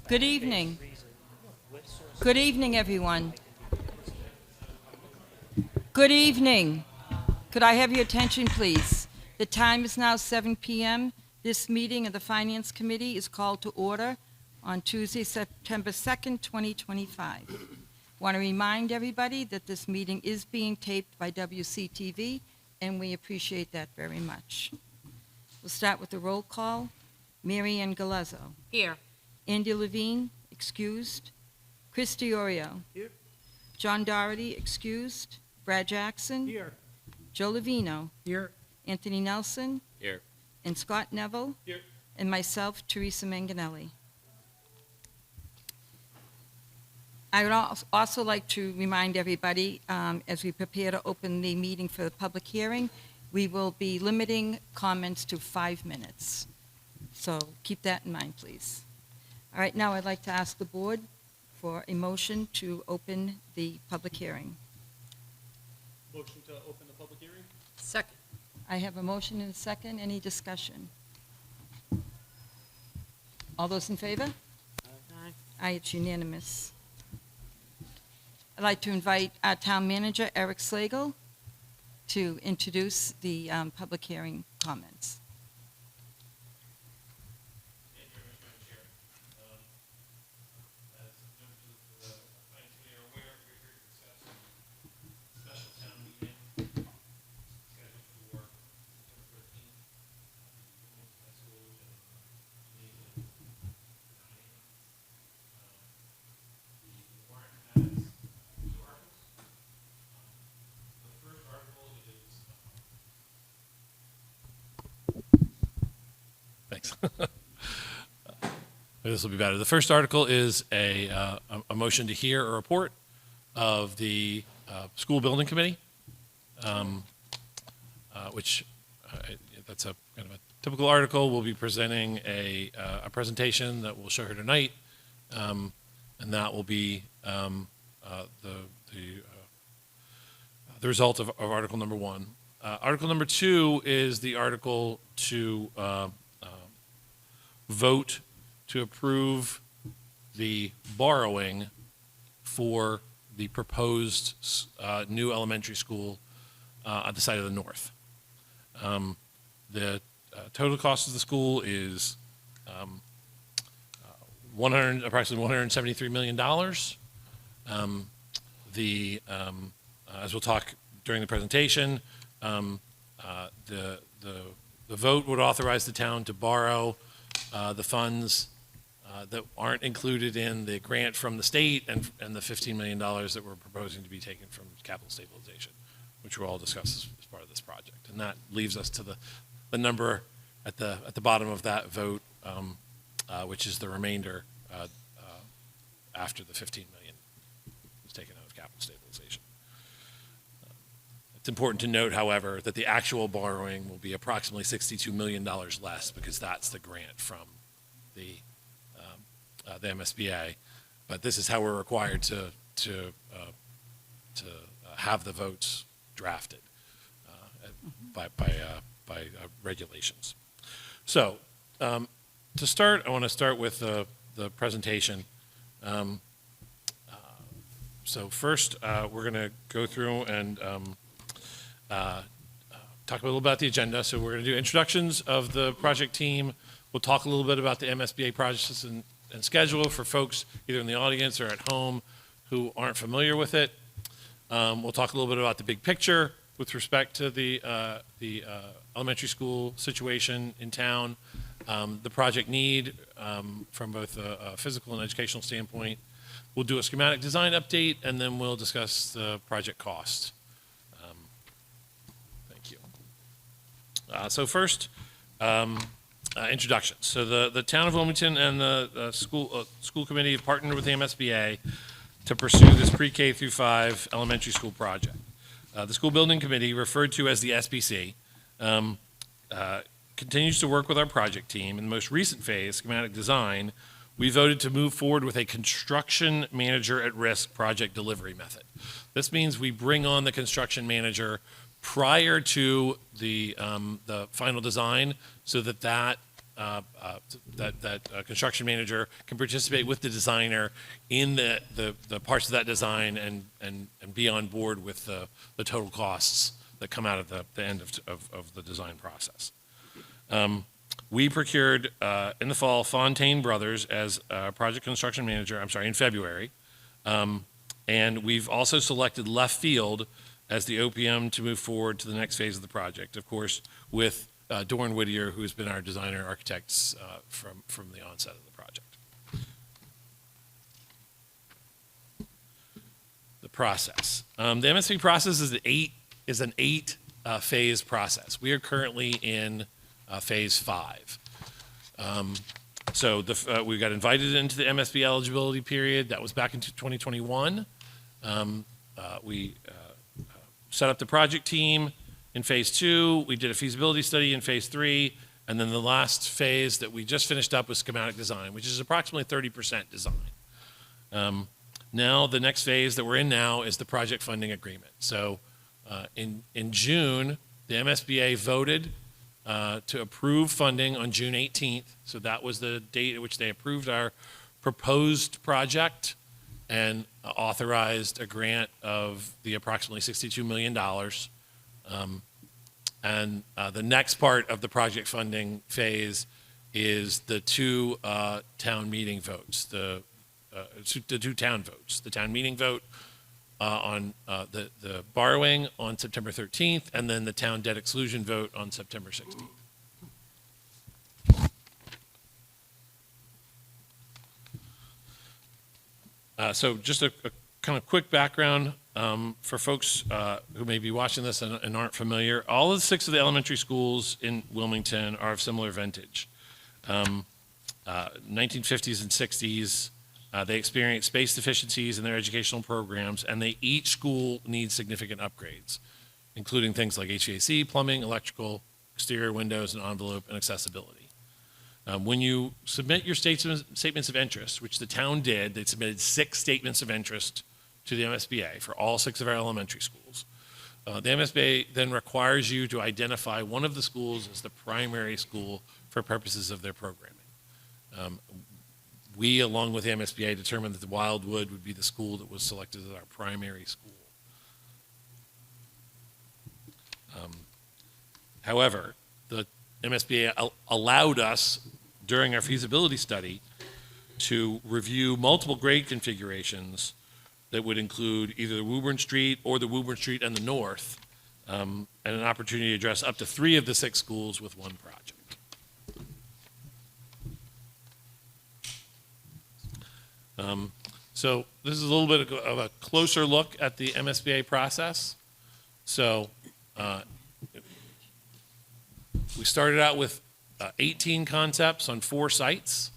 Good evening. Good evening, everyone. Good evening. Could I have your attention, please? The time is now 7 p.m. This meeting of the Finance Committee is called to order on Tuesday, September 2nd, 2025. Want to remind everybody that this meeting is being taped by WCTV, and we appreciate that very much. We'll start with the roll call. Mary Ann Galezzo. Here. Andy Levine, excused. Chris Diorio. Here. John Doherty, excused. Brad Jackson. Here. Joe Lovino. Here. Anthony Nelson. Here. And Scott Neville. Here. And myself, Teresa Manganelli. I would also like to remind everybody, as we prepare to open the meeting for the public hearing, we will be limiting comments to 5 minutes. So keep that in mind, please. All right, now I'd like to ask the board for a motion to open the public hearing. Motion to open the public hearing? Second. I have a motion and a second. Any discussion? All those in favor? Aye. Aye, it's unanimous. I'd like to invite our town manager, Eric Slagle, to introduce the public hearing comments. Thank you very much, Madam Chair. As members of the Finance Committee are aware, we're here to discuss a special town meeting scheduled for September 13th. Wilmington High School and the warrant has 2 articles. The first article is thanks. This will be better. The first article is a motion to hear a report of the school building committee, which that's a kind of a typical article. We'll be presenting a presentation that we'll show her tonight, and that will be the result of article number 1. Article number 2 is the article to vote to approve the borrowing for the proposed new elementary school at the site of the north. The total cost of the school is approximately $173 million. As we'll talk during the presentation, the vote would authorize the town to borrow the funds that aren't included in the grant from the state and the $15 million that we're proposing to be taken from capital stabilization, which we'll all discuss as part of this project. And that leaves us to the number at the bottom of that vote, which is the remainder after the $15 million was taken out of capital stabilization. It's important to note, however, that the actual borrowing will be approximately $62 million less because that's the grant from the MSBA. But this is how we're required to have the votes drafted by regulations. So to start, I want to start with the presentation. So first, we're going to go through and talk a little about the agenda. So we're going to do introductions of the project team. We'll talk a little bit about the MSBA projects and schedule for folks either in the audience or at home who aren't familiar with it. We'll talk a little bit about the big picture with respect to the elementary school situation in town, the project need from both a physical and educational standpoint. We'll do a schematic design update, and then we'll discuss the project cost. Thank you. So first, introductions. So the town of Wilmington and the school committee have partnered with the MSBA to pursue this pre-K through 5 elementary school project. The school building committee, referred to as the SBC, continues to work with our project team. In the most recent phase, schematic design, we voted to move forward with a construction manager at risk project delivery method. This means we bring on the construction manager prior to the final design so that construction manager can participate with the designer in the parts of that design and be on board with the total costs that come out of the end of the design process. We procured in the fall Fontaine Brothers as project construction manager, in February. And we've also selected Left Field as the OPM to move forward to the next phase of the project, of course, with Doran Whittier, who's been our designer and architect from the onset of the project. The process. The MSP process is an eight phase process. We are currently in phase 5. So we got invited into the MSP eligibility period. That was back in 2021. We set up the project team in phase 2. We did a feasibility study in phase 3. And then the last phase that we just finished up was schematic design, which is approximately 30% design. Now the next phase that we're in now is the project funding agreement. So in June, the MSBA voted to approve funding on June 18th. So that was the date at which they approved our proposed project and authorized a grant of the approximately $62 million. And the next part of the project funding phase is the two town meeting votes, the two town votes. The town meeting vote on the borrowing on September 13th, and then the town debt exclusion vote on September 16th. So just a kind of quick background for folks who may be watching this and aren't familiar. All of the 6 of the elementary schools in Wilmington are of similar vintage. 1950s and 60s, they experience space deficiencies in their educational programs, and each school needs significant upgrades, including things like HVAC, plumbing, electrical, exterior windows, and envelope, and accessibility. When you submit your statements of interest, which the town did, they submitted 6 statements of interest to the MSBA for all 6 of our elementary schools. The MSBA then requires you to identify one of the schools as the primary school for purposes of their programming. We, along with the MSBA, determined that the Wildwood would be the school that was selected as our primary school. However, the MSBA allowed us, during our feasibility study, to review multiple grade configurations that would include either the Woburn Street or the Woburn Street and the North, and an opportunity to address up to 3 of the 6 schools with one project. So this is a little bit of a closer look at the MSBA process. So we started out with 18 concepts on 4 sites.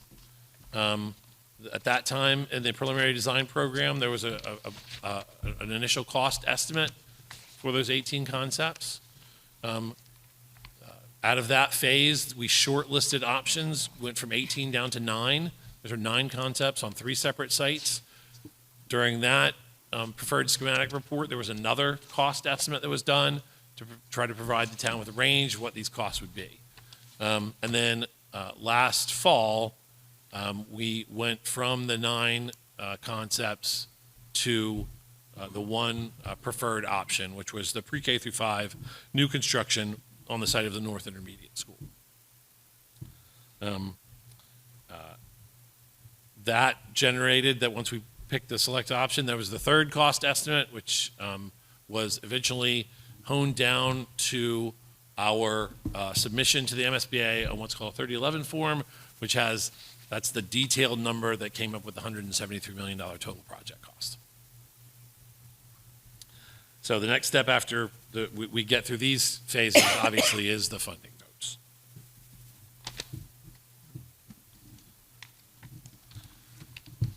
At that time, in the preliminary design program, there was an initial cost estimate for those 18 concepts. Out of that phase, we shortlisted options, went from 18 down to 9. Those are 9 concepts on 3 separate sites. During that preferred schematic report, there was another cost estimate that was done to try to provide the town with a range of what these costs would be. And then last fall, we went from the 9 concepts to the one preferred option, which was the pre-K through 5 new construction on the site of the North Intermediate School. That generated that once we picked the select option, there was the 3rd cost estimate, which was eventually honed down to our submission to the MSBA on what's called a 3011 form, which that's the detailed number that came up with the $173 million total project cost. So the next step after we get through these phases, obviously, is the funding votes.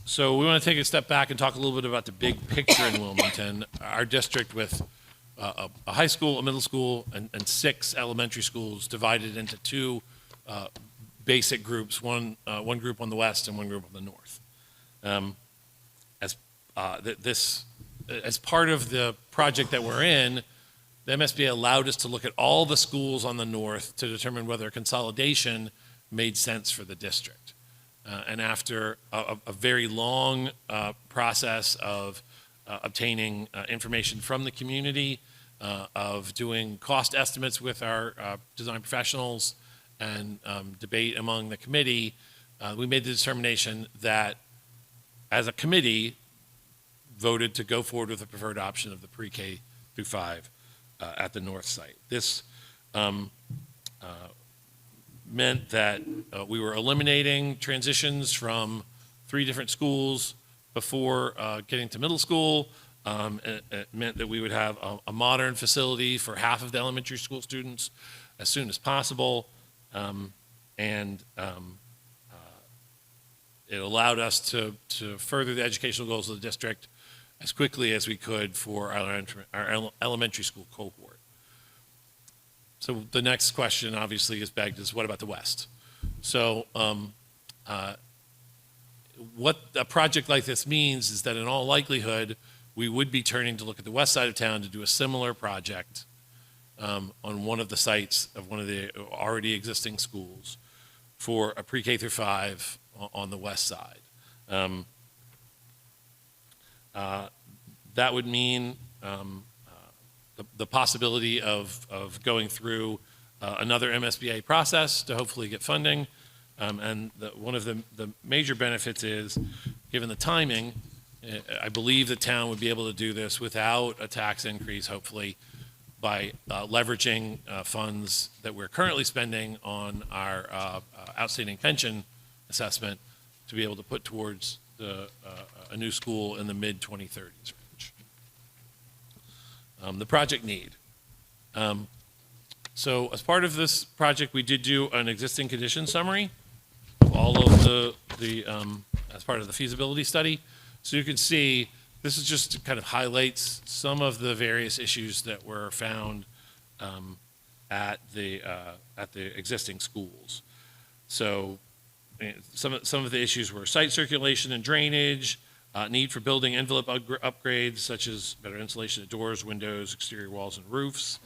So we want to take a step back and talk a little bit about the big picture in Wilmington. Our district, with a high school, a middle school, and 6 elementary schools, divided into 2 basic groups, one group on the west and one group on the north. As part of the project that we're in, the MSBA allowed us to look at all the schools on the north to determine whether consolidation made sense for the district. And after a very long process of obtaining information from the community, of doing cost estimates with our design professionals, and debate among the committee, we made the determination that, as a committee, voted to go forward with the preferred option of the pre-K through 5 at the north site. This meant that we were eliminating transitions from 3 different schools before getting to middle school. It meant that we would have a modern facility for half of the elementary school students as soon as possible. It allowed us to further the educational goals of the district as quickly as we could for our elementary school cohort. So the next question obviously is begged is, what about the West? So what a project like this means is that in all likelihood, we would be turning to look at the west side of town to do a similar project on one of the sites of one of the already existing schools for a pre-K through 5 on the west side. That would mean the possibility of going through another MSBA process to hopefully get funding. And one of the major benefits is, given the timing, I believe the town would be able to do this without a tax increase, hopefully, by leveraging funds that we're currently spending on our outstanding pension assessment to be able to put towards a new school in the mid-2030s range. The project need. So as part of this project, we did do an existing condition summary of all of as part of the feasibility study. So you can see, this is just kind of highlights some of the various issues that were found at the existing schools. So some of the issues were site circulation and drainage, need for building envelope upgrades such as better insulation of doors, windows, exterior walls, and roofs.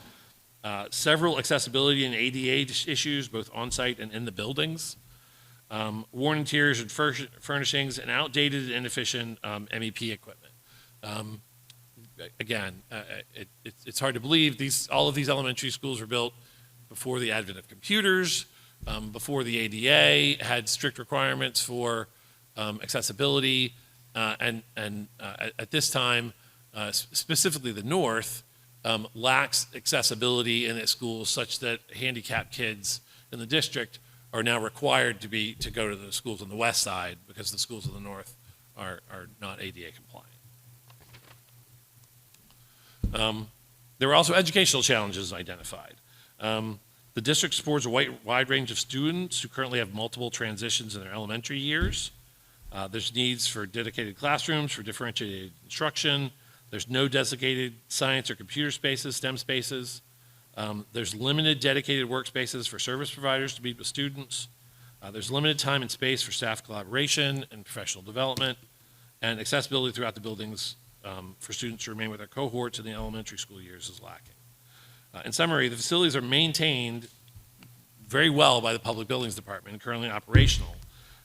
Several accessibility and ADA issues, both on-site and in the buildings. Worn interiors and furnishings, and outdated and inefficient MEP equipment. Again, it's hard to believe all of these elementary schools were built before the advent of computers, before the ADA had strict requirements for accessibility, and at this time, specifically the North, lacks accessibility in its schools such that handicapped kids in the district are now required to go to the schools on the west side because the schools of the North are not ADA compliant. There were also educational challenges identified. The district supports a wide range of students who currently have multiple transitions in their elementary years. There's needs for dedicated classrooms for differentiated instruction. There's no designated science or computer spaces, STEM spaces. There's limited dedicated workspaces for service providers to meet with students. There's limited time and space for staff collaboration and professional development, and accessibility throughout the buildings for students to remain with their cohorts in the elementary school years is lacking. In summary, the facilities are maintained very well by the Public Buildings Department and currently operational.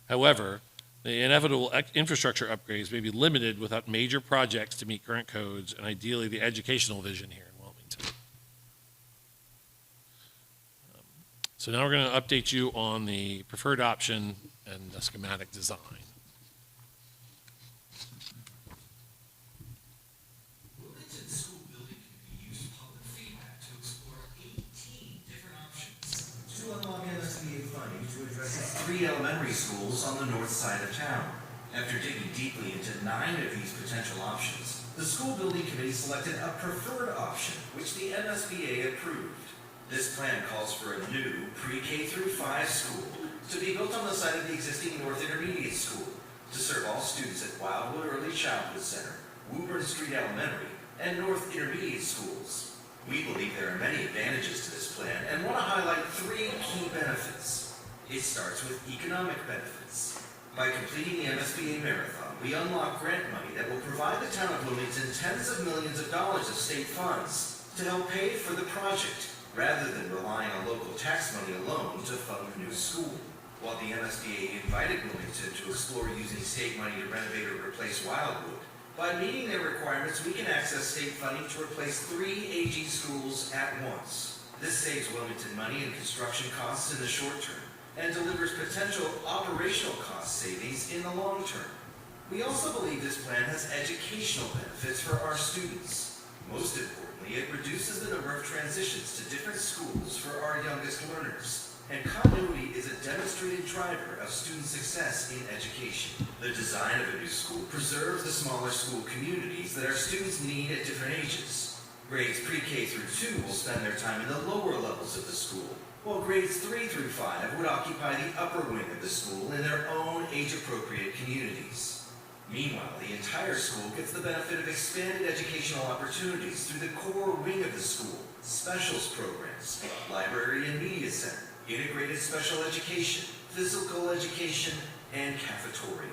However, the inevitable infrastructure upgrades may be limited without major projects to meet current codes and ideally the educational vision here in Wilmington. So now we're going to update you on the preferred option and the schematic design. Wilmington School Building Committee used public feedback to explore 18 different options to unlock MSBA funding to address its 3 elementary schools on the north side of town. After digging deeply into 9 of these potential options, the School Building Committee selected a preferred option, which the MSBA approved. This plan calls for a new pre-K through 5 school to be built on the site of the existing North Intermediate School to serve all students at Wildwood Early Childhood Center, Woburn Street Elementary, and North Intermediate Schools. We believe there are many advantages to this plan and want to highlight 3 key benefits. It starts with economic benefits. By completing the MSBA Marathon, we unlock grant money that will provide the town of Wilmington tens of millions of dollars of state funds to help pay for the project, rather than relying on local tax money alone to fund the new school. While the MSBA invited Wilmington to explore using state money to renovate or replace Wildwood, by meeting their requirements, we can access state funding to replace 3 AG schools at once. This saves Wilmington money in construction costs in the short term and delivers potential operational cost savings in the long term. We also believe this plan has educational benefits for our students. Most importantly, it reduces the number of transitions to different schools for our youngest learners. And continuity is a demonstrated driver of student success in education. The design of a new school preserves the smaller school communities that our students need at different ages. Grades pre-K through 2 will spend their time in the lower levels of the school, while grades 3 through 5 would occupy the upper wing of the school in their own age-appropriate communities. Meanwhile, the entire school gets the benefit of expanded educational opportunities through the core wing of the school, specials programs, library and media center, integrated special education, physical education, and cafeteria.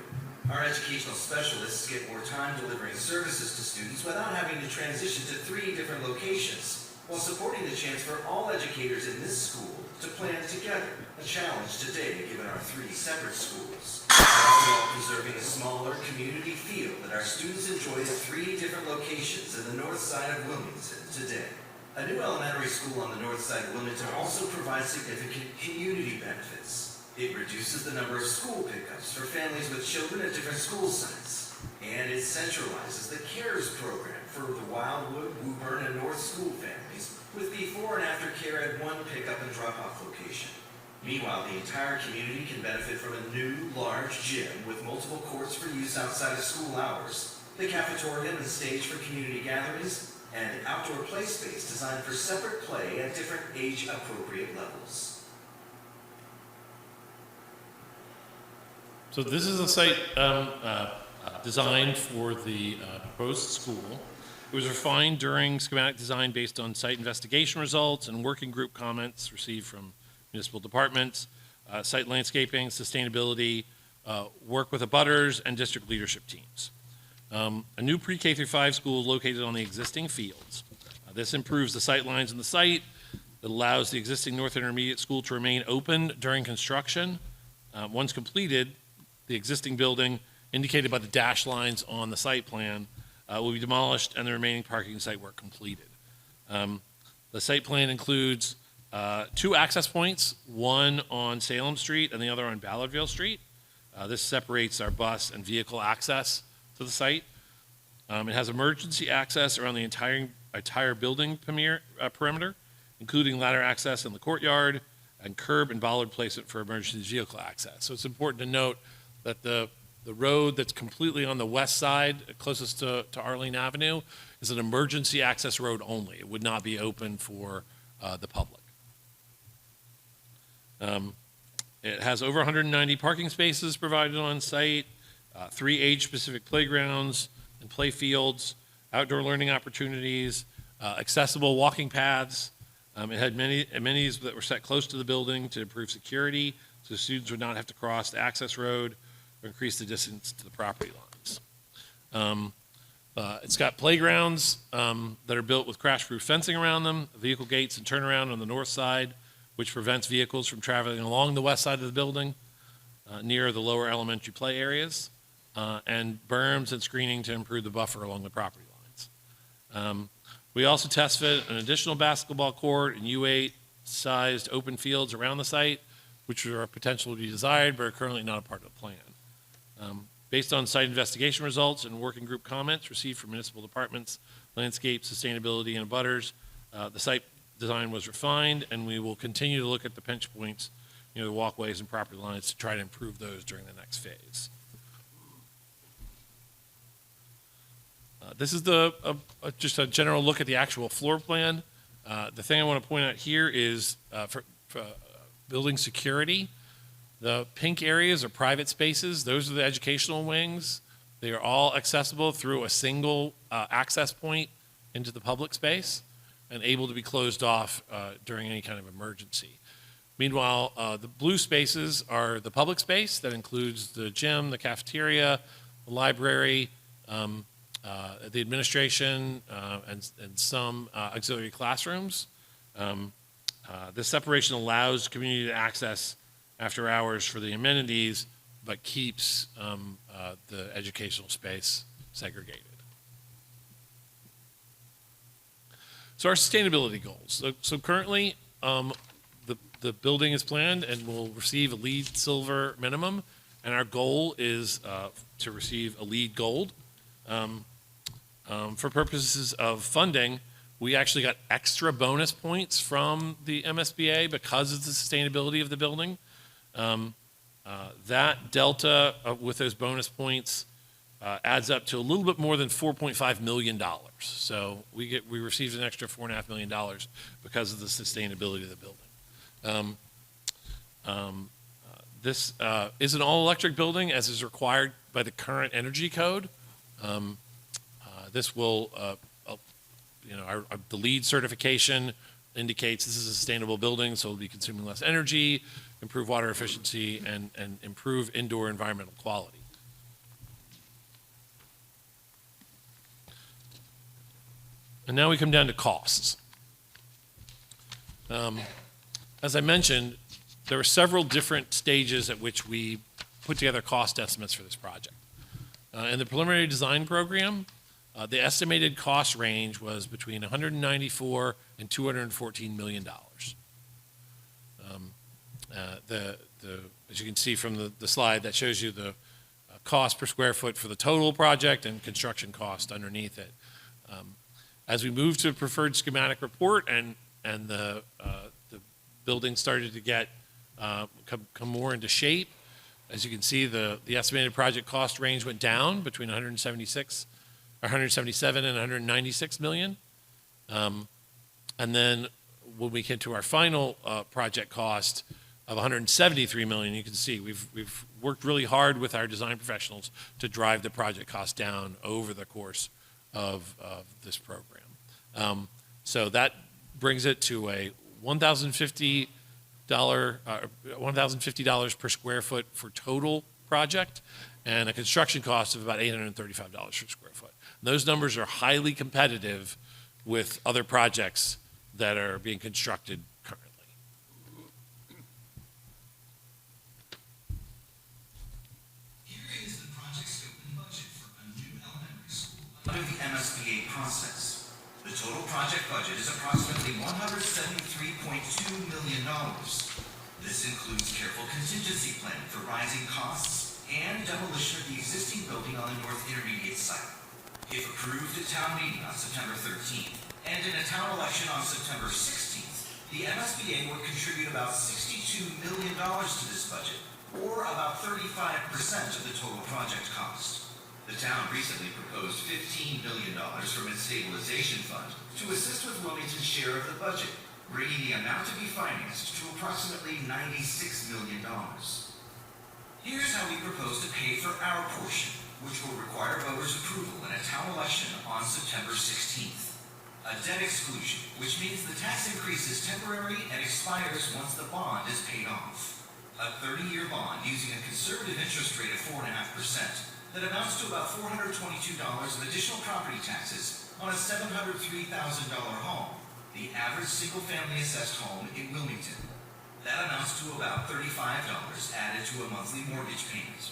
Our educational specialists get more time delivering services to students without having to transition to 3 different locations, while supporting the chance for all educators in this school to plan together, a challenge today given our 3 separate schools. While preserving a smaller community feel that our students enjoy at 3 different locations in the north side of Wilmington today. A new elementary school on the north side of Wilmington also provides significant community benefits. It reduces the number of school pickups for families with children at different school sites. And it centralizes the CARES program for the Wildwood, Woburn, and North School families with before and after care at one pickup and drop-off location. Meanwhile, the entire community can benefit from a new, large gym with multiple courts for use outside of school hours, the cafeteria and stage for community gatherings, and outdoor play space designed for separate play at different age-appropriate levels. So this is a site designed for the proposed school. It was refined during schematic design based on site investigation results and working group comments received from municipal departments, site landscaping, sustainability, work with abutters, and district leadership teams. A new pre-K through 5 school is located on the existing fields. This improves the sight lines in the site. It allows the existing North Intermediate School to remain open during construction. Once completed, the existing building, indicated by the dashed lines on the site plan, will be demolished and the remaining parking site work completed. The site plan includes 2 access points, one on Salem Street and the other on Ballardville Street. This separates our bus and vehicle access to the site. It has emergency access around the entire building perimeter, including ladder access in the courtyard and curb and bollard placement for emergency vehicle access. So it's important to note that the road that's completely on the west side, closest to Arlene Avenue, is an emergency access road only. It would not be open for the public. It has over 190 parking spaces provided on site, 3 age-specific playgrounds and play fields, outdoor learning opportunities, accessible walking paths. It had many amenities that were set close to the building to improve security, so students would not have to cross the access road or increase the distance to the property lines. It's got playgrounds that are built with crash-proof fencing around them, vehicle gates and turnaround on the north side, which prevents vehicles from traveling along the west side of the building near the lower elementary play areas, and berms and screening to improve the buffer along the property lines. We also test fit an additional basketball court and U8-sized open fields around the site, which are potential to be desired, but are currently not a part of the plan. Based on site investigation results and working group comments received from municipal departments, landscape, sustainability, and abutters, the site design was refined, and we will continue to look at the pinch points, the walkways and property lines to try to improve those during the next phase. This is just a general look at the actual floor plan. The thing I want to point out here is for building security. The pink areas are private spaces. Those are the educational wings. They are all accessible through a single access point into the public space and able to be closed off during any kind of emergency. Meanwhile, the blue spaces are the public space that includes the gym, the cafeteria, the library, the administration, and some auxiliary classrooms. This separation allows community to access after hours for the amenities, but keeps the educational space segregated. So our sustainability goals. So currently, the building is planned and will receive a LEED Silver minimum, and our goal is to receive a LEED Gold. For purposes of funding, we actually got extra bonus points from the MSBA because of the sustainability of the building. That delta with those bonus points adds up to a little bit more than $4.5 million. So we received an extra $4.5 million because of the sustainability of the building. This is an all-electric building, as is required by the current energy code. This will, the LEED certification indicates this is a sustainable building, so it'll be consuming less energy, improve water efficiency, and improve indoor environmental quality. And now we come down to costs. As I mentioned, there were several different stages at which we put together cost estimates for this project. In the preliminary design program, the estimated cost range was between $194 and $214 million. As you can see from the slide, that shows you the cost per square foot for the total project and construction cost underneath it. As we moved to a preferred schematic report and the building started to get come more into shape, as you can see, the estimated project cost range went down between 177 and 196 million. And then when we get to our final project cost of 173 million, you can see we've worked really hard with our design professionals to drive the project cost down over the course of this program. So that brings it to a $1,050 per square foot for total project, and a construction cost of about $835 per square foot. And those numbers are highly competitive with other projects that are being constructed currently. Here is the project scope and budget for a new elementary school under the MSBA process. The total project budget is approximately $173.2 million. This includes careful contingency planning for rising costs and demolition of the existing building on the North Intermediate site. If approved at town meeting on September 13th and in a town election on September 16th, the MSBA would contribute about $62 million to this budget, or about 35% of the total project cost. The town recently proposed $15 million from its stabilization fund to assist with Wilmington's share of the budget, bringing the amount to be financed to approximately $96 million. Here's how we propose to pay for our portion, which will require voters' approval in a town election on September 16th. A debt exclusion, which means the tax increase is temporary and expires once the bond is paid off. A 30-year bond using a conservative interest rate of 4.5%. that amounts to about $422 of additional property taxes on a $703,000 home, the average single-family assessed home in Wilmington. That amounts to about $35 added to a monthly mortgage payment.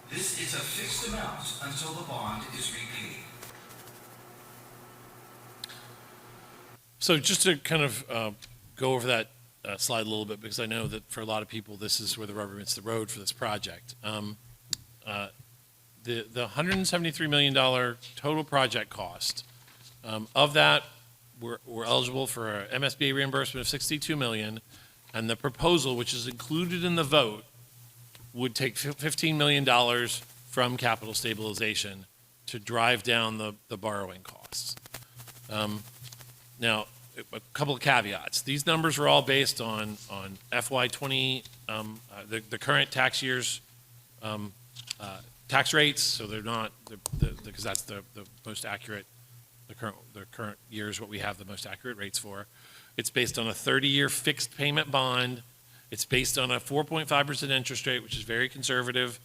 This is a fixed amount until the bond is repaid. So just to kind of go over that slide a little bit, because I know that for a lot of people, this is where the rubber meets the road for this project. The $173 million total project cost, of that, we're eligible for an MSBA reimbursement of $62 million, and the proposal, which is included in the vote, would take $15 million from capital stabilization to drive down the borrowing costs. Now, a couple of caveats. These numbers are all based on FY20, the current tax year's tax rates, so they're not, because that's the most accurate, the current year is what we have the most accurate rates for. It's based on a 30-year fixed payment bond. It's based on a 4.5% interest rate, which is very conservative.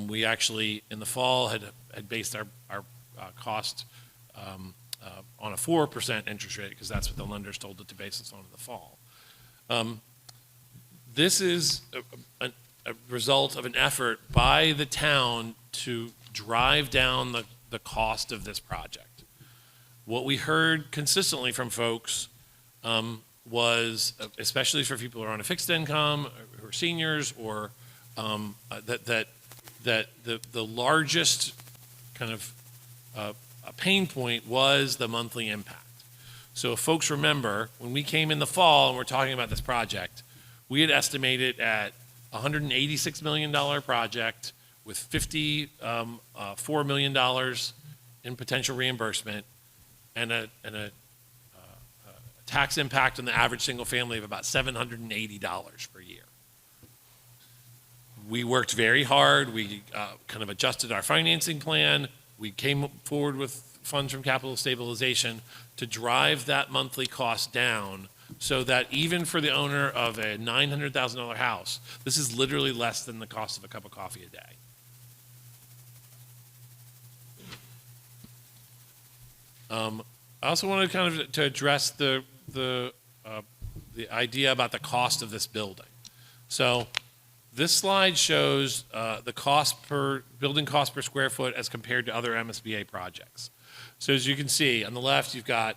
We actually, in the fall, had based our cost on a 4% interest rate, because that's what the lenders told it to base us on in the fall. This is a result of an effort by the town to drive down the cost of this project. What we heard consistently from folks was, especially for people who are on a fixed income, who are seniors, or that the largest kind of a pain point was the monthly impact. So if folks remember, when we came in the fall and we're talking about this project, we had estimated at $186 million project with $54 million in potential reimbursement and a tax impact on the average single family of about $780 per year. We worked very hard. We kind of adjusted our financing plan. We came forward with funds from capital stabilization to drive that monthly cost down so that even for the owner of a $900,000 house, this is literally less than the cost of a cup of coffee a day. I also wanted kind of to address the idea about the cost of this building. So this slide shows the building cost per square foot as compared to other MSBA projects. So as you can see, on the left, you've got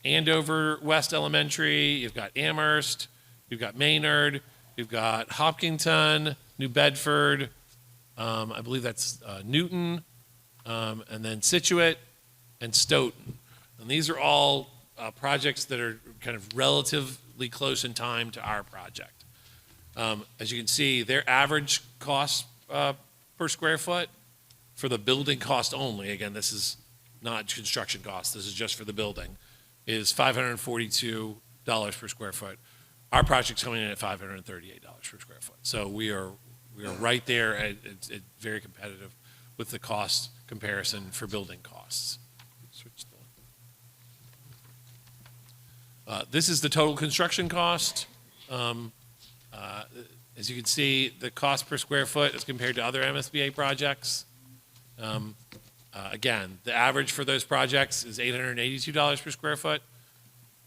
Andover West Elementary, you've got Amherst, you've got Maynard, you've got Hopkinton, New Bedford, I believe that's Newton, and then Situate and Stoughton. And these are all projects that are kind of relatively close in time to our project. As you can see, their average cost per square foot for the building cost only, again, this is not construction cost, this is just for the building, is $542 per square foot. Our project's coming in at $538 per square foot. So we are right there at very competitive with the cost comparison for building costs. This is the total construction cost. As you can see, the cost per square foot as compared to other MSBA projects. Again, the average for those projects is $882 per square foot.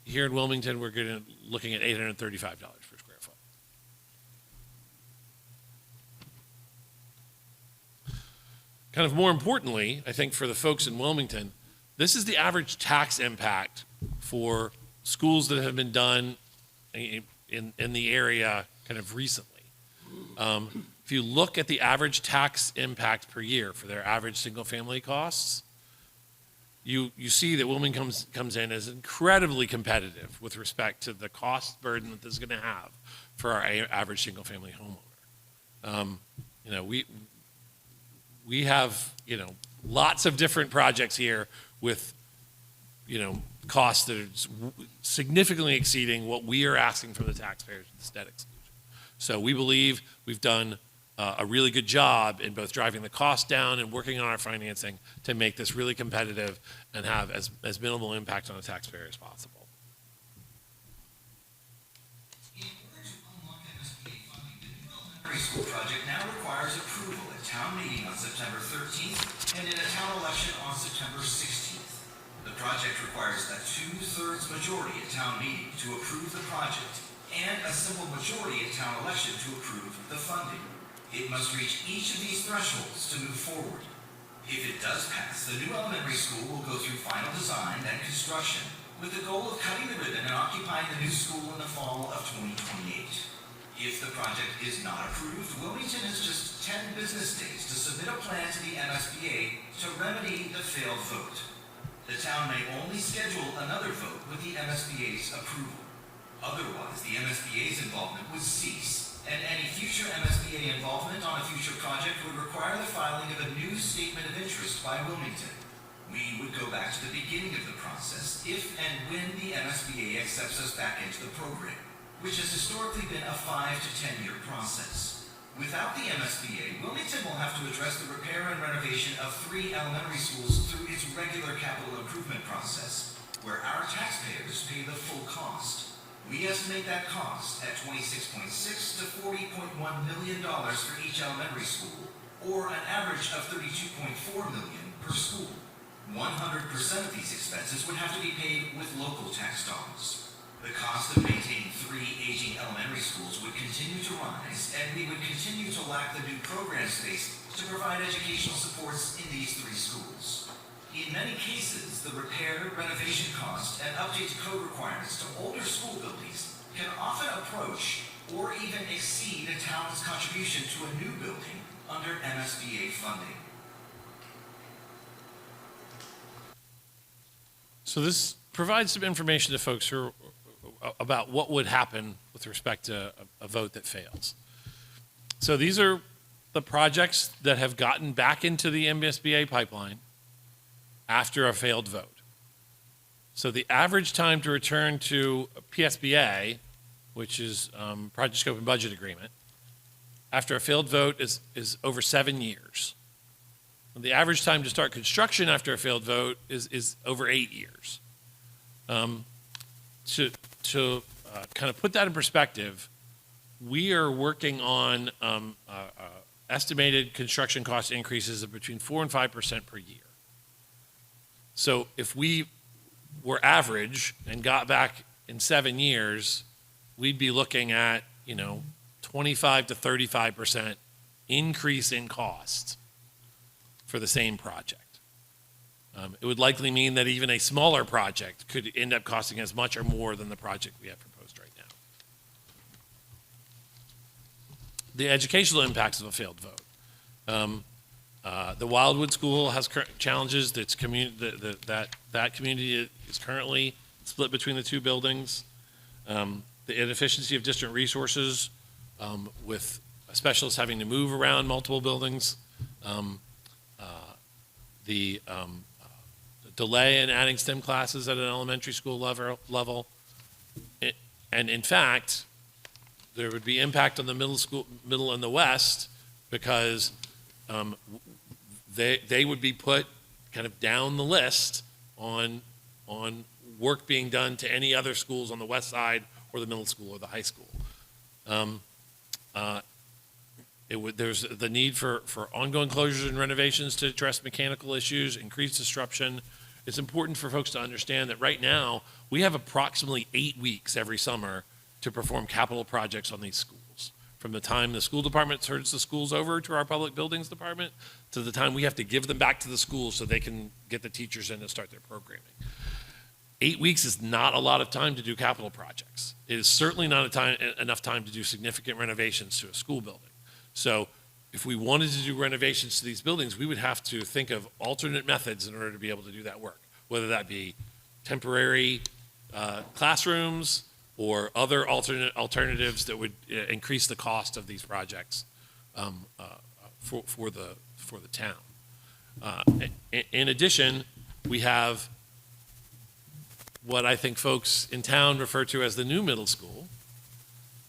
Here in Wilmington, we're looking at $835 per square foot. Kind of more importantly, I think for the folks in Wilmington, this is the average tax impact for schools that have been done in the area kind of recently. If you look at the average tax impact per year for their average single-family costs, you see that Wilmington comes in as incredibly competitive with respect to the cost burden that this is going to have for our average single-family homeowner. We have lots of different projects here with costs that are significantly exceeding what we are asking from the taxpayers with this debt exclusion. So we believe we've done a really good job in both driving the cost down and working on our financing to make this really competitive and have as minimal impact on the taxpayer as possible. In order to unlock MSBA funding, the new elementary school project now requires approval at town meeting on September 13th and in a town election on September 16th. The project requires a 2/3 majority at town meeting to approve the project and a simple majority at town election to approve the funding. It must reach each of these thresholds to move forward. If it does pass, the new elementary school will go through final design and construction with the goal of cutting the ribbon and occupying the new school in the fall of 2028. If the project is not approved, Wilmington has just 10 business days to submit a plan to the MSBA to remedy the failed vote. The town may only schedule another vote with the MSBA's approval. Otherwise, the MSBA's involvement would cease, and any future MSBA involvement on a future project would require the filing of a new statement of interest by Wilmington. We would go back to the beginning of the process if and when the MSBA accepts us back into the program, which has historically been a 5 to 10 year process. Without the MSBA, Wilmington will have to address the repair and renovation of 3 elementary schools through its regular capital improvement process, where our taxpayers pay the full cost. We estimate that cost at $26.6 to $40.1 million for each elementary school, or an average of $32.4 million per school. 100% of these expenses would have to be paid with local tax dollars. The cost of maintaining 3 aging elementary schools would continue to rise, and we would continue to lack the new program space to provide educational supports in these 3 schools. In many cases, the repair, renovation cost, and update to code requirements to older school buildings can often approach or even exceed a town's contribution to a new building under MSBA funding. So this provides some information to folks who about what would happen with respect to a vote that fails. So these are the projects that have gotten back into the MSBA pipeline after a failed vote. So the average time to return to PSBA, which is Project Scope and Budget Agreement, after a failed vote is over 7 years. And the average time to start construction after a failed vote is over 8 years. To kind of put that in perspective, we are working on estimated construction cost increases of between 4% and 5% per year. So if we were average and got back in 7 years, we'd be looking at, 25 to 35% increase in cost for the same project. It would likely mean that even a smaller project could end up costing as much or more than the project we have proposed right now. The educational impacts of a failed vote. The Wildwood School has challenges. That community is currently split between the 2 buildings. The inefficiency of district resources with specialists having to move around multiple buildings. The delay in adding STEM classes at an elementary school level. And in fact, there would be impact on the middle and the west because they would be put kind of down the list on work being done to any other schools on the west side or the middle school or the high school. There's the need for ongoing closures and renovations to address mechanical issues, increased disruption. It's important for folks to understand that right now, we have approximately 8 weeks every summer to perform capital projects on these schools. From the time the school department turns the schools over to our public buildings department to the time we have to give them back to the schools so they can get the teachers in to start their programming. 8 weeks is not a lot of time to do capital projects. It is certainly not enough time to do significant renovations to a school building. So if we wanted to do renovations to these buildings, we would have to think of alternate methods in order to be able to do that work, whether that be temporary classrooms or other alternatives that would increase the cost of these projects for the town. In addition, we have what I think folks in town refer to as the new middle school,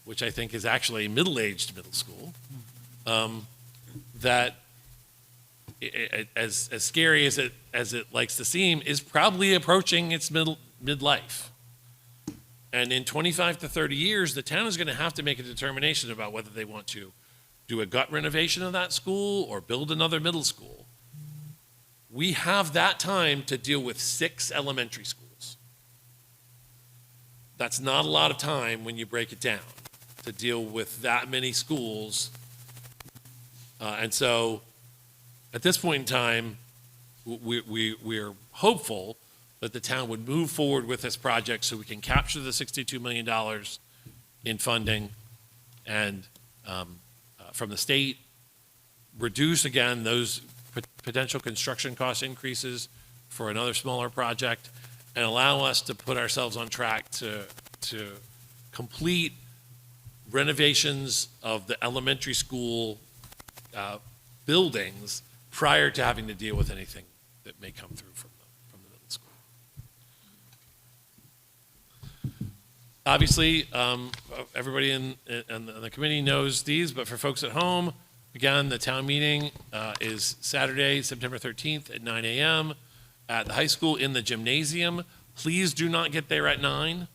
which I think is actually a middle-aged middle school. That, as scary as it likes to seem, is probably approaching its midlife. And in 25 to 30 years, the town is going to have to make a determination about whether they want to do a gut renovation of that school or build another middle school. We have that time to deal with 6 elementary schools. That's not a lot of time when you break it down to deal with that many schools. And so at this point in time, we're hopeful that the town would move forward with this project so we can capture the $62 million in funding and from the state, reduce again those potential construction cost increases for another smaller project, and allow us to put ourselves on track to complete renovations of the elementary school buildings prior to having to deal with anything that may come through from the middle school. Obviously, everybody in the committee knows these, but for folks at home, again, the town meeting is Saturday, September 13th at 9 a.m. at the high school in the gymnasium. Please do not get there at 9.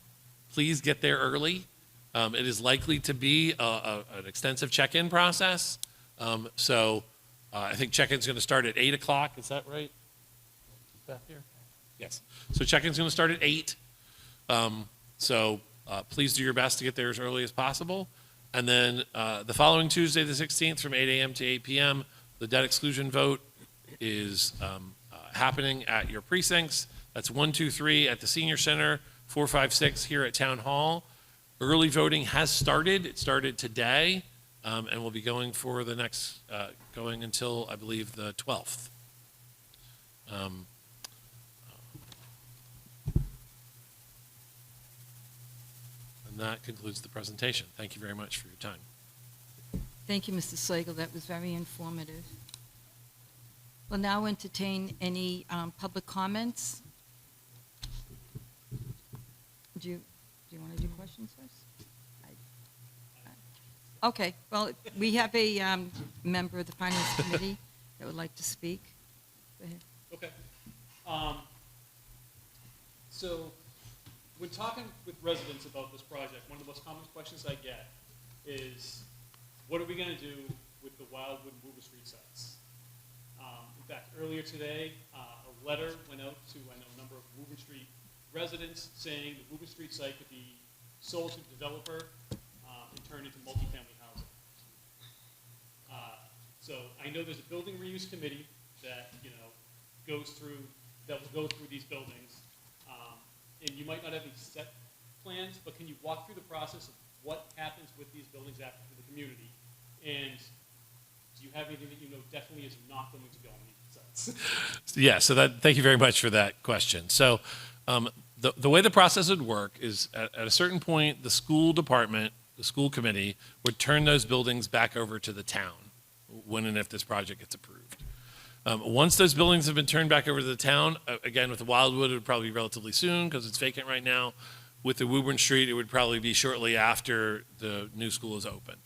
Please get there early. It is likely to be an extensive check-in process. So I think check-in's going to start at 8 o'clock. Is that right? Beth here? Yes. So check-in's going to start at 8. So please do your best to get there as early as possible. And then the following Tuesday, the 16th, from 8 a.m. to 8 p.m., the debt exclusion vote is happening at your precincts. That's 123 at the Senior Center, 456 here at Town Hall. Early voting has started. It started today, and will be going for the next, going until, I believe, the 12th. And that concludes the presentation. Thank you very much for your time. Thank you, Mr. Slagle. That was very informative. We'll now entertain any public comments. Do you want to do questions first? Okay, well, we have a member of the Finance Committee that would like to speak. Go ahead. Okay. So, when talking with residents about this project, one of the most common questions I get is, what are we going to do with the Wildwood and Woober Street sites? In fact, earlier today, a letter went out to, I know, a number of Woober Street residents saying the Woober Street site could be sold to the developer and turned into multifamily housing. So I know there's a building reuse committee that will go through these buildings, and you might not have any set plans, but can you walk through the process of what happens with these buildings after the community, and do you have anything that you know definitely is not going to go on these sites? Yeah, so thank you very much for that question. So the way the process would work is at a certain point, the school department, the school committee, would turn those buildings back over to the town when and if this project gets approved. Once those buildings have been turned back over to the town, again, with the Wildwood, it would probably be relatively soon because it's vacant right now. With the Woburn Street, it would probably be shortly after the new school is open.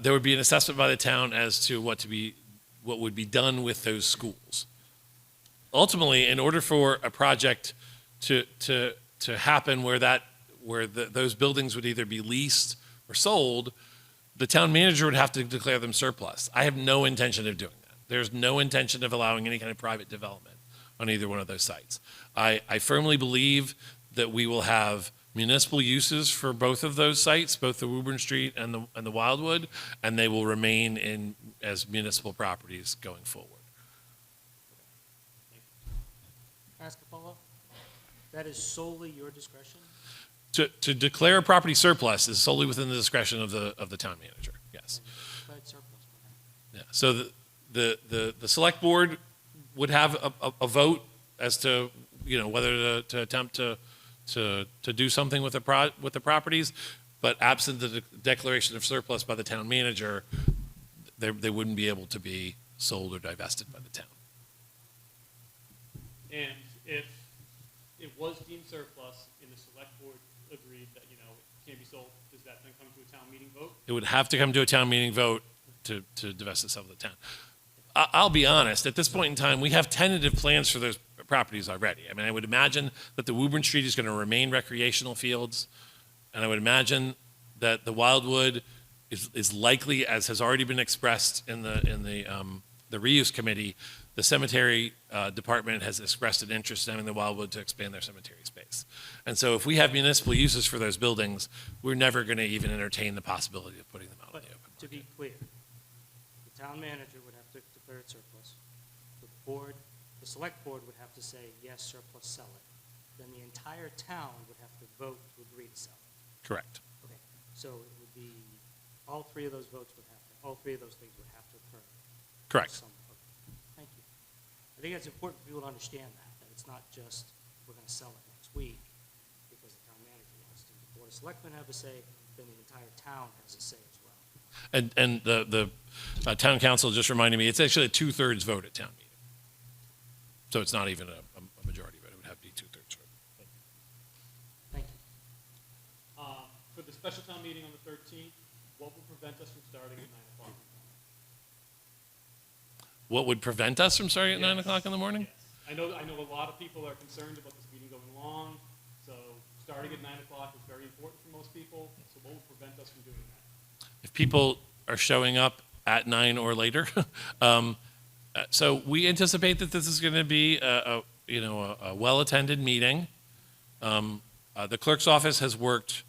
There would be an assessment by the town as to what would be done with those schools. Ultimately, in order for a project to happen where those buildings would either be leased or sold, the town manager would have to declare them surplus. I have no intention of doing that. There's no intention of allowing any kind of private development on either one of those sites. I firmly believe that we will have municipal uses for both of those sites, both the Woburn Street and the Wildwood, and they will remain as municipal properties going forward. Ask a follow-up? That is solely your discretion? To declare a property surplus is solely within the discretion of the town manager. Yes. Declared surplus, okay. Yeah. So the select board would have a vote as to whether to attempt to do something with the properties, but absent the declaration of surplus by the town manager, they wouldn't be able to be sold or divested by the town. And if it was deemed surplus and the select board agreed that, it can't be sold, does that then come to a town meeting vote? It would have to come to a town meeting vote to divest itself of the town. I'll be honest, at this point in time, we have tentative plans for those properties already. I mean, I would imagine that the Woburn Street is going to remain recreational fields, and I would imagine that the Wildwood is likely, as has already been expressed in the reuse committee, the cemetery department has expressed an interest in having the Wildwood to expand their cemetery space. And so if we have municipal uses for those buildings, we're never going to even entertain the possibility of putting them out in the open To be clear, the town manager would have to declare it surplus. The select board would have to say, yes, surplus, sell it. Then the entire town would have to vote to agree to sell it. Correct. Okay, so it would be, all three of those things would have to occur. Correct. Okay. Thank you. I think it's important for people to understand that it's not just, we're going to sell it next week because the town manager wants to. The board of selectmen have a say, then the entire town has a say as well. And the town council just reminded me, it's actually a 2/3 vote at town meeting. So it's not even a majority vote. It would have to be 2/3 vote. Thank you. For the special town meeting on the 13th, what will prevent us from starting at 9 o'clock? What would prevent us from starting at 9 Yes. o'clock in the morning? Yes. I know a lot of people are concerned about this meeting going long, so starting at 9 o'clock is very important for most people, so what will prevent us from doing that? If people are showing up at 9 or later. So we anticipate that this is going to be a well-attended meeting. The clerk's office has worked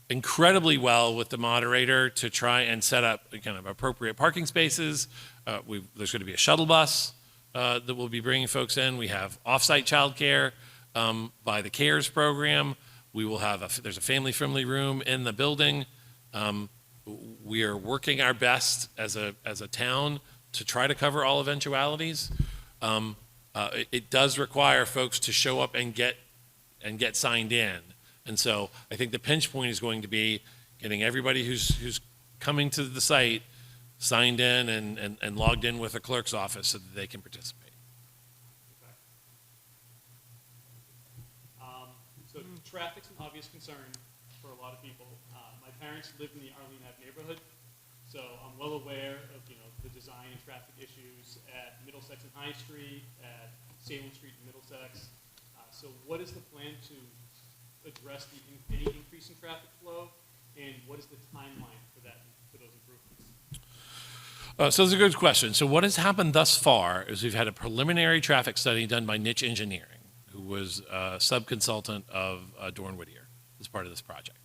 incredibly well with the moderator to try and set up kind of appropriate parking spaces. There's going to be a shuttle bus that will be bringing folks in. We have off-site childcare by the CARES program. We will have there's a family-friendly room in the building. We are working our best as a town to try to cover all eventualities. It does require folks to show up and get signed in. And so I think the pinch point is going to be getting everybody who's coming to the site signed in and logged in with the clerk's office so that they can participate. Okay. So traffic's an obvious concern for a lot of people. My parents live in the Arlene Ave neighborhood, so I'm well aware of the design and traffic issues at Middlesex and High Street, at Salem Street and Middlesex. So what is the plan to address any increase in traffic flow, and what is the timeline for those improvements? So it's a good question. So what has happened thus far is we've had a preliminary traffic study done by Niche Engineering, who was a sub-consultant of Dorn Whittier as part of this project.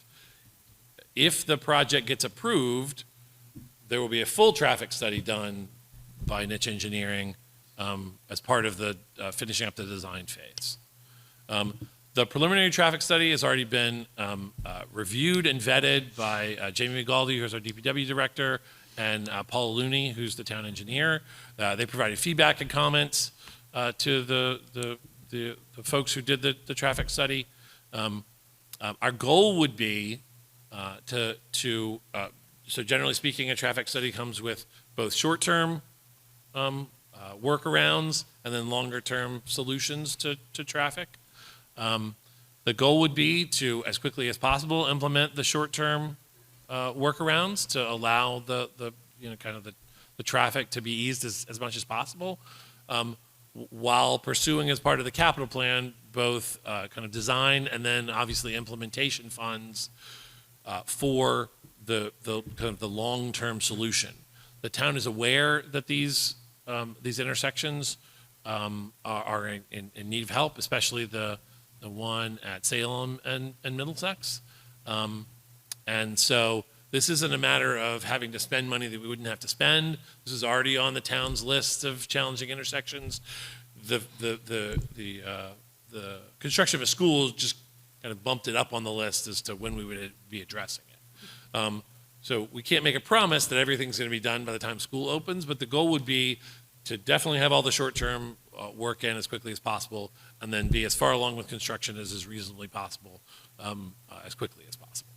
If the project gets approved, there will be a full traffic study done by Niche Engineering as part of the finishing up the design phase. The preliminary traffic study has already been reviewed and vetted by Jamie McGaldy, who's our DPW director, and Paul Looney, who's the town engineer. They provided feedback and comments to the folks who did the traffic study. Our goal would be so generally speaking, a traffic study comes with both short-term workarounds and then longer-term solutions to traffic. The goal would be to, as quickly as possible, implement the short-term workarounds to allow the traffic to be eased as much as possible, while pursuing as part of the capital plan both kind of design and then obviously implementation funds for the long-term solution. The town is aware that these intersections are in need of help, especially the one at Salem and Middlesex. And so this isn't a matter of having to spend money that we wouldn't have to spend. This is already on the town's list of challenging intersections. The construction of a school just kind of bumped it up on the list as to when we would be addressing it. So we can't make a promise that everything's going to be done by the time school opens, but the goal would be to definitely have all the short-term work in as quickly as possible, and then be as far along with construction as is reasonably possible as quickly as possible.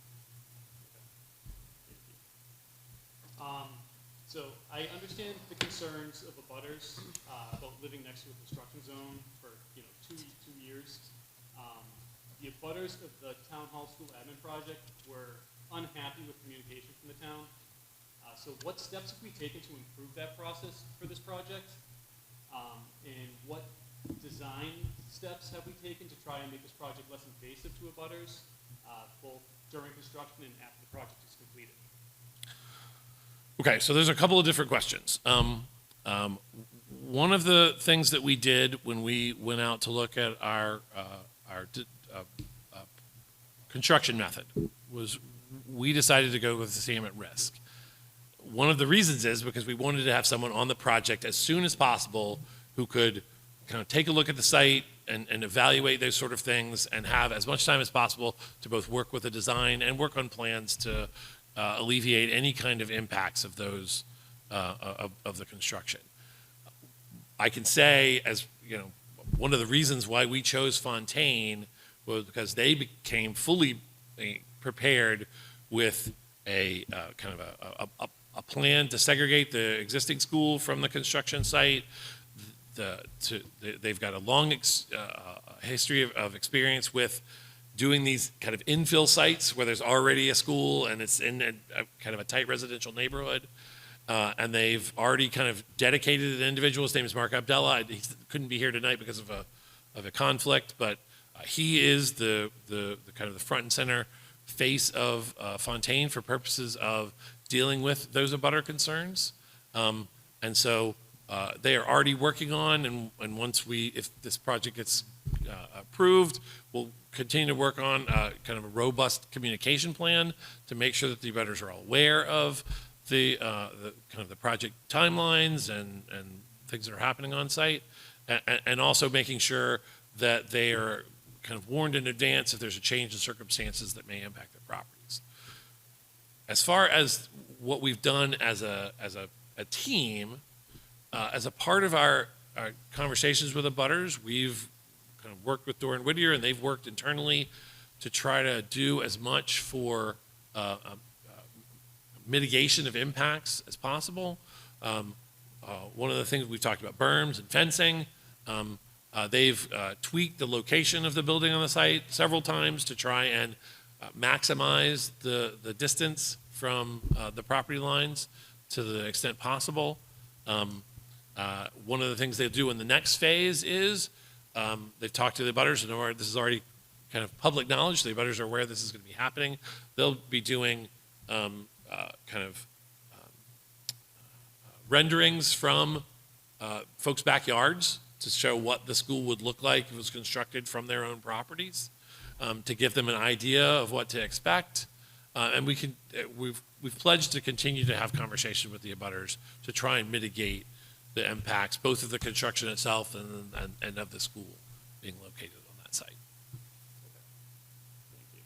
So I understand the concerns of abutters about living next to a construction zone for 2 years. The abutters of the Town Hall School Admin Project were unhappy with communication from the town. So what steps have we taken to improve that process for this project? And what design steps have we taken to try and make this project less invasive to abutters, both during construction and after the project is completed? Okay, so there's a couple of different questions. One of the things that we did when we went out to look at our construction method was we decided to go with the same at risk. One of the reasons is because we wanted to have someone on the project as soon as possible who could kind of take a look at the site and evaluate those sort of things and have as much time as possible to both work with the design and work on plans to alleviate any kind of impacts of those of the construction. I can say, as one of the reasons why we chose Fontaine was because they became fully prepared with a kind of a plan to segregate the existing school from the construction site. They've got a long history of experience with doing these kind of infill sites where there's already a school and it's in a kind of a tight residential neighborhood. And they've already kind of dedicated an individual. His name is Mark Abdallah. He couldn't be here tonight because of a conflict, but he is the kind of the front and center face of Fontaine for purposes of dealing with those abutter concerns. And so they are already working on, and once if this project gets approved. We'll continue to work on kind of a robust communication plan to make sure that the abutters are all aware of the kind of the project timelines and things that are happening on site, and also making sure that they are kind of warned in advance if there's a change in circumstances that may impact their properties. As far as what we've done as a team, as a part of our conversations with abutters, we've kind of worked with Dore and Whittier, and they've worked internally to try to do as much for mitigation of impacts as possible. One of the things we've talked about, berms and fencing. They've tweaked the location of the building on the site several times to try and maximize the distance from the property lines to the extent possible. One of the things they do in the next phase is they've talked to the abutters, and this is already kind of public knowledge. The abutters are aware this is going to be happening. They'll be doing renderings from folks' backyards to show what the school would look like if it was constructed from their own properties, to give them an idea of what to expect. And we've pledged to continue to have conversation with the abutters to try and mitigate the impacts, both of the construction itself and of the school being located on that site. Thank you.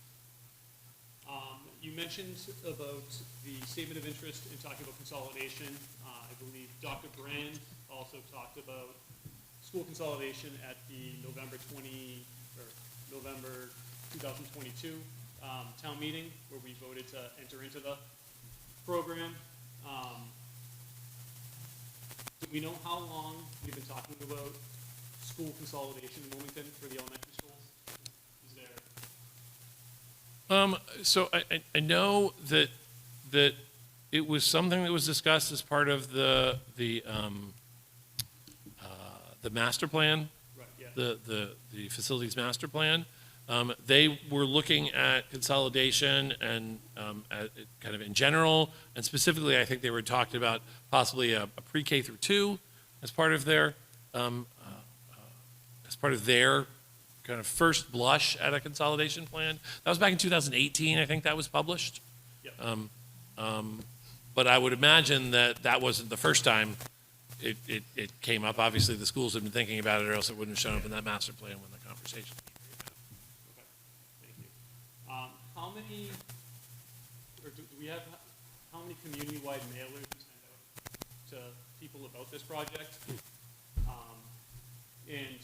You mentioned about the statement of interest in talking about consolidation. I believe Dr. Brand also talked about school consolidation at the November 2022 town meeting, where we voted to enter into the program. Do we know how long you've been talking about school consolidation in Wilmington for the elementary schools? Is there? So I know that it was something that was discussed as part of the master plan, Right, yeah. the facilities master plan. They were looking at consolidation and kind of in general, and specifically, I think they were talking about possibly a pre-K through 2 as part of their kind of first blush at a consolidation plan. That was back in 2018, I think that was published. Yep. But I would imagine that wasn't the first time it came up. Obviously, the schools had been thinking about it, or else it wouldn't have shown up in that master plan when the conversation. Okay, thank you. How many, or do we have, how many community-wide mailers we send out to people about this project? And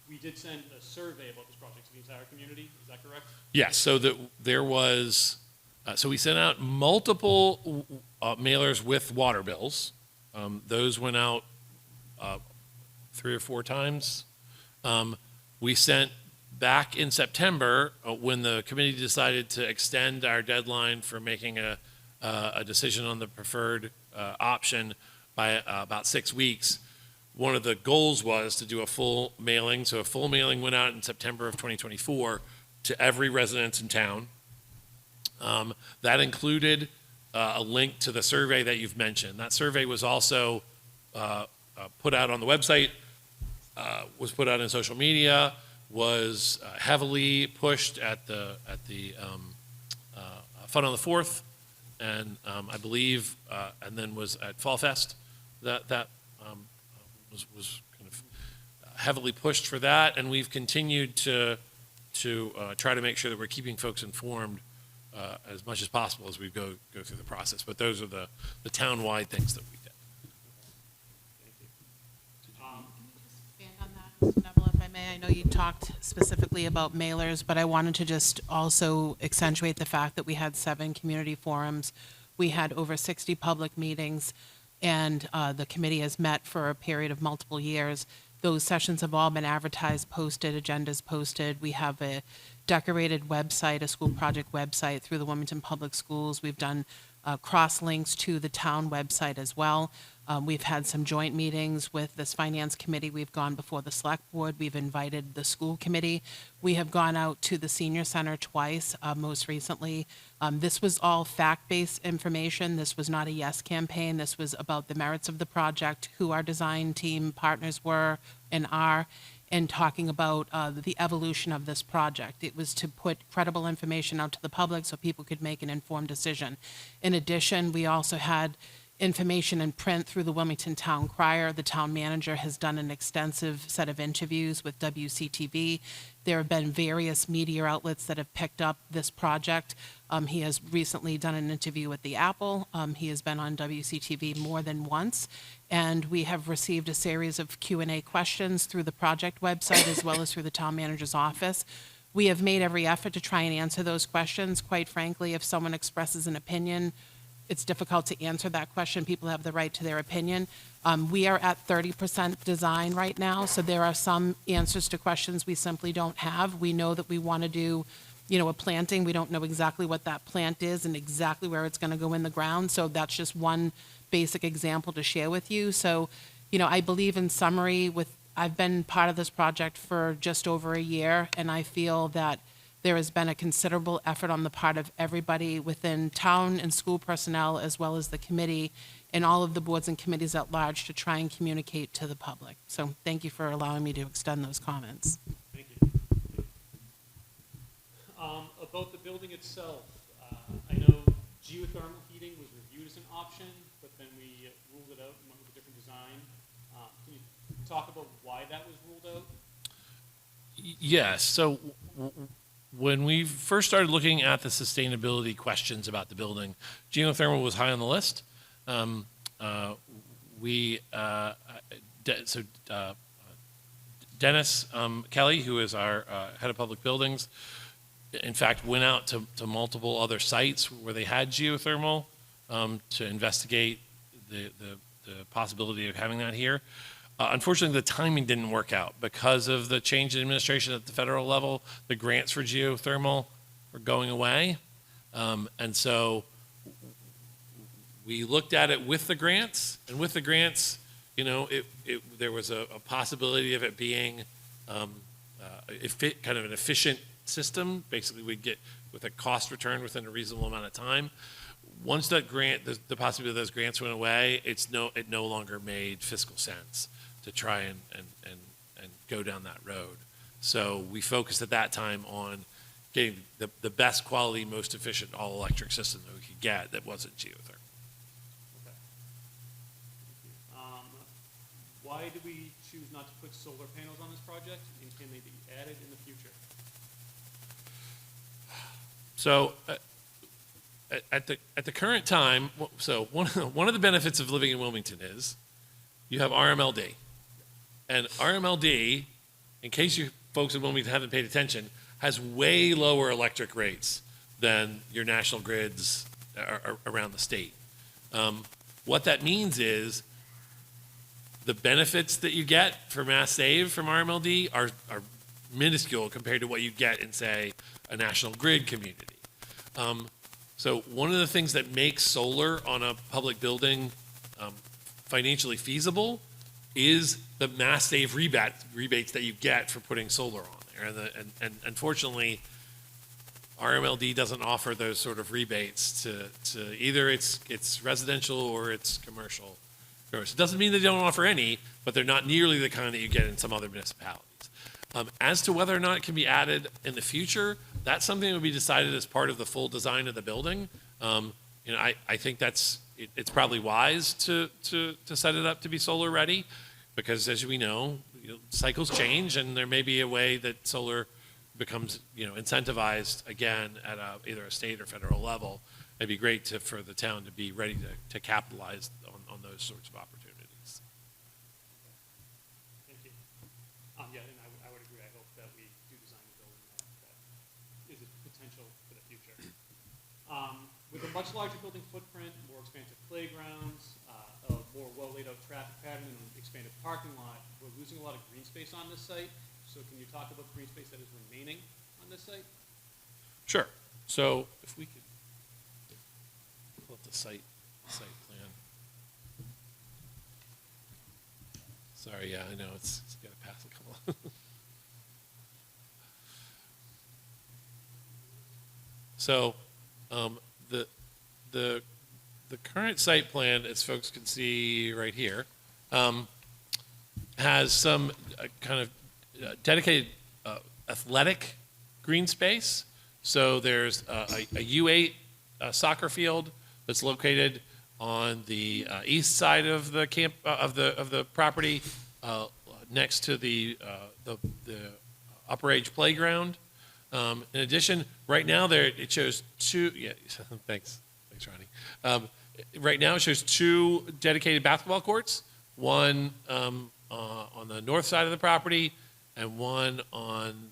we did send a survey about this project to the entire community, is that correct? Yes, so there was, so we sent out multiple mailers with water bills. Those went out 3 or 4 times. We sent back in September, when the committee decided to extend our deadline for making a decision on the preferred option by about 6 weeks. One of the goals was to do a full mailing. So a full mailing went out in September of 2024 to every resident in town. That included a link to the survey that you've mentioned. That survey was also put out on the website, was put out in social media, was heavily pushed at the Fun on the 4th, and I believe, and then was at Fall Fest. That was kind of heavily pushed for that, and we've continued to try to make sure that we're keeping folks informed as much as possible as we go through the process. But those are the town-wide things that we did. Thank you. Expand on that, Mr. Neville, if I may. I know you talked specifically about mailers, but I wanted to just also accentuate the fact that we had 7 community forums. We had over 60 public meetings, and the committee has met for a period of multiple years. Those sessions have all been advertised, posted, agendas posted. We have a decorated website, a school project website through the Wilmington Public Schools. We've done cross links to the town website as well. We've had some joint meetings with this finance committee. We've gone before the select board. We've invited the school committee. We have gone out to the senior center twice, most recently. This was all fact-based information. This was not a yes campaign. This was about the merits of the project, who our design team partners were and are, and talking about the evolution of this project. It was to put credible information out to the public so people could make an informed decision. In addition, we also had information in print through the Wilmington Town Crier. The town manager has done an extensive set of interviews with WCTV. There have been various media outlets that have picked up this project. He has recently done an interview with the Apple. He has been on WCTV more than once. And we have received a series of Q&A questions through the project website as well as through the town manager's office. We have made every effort to try and answer those questions. Quite frankly, if someone expresses an opinion, it's difficult to answer that question. People have the right to their opinion. We are at 30% design right now, so there are some answers to questions we simply don't have. We know that we want to do, a planting. We don't know exactly what that plant is and exactly where it's going to go in the ground, so that's just one basic example to share with you. So, I believe in summary, I've been part of this project for just over a year, and I feel that there has been a considerable effort on the part of everybody within town and school personnel, as well as the committee and all of the boards and committees at large to try and communicate to the public. So thank you for allowing me to extend those comments. Thank you. About the building itself, I know geothermal heating was reviewed as an option, but then we ruled it out and went with a different design. Can you talk about why that was ruled out? Yes. So when we first started looking at the sustainability questions about the building, geothermal was high on the list. Dennis Kelly, who is our head of public buildings, in fact, went out to multiple other sites where they had geothermal to investigate the possibility of having that here. Unfortunately, the timing didn't work out because of the change in administration at the federal level. The grants for geothermal were going away. And so we looked at it with the grants, and with the grants, there was a possibility of it being kind of an efficient system. Basically, we'd get with a cost return within a reasonable amount of time. Once that grant, the possibility of those grants went away, it no longer made fiscal sense to try and go down that road. So we focused at that time on getting the best quality, most efficient all-electric system that we could get that wasn't geothermal. Okay. Why did we choose not to put solar panels on this project, and can they be added in the future? So at the current time, so one of the benefits of living in Wilmington is you have RMLD. And RMLD, in case you folks in Wilmington haven't paid attention, has way lower electric rates than your national grids around the state. What that means is the benefits that you get for Mass Save from RMLD are minuscule compared to what you get in, say, a national grid community. So one of the things that makes solar on a public building financially feasible is the Mass Save rebates that you get for putting solar on there. And unfortunately, RMLD doesn't offer those sort of rebates to either it's residential or it's commercial. It doesn't mean they don't offer any, but they're not nearly the kind that you get in some other municipalities. As to whether or not it can be added in the future, that's something that would be decided as part of the full design of the building. I think it's probably wise to set it up to be solar ready, because as we know, cycles change, and there may be a way that solar becomes incentivized again at either a state or federal level. It'd be great for the town to be ready to capitalize on those sorts of opportunities. Thank you. Yeah, and I would agree. I hope that we do design a building that is a potential for the future. With a much larger building footprint, more expansive playgrounds, a more well-laid-out traffic pattern, and an expanded parking lot, we're losing a lot of green space on this site. So can you talk about the green space that is remaining on this site? Sure. So if we could pull up the site plan. Sorry, yeah, I know it's got to pass a couple. So the current site plan, as folks can see right here, has some kind of dedicated athletic green space. So there's a U8 soccer field that's located on the east side of the camp of the property, next to the upper age playground. In addition, right now it shows two. Yeah, thanks, Ronnie. Right now it shows two dedicated basketball courts. One on the north side of the property, and one on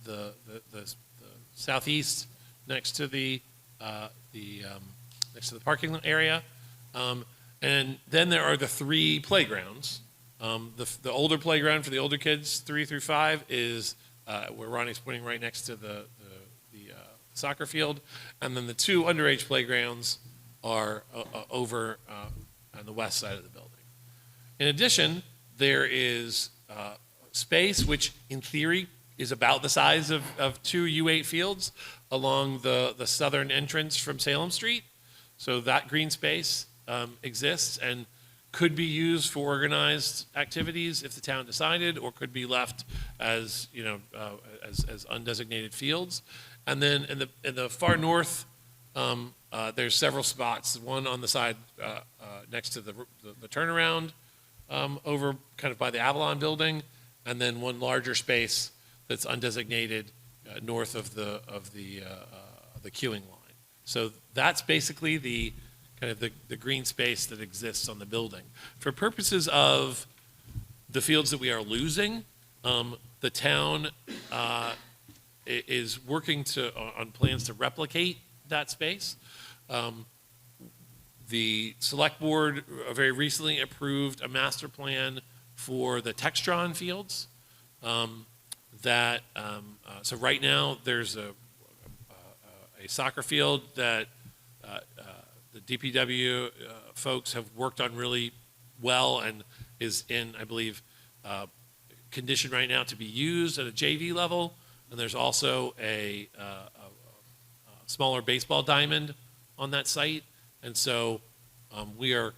the southeast next to the parking area. And then there are the three playgrounds. The older playground for the older kids, 3 through 5, is where Ronnie's pointing, right next to the soccer field. And then the two underage playgrounds are over on the west side of the building. In addition, there is space which, in theory, is about the size of two U8 fields along the southern entrance from Salem Street. So that green space exists and could be used for organized activities if the town decided, or could be left as, as undesignated fields. And then in the far north, there's several spots. One on the side next to the turnaround, over kind of by the Avalon building, and then one larger space that's undesignated north of the queuing line. So that's basically the kind of the green space that exists on the building. For purposes of the fields that we are losing, the town is working on plans to replicate that space. The select board very recently approved a master plan for the Textron fields. So right now there's a soccer field that the DPW folks have worked on really well and is in, I believe, condition right now to be used at a JV level. And there's also a smaller baseball diamond on that site. And so we are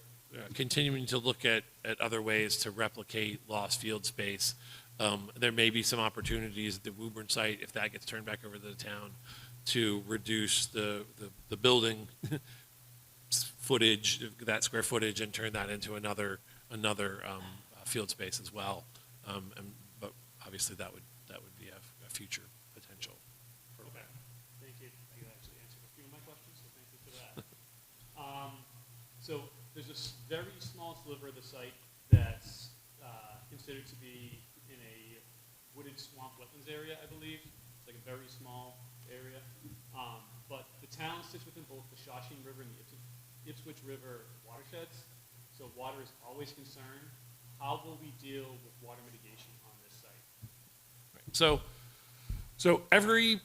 continuing to look at other ways to replicate lost field space. There may be some opportunities at the Woburn site, if that gets turned back over to the town, to reduce the building footage, that square footage, and turn that into another field space as well. But obviously that would be a future potential. Okay, thank you. You actually answered a few of my questions, so thank you for that. So there's a very small sliver of the site that's considered to be in a wooded swamp wetlands area, I believe. It's like a very small area. But the town sits within both the Shawshene River and the Ipswich River watersheds. So water is always concerned. How will we deal with water mitigation on this site? So every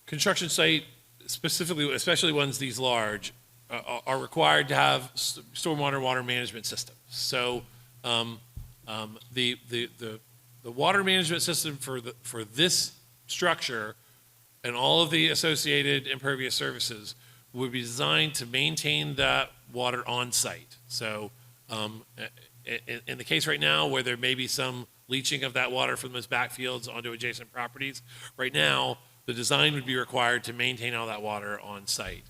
construction site, specifically, especially ones these large, are required to have stormwater water management systems. So the water management system for this structure and all of the associated impervious surfaces would be designed to maintain that water on site. So in the case right now where there may be some leaching of that water from those backfields onto adjacent properties, right now the design would be required to maintain all that water on site.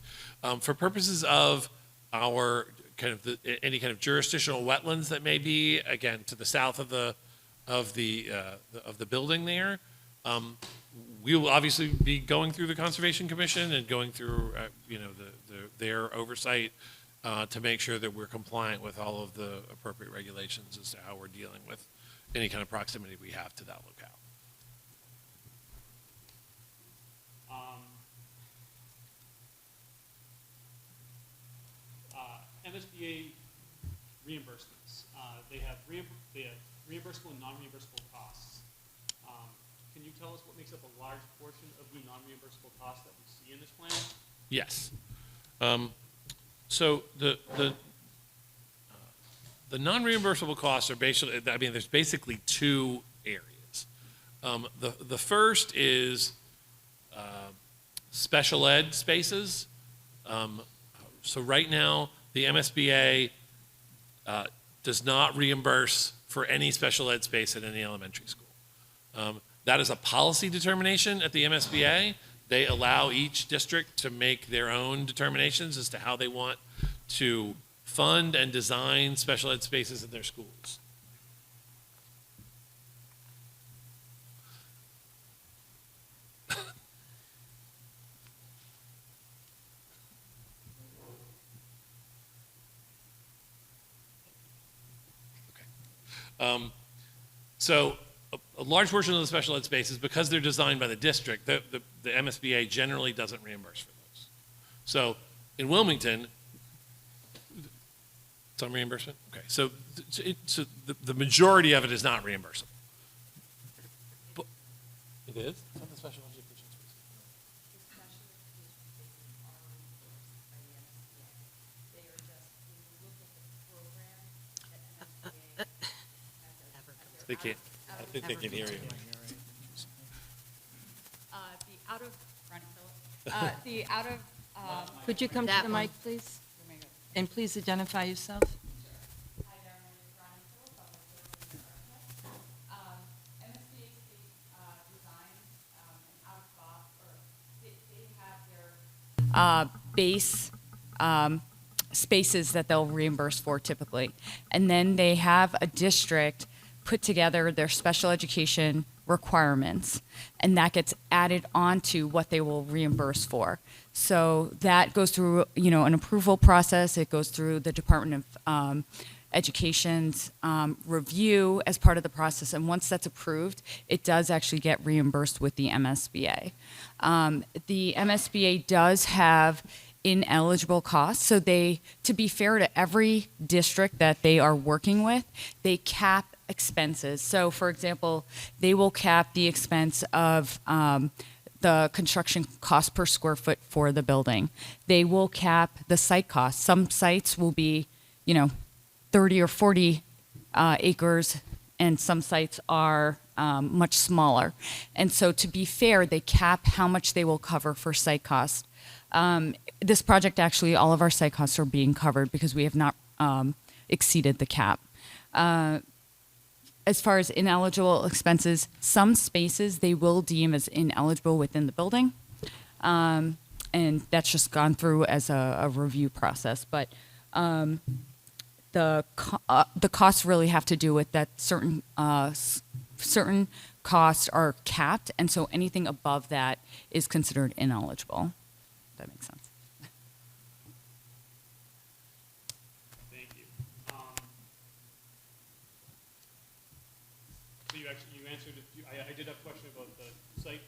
For purposes of our any kind of jurisdictional wetlands that may be, again, to the south of the building there, we will obviously be going through the Conservation Commission and going through their oversight to make sure that we're compliant with all of the appropriate regulations as to how we're dealing with any kind of proximity we have to that locale. MSBA reimbursements. They have reimbursable and non-reimbursable costs. Can you tell us what makes up a large portion of the non-reimbursable costs that we see in this plan? Yes. So the non-reimbursable costs are basically, there's basically two areas. The first is special ed spaces. So right now, the MSBA does not reimburse for any special ed space at any elementary school. That is a policy determination at the MSBA. They allow each district to make their own determinations as to how they want to fund and design special ed spaces in their schools. So a large portion of the special ed spaces, because they're designed by the district, the MSBA generally doesn't reimburse for those. So in Wilmington, some reimbursement? Okay, so the majority of it is not reimbursable. But it is? It's not the special education space. They can't, I think they can hear you. The out of, could you come to the mic, please? And please identify yourself. Base spaces that they'll reimburse for typically. And then they have a district put together their special education requirements, and that gets added onto what they will reimburse for. So that goes through, an approval process. It goes through the Department of Education's review as part of the process. And once that's approved, it does actually get reimbursed with the MSBA. The MSBA does have ineligible costs. So to be fair to every district that they are working with, they cap expenses. So for example, they will cap the expense of the construction cost per square foot for the building. They will cap the site cost. Some sites will be, 30 or 40 acres, and some sites are much smaller. And so to be fair, they cap how much they will cover for site costs. This project, actually, all of our site costs are being covered because we have not exceeded the cap. As far as ineligible expenses, some spaces they will deem as ineligible within the building. And that's just gone through as a review process. But the costs really have to do with that certain costs are capped, and so anything above that is considered ineligible. If that makes sense. Thank you. So you answered a few. I did have a question about the site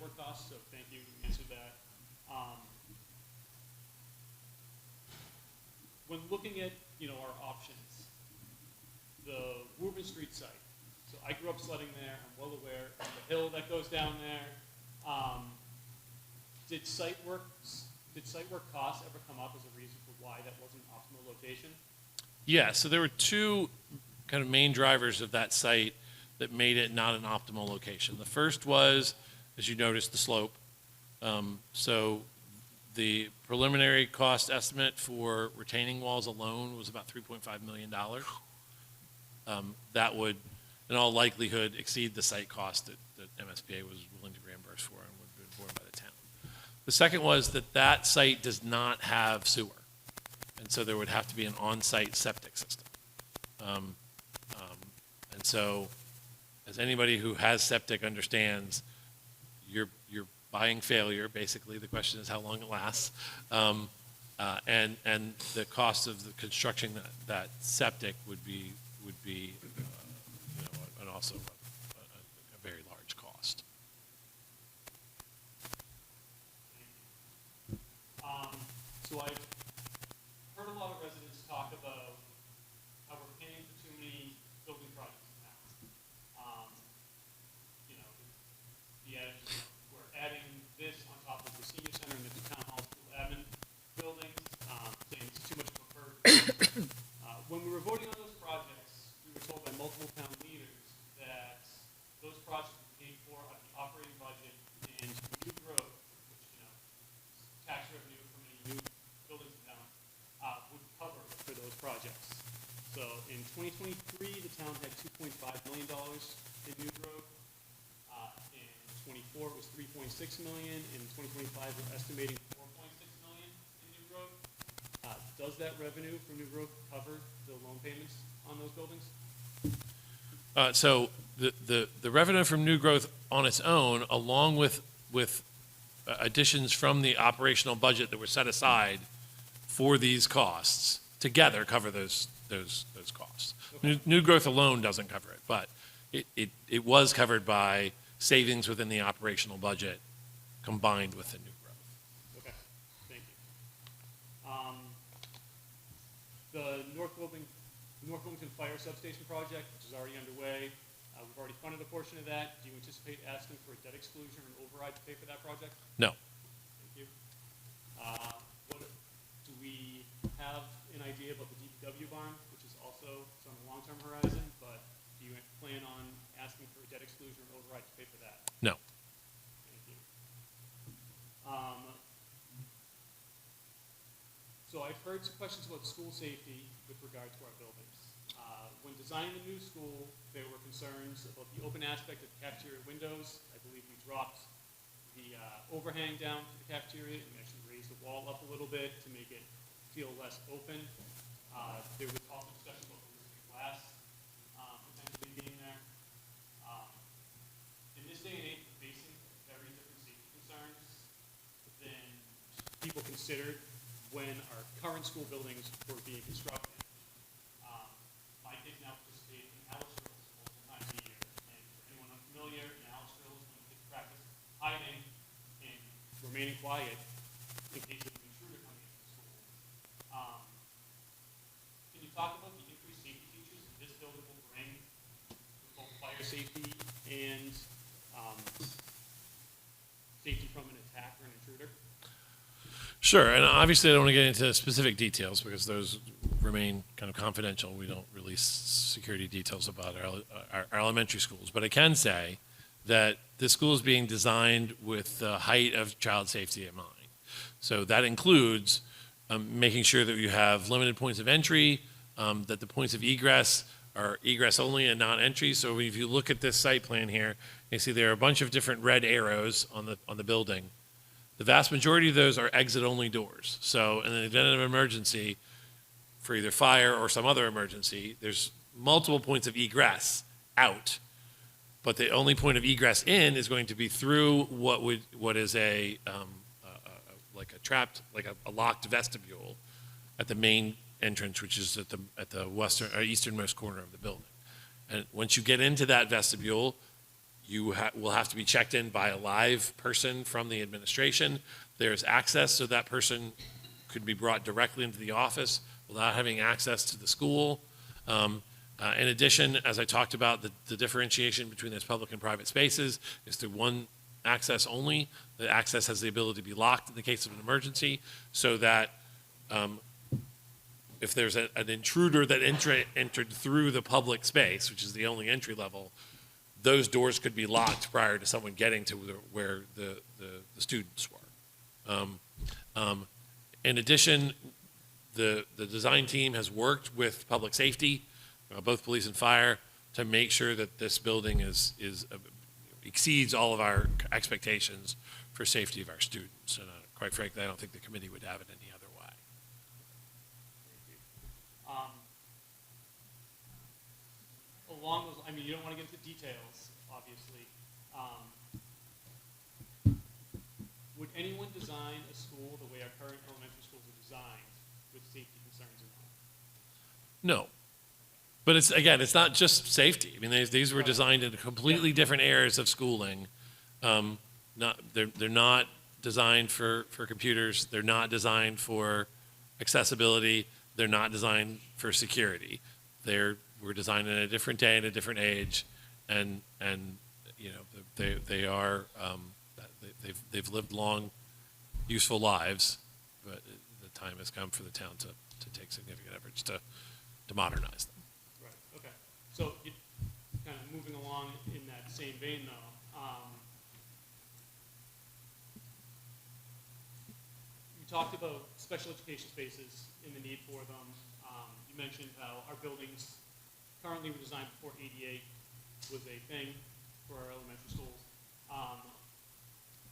work costs. So thank you. You answered that. When looking at our options, the Woburn Street site. So I grew up sledding there. I'm well aware of the hill that goes down there. Did site work costs ever come up as a reason for why that wasn't an optimal location? Yeah, so there were two kind of main drivers of that site that made it not an optimal location. The first was, as you noticed, the slope. So the preliminary cost estimate for retaining walls alone was about $3.5 million. That would, in all likelihood, exceed the site cost that MSBA was willing to reimburse for and would be borne by the town. The second was that site does not have sewer, and so there would have to be an on-site septic system. And so, as anybody who has septic understands, you're buying failure. Basically, the question is how long it lasts, and the cost of the construction that septic would be and also a very large cost. So I've heard a lot of residents talk about how we're paying for too many building projects in town. We're adding this on top of the senior center and the town hall school admin buildings, saying it's too much of a burden. When we were voting on those projects, we were told by multiple town leaders that those projects were paid for out of the operating budget and new growth, which, tax revenue from any new buildings in town, would cover for those projects. So in 2023, the town had $2.5 million in new growth. In 24, it was 3.6 million. In 2025, we're estimating 4.6 million in new growth. Does that revenue from new growth cover the loan payments on those buildings? So the revenue from new growth on its own, along with additions from the operational budget that were set aside for these costs, together cover those costs. New growth alone doesn't cover it, but it was covered by savings within the operational budget combined with the new growth. Okay, thank you. The North Wilmington Fire Substation project, which is already underway, we've already funded a portion of that. Do you anticipate asking for a debt exclusion or an override to pay for that project? No. Thank you. Do we have an idea about the DPW barn, which is also on the long-term horizon, but do you plan on asking for a debt exclusion or override to pay for that? No. Thank you. So I've heard some questions about school safety with regard to our buildings. When designing the new school, there were concerns about the open aspect of the cafeteria windows. I believe we dropped the overhang down to the cafeteria and we actually raised the wall up a little bit to make it feel less open. There was also discussion about ballistic glass potentially being there. In this day and age, we're facing very different safety concerns than people considered when our current school buildings were being constructed. My kids now participate in Alex drills multiple times a year. And for anyone unfamiliar, in Alex drills, when kids practice hiding and remaining quiet in case of an intruder coming into the school. Can you talk about the increased safety features that this building will bring with both fire safety and safety from an attack or an intruder? Sure, and obviously I don't want to get into specific details because those remain kind of confidential. We don't release security details about our elementary schools. But I can say that this school is being designed with the height of child safety in mind. So that includes making sure that you have limited points of entry, that the points of egress are egress only and not entry. So if you look at this site plan here, you see there are a bunch of different red arrows on the building. The vast majority of those are exit-only doors. So in the event of an emergency, for either fire or some other emergency, there's multiple points of egress out, but the only point of egress in is going to be through what is a locked vestibule at the main entrance, which is at the western or easternmost corner of the building. And once you get into that vestibule, you will have to be checked in by a live person from the administration. There's access, so that person could be brought directly into the office without having access to the school. In addition, as I talked about, the differentiation between those public and private spaces is through one access only. The access has the ability to be locked in the case of an emergency, so that if there's an intruder that entered through the public space, which is the only entry level, those doors could be locked prior to someone getting to where the students were. In addition, the design team has worked with public safety, both police and fire, to make sure that this building exceeds all of our expectations for safety of our students. And quite frankly, I don't think the committee would have it any other way. Along those, I mean, you don't want to get into details, obviously. Would anyone design a school the way our current elementary schools are designed with safety concerns in mind? No. But it's not just safety. I mean, these were designed in completely different areas of schooling. They're not designed for computers. They're not designed for accessibility. They're not designed for security. We're designed in a different day and a different age, and you know they've lived long, useful lives, but the time has come for the town to take significant efforts to modernize them. Right. Okay. So, kind of moving along in that same vein, though. You talked about special education spaces and the need for them. You you mentioned how our buildings currently were designed before ADA was a thing for our elementary schools.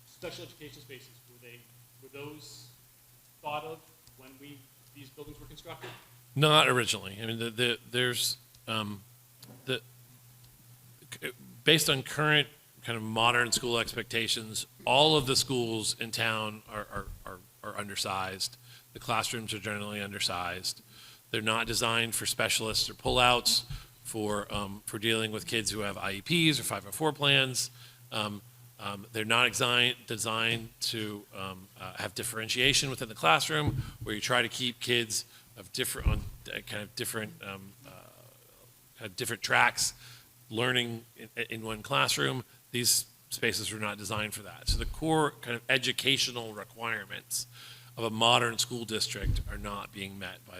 Special education spaces, were those thought of when these buildings were constructed? Not originally. I mean, there's based on current kind of modern school expectations, all of the schools in town are undersized. The classrooms are generally undersized. They're not designed for specialists or pullouts, for dealing with kids who have IEPs or 504 plans. They're not designed to have differentiation within the classroom, where you try to keep kids of different tracks learning in one classroom. These spaces are not designed for that. So the core kind of educational requirements of a modern school district are not being met by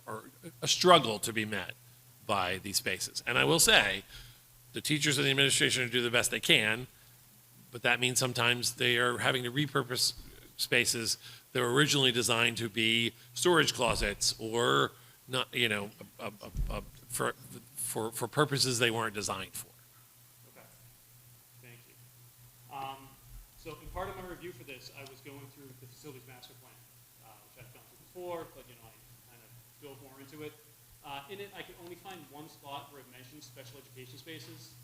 or a struggle to be met by these spaces. And I will say, the teachers and the administration do the best they can, but that means sometimes they are having to repurpose spaces that were originally designed to be storage closets or not, for purposes they weren't designed for. Okay, thank you. So in part of my review for this, I was going through the facilities master plan, which I've gone through before, but I kind of dove more into it. In it, I could only find one spot where it mentions special education spaces,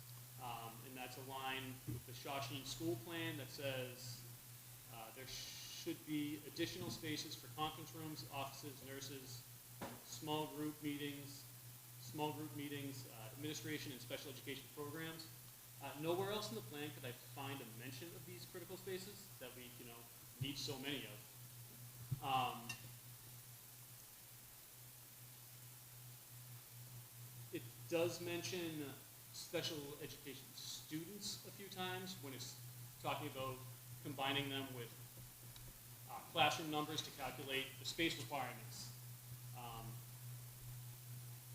and that's a line with the Shawshene school plan that says there should be additional spaces for conference rooms, offices, nurses, small group meetings, administration, and special education programs. Nowhere else in the plan could I find a mention of these critical spaces that we, need so many of. It does mention special education students a few times when it's talking about combining them with classroom numbers to calculate the space requirements.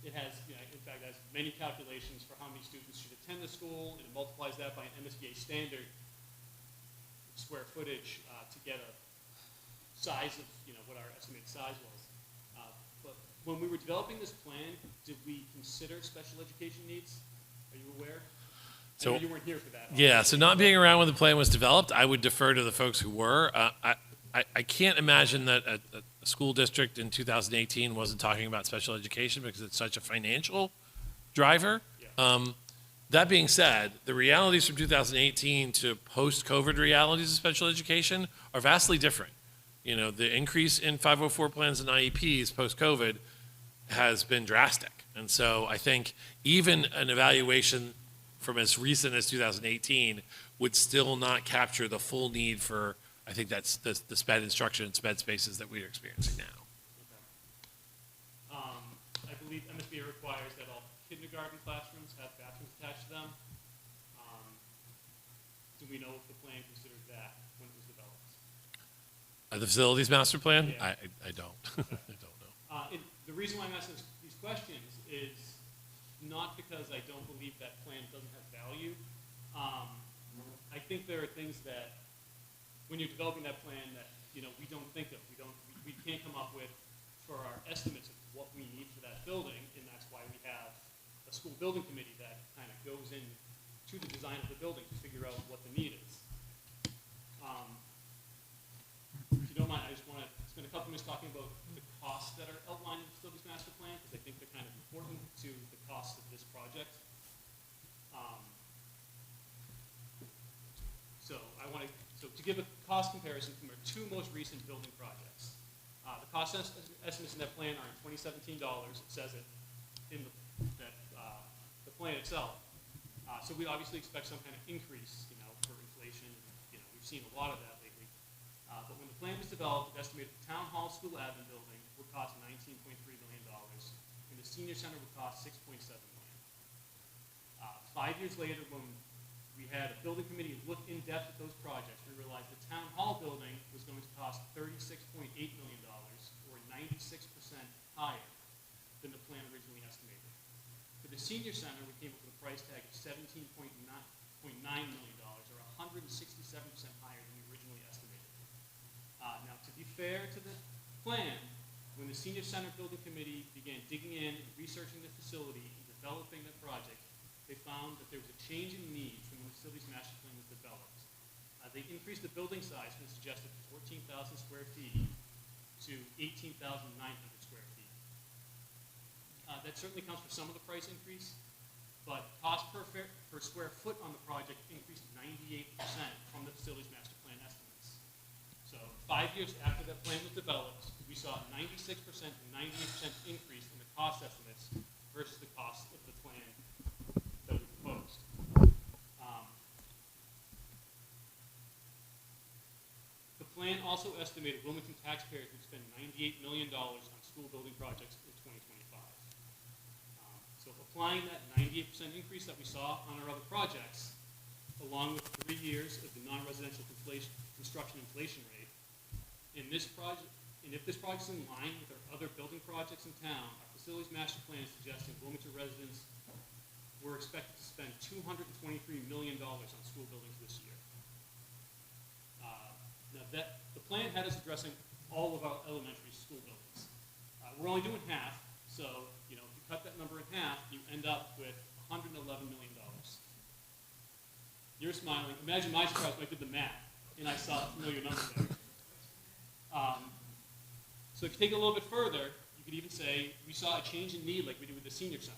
It has, in fact, has many calculations for how many students should attend the school, and it multiplies that by an MSBA standard square footage to get a size of, what our estimated size was. But when we were developing this plan, did we consider special education needs? Are you aware? So, I know you weren't here for that. Yeah, so not being around when the plan was developed, I would defer to the folks who were. I can't imagine that a school district in 2018 wasn't talking about special education because it's such a financial driver. Yeah. That being said, the realities from 2018 to post-COVID realities of special education are vastly different. The increase in 504 plans and IEPs post-COVID has been drastic. And so I think even an evaluation from as recent as 2018 would still not capture the full need for, I think that's the SPED instruction and SPED spaces that we are experiencing now. I believe MSBA requires that all kindergarten classrooms have bathrooms attached to them. Do we know if the plan considered that when it was developed? The facilities master plan? Yeah. I don't. Okay. I don't know. The reason why I'm asking these questions is not because I don't believe that plan doesn't have value. I think there are things that, when you're developing that plan, that we don't think of, we can't come up with for our estimates of what we need for that building, and that's why we have a school building committee that kind of goes into the design of the building to figure out what the need is. If you don't mind, I just want to spend a couple minutes talking about the costs that are outlined in the facilities master plan, because I think they're kind of important to the cost of this project. So to give a cost comparison from our two most recent building projects, the cost estimates in that plan are in $2017. It says it in the plan itself. So we obviously expect some kind of increase, for inflation. We've seen a lot of that lately. But when the plan was developed, it estimated the town hall school admin building would cost $19.3 million, and the senior center would cost $6.7 million. 5 years later, when we had a building committee look in depth at those projects, we realized the town hall building was going to cost $36.8 million, or 96% higher than the plan originally estimated. For the senior center, we came up with a price tag of $17.9 million, or 167% higher than we originally estimated. Now, to be fair to the plan, When the Senior Center Building Committee began digging in and researching the facility and developing the project, they found that there was a change in need from when the facilities master plan was developed. They increased the building size from the suggested 14,000 square feet to 18,900 square feet. That certainly counts for some of the price increase, but cost per square foot on the project increased 98% from the facilities master plan estimates. So 5 years after that plan was developed, we saw a 96% and 98% increase in the cost estimates versus the cost of the plan that we proposed. The plan also estimated Wilmington taxpayers would spend $98 million on school building projects in 2025. So applying that 98% increase that we saw on our other projects, along with 3 years of the non-residential construction inflation rate, in this project, and if this project is in line with our other building projects in town, our facilities master plan is suggesting Wilmington residents were expected to spend $223 million on school buildings this year. Now the plan had us addressing all of our elementary school buildings. We're only doing half, so if you cut that number in half, you end up with $111 million. You're smiling. Imagine my surprise when I did the math and I saw a familiar number there. So if you take it a little bit further, you could even say we saw a change in need like we did with the senior center.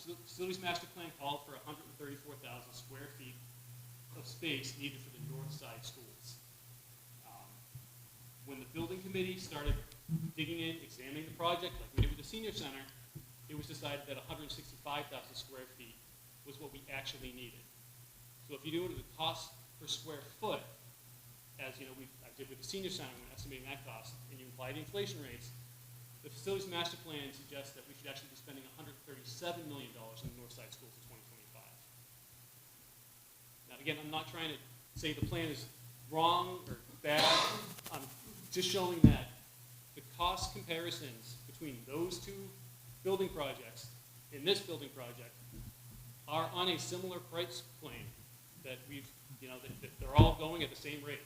The facilities master plan called for 134,000 square feet of space needed for the north side schools. When the building committee started digging in, examining the project like we did with the senior center, it was decided that 165,000 square feet was what we actually needed. So if you do it at the cost per square foot, as I did with the senior center when estimating that cost, and you apply the inflation rates, the facilities master plan suggests that we should actually be spending $137 million in the north side schools in 2025. Now again, I'm not trying to say the plan is wrong or bad. I'm just showing that the cost comparisons between those two building projects and this building project are on a similar price plane, that that they're all going at the same rate.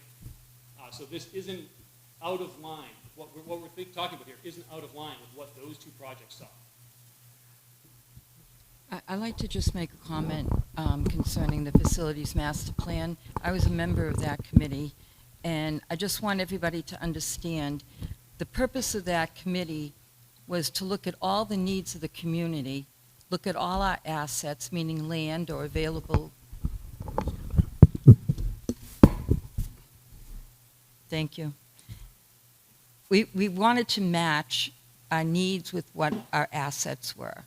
So this isn't out of line. What we're talking about here isn't out of line with what those two projects saw. I'd like to just make a comment concerning the facilities master plan. I was a member of that committee, and I just want everybody to understand the purpose of that committee was to look at all the needs of the community, look at all our assets, meaning land or available. Thank you. We wanted to match our needs with what our assets were.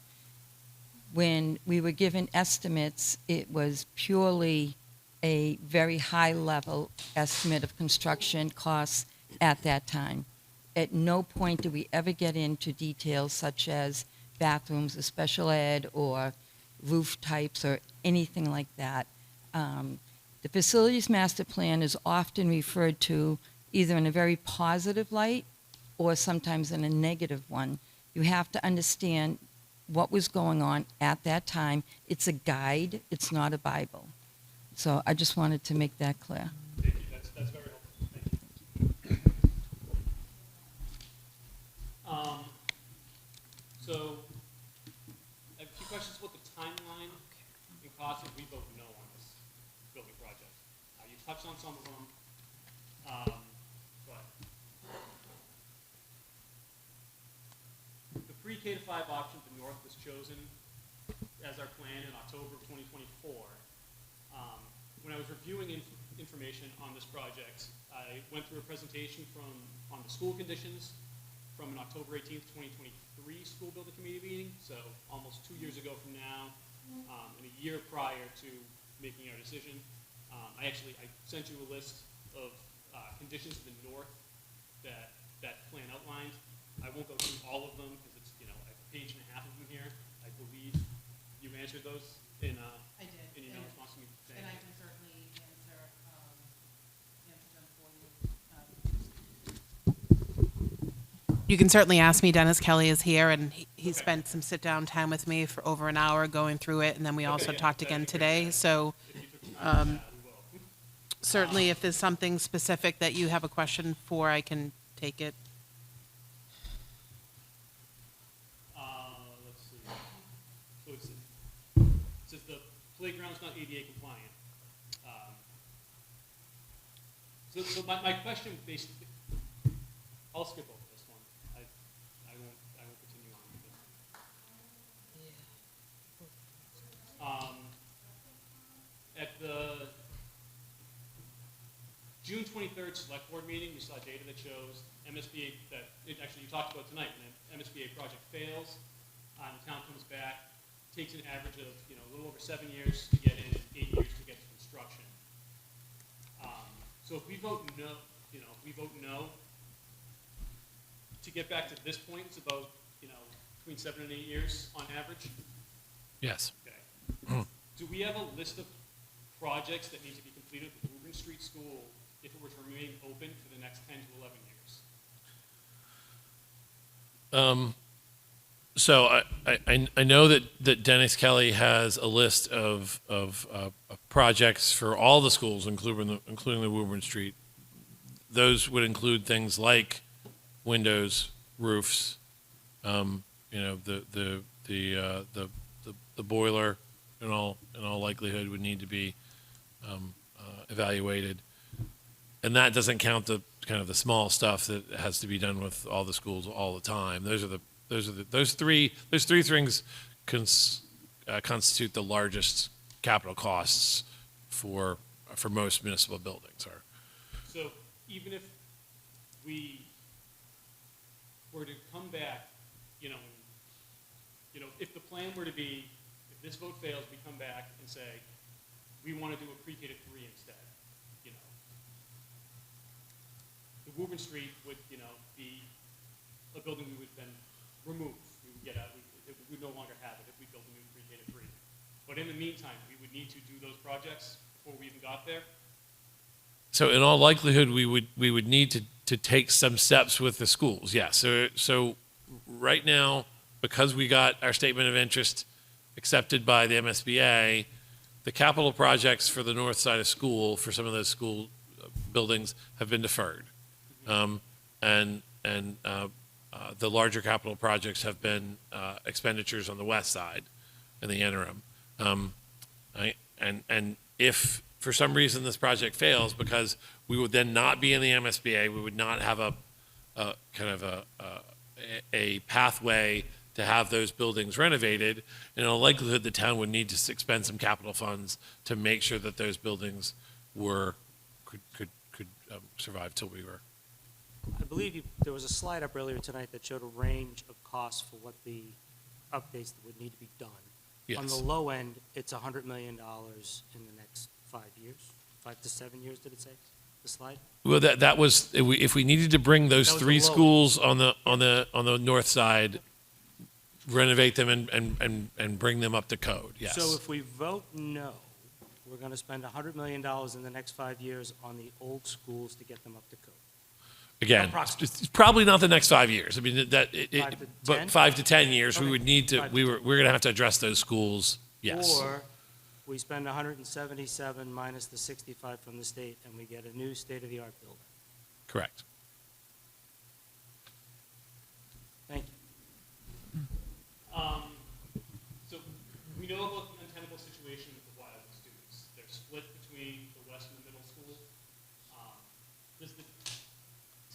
When we were given estimates, it was purely a very high-level estimate of construction costs at that time. At no point did we ever get into details such as bathrooms or special ed or roof types or anything like that. The facilities master plan is often referred to either in a very positive light or sometimes in a negative one. You have to understand what was going on at that time. It's a guide, it's not a Bible. So I just wanted to make that clear. Thank you. That's very helpful. Thank you. So I have a few questions about the timeline and cost if we vote no on this building project. You touched on some of them, but the pre-K to 5 option for North was chosen as our plan in October of 2024. When I was reviewing information on this project, I went through a presentation on the school conditions from an October 18th, 2023 school building committee meeting, so almost 2 years ago from now, and a year prior to making our decision. I sent you a list of conditions to the north that plan outlined. I won't go through all of them because it's I have a page and a half of them here. I believe you answered those in I did. in email response to me. And I can certainly answer them for you. You can certainly ask me. Dennis Kelly is here, and he Okay. spent some sit-down time with me for over an hour going through it, and then we also yeah, talked that'd again be great. today. So If you took the time for that, we will. certainly if there's something specific that you have a question for, I can take it. playground's not ADA compliant. So my question basically, I'll skip over this one. I won't continue on with this. At the June 23rd select board meeting, we saw data that shows MSBA, actually you talked about tonight, when an MSBA project fails, the town comes back, takes an average of, a little over 7 years to get in, 8 years to get to construction. So if we vote no, to get back to this point, it's about, between 7 and 8 years on average. Yes. Okay. Do we have a list of projects that need to be completed at the Woburn Street School if it were to remain open for the next 10 to 11 years? So I know that Dennis Kelly has a list of projects for all the schools, including the Woburn Street. Those would include things like windows, roofs, the boiler in all likelihood would need to be evaluated, and that doesn't count the kind of the small stuff that has to be done with all the schools all the time. Those three things constitute the largest capital costs for most municipal buildings. So even if we were to come back, if the plan were to be, if this vote fails, we come back and say, we want to do a pre-K to 3 instead, the Woburn Street would, be a building we would then remove. We would get out, we would no longer have it if we built a new pre-K to 3. But in the meantime, we would need to do those projects before we even got there. So in all likelihood, we would need to take some steps with the schools. Yeah. So right now, because we got our statement of interest accepted by the MSBA, the capital projects for the north side of school, for some of those school buildings, have been deferred. And the larger capital projects have been expenditures on the west side in the interim. And if for some reason this project fails, because we would then not be in the MSBA, we would not have a kind of a pathway to have those buildings renovated, and in all likelihood the town would need to expend some capital funds to make sure that those buildings could survive till we were. I believe there was a slide up earlier tonight that showed a range of costs for what the updates that would need to be done. Yes. On the low end, it's $100 million in the next 5 years, 5 to 7 years, did it say, the slide? Well, that was, if we needed to bring those That was the three low end. schools on the north side, renovate them and bring them up to code, yes. So if we vote no, we're going to spend $100 million in the next 5 years on the old schools to get them up to code. Again, approximately. it's probably not the next 5 years. I mean, 5 to 10? but 5 to 10 years, we Okay. would need to, 5 to we're going to have to address those schools, yes. Or we spend 177 minus the 65 from the state, and we get a new state-of-the-art building. Correct. Thank you. So we know about the untenable situation with the Wildwood students. They're split between the west and the middle school. Does the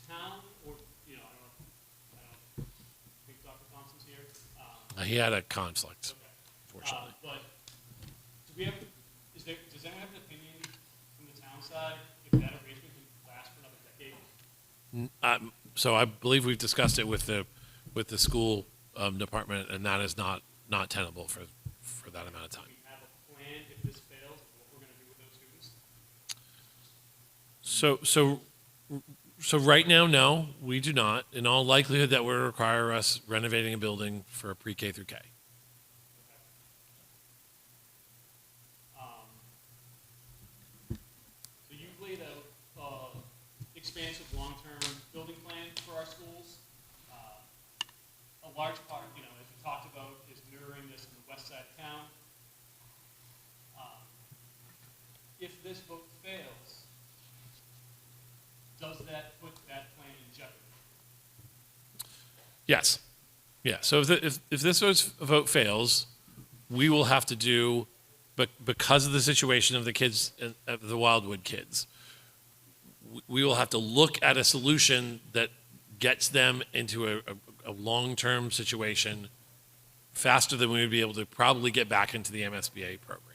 town, or, I don't think Dr. Thompson's here. He had a conflict, Okay. fortunately. But do we have, does anyone have an opinion from the town side if that arrangement can last for another decade? So I believe we've discussed it with the school department, and that is not tenable for that amount of time. Do we have a plan if this fails, of what we're going to do with those students? So right now, no, we do not. In all likelihood, that would require us renovating a building for a pre-K through K. So you've laid out expansive long-term building plan for our schools. A large part, as we talked about, is mirroring this on the west side of town. If this vote fails, does that put that plan in jeopardy? Yes. Yeah. So if this vote fails, we will have to do but because of the situation of the kids, of the Wildwood kids, we will have to look at a solution that gets them into a long-term situation faster than we would be able to probably get back into the MSBA program.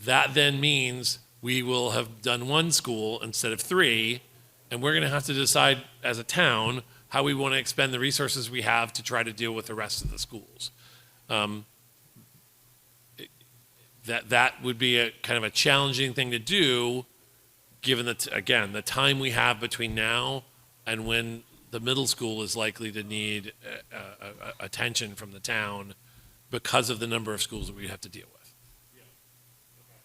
That then means we will have done one school instead of three, and we're going to have to decide as a town how we want to expend the resources we have to try to deal with the rest of the schools. That would be a kind of a challenging thing to do, given that, again, the time we have between now and when the middle school is likely to need attention from the town because of the number of schools that we have to deal with. Yeah. Okay.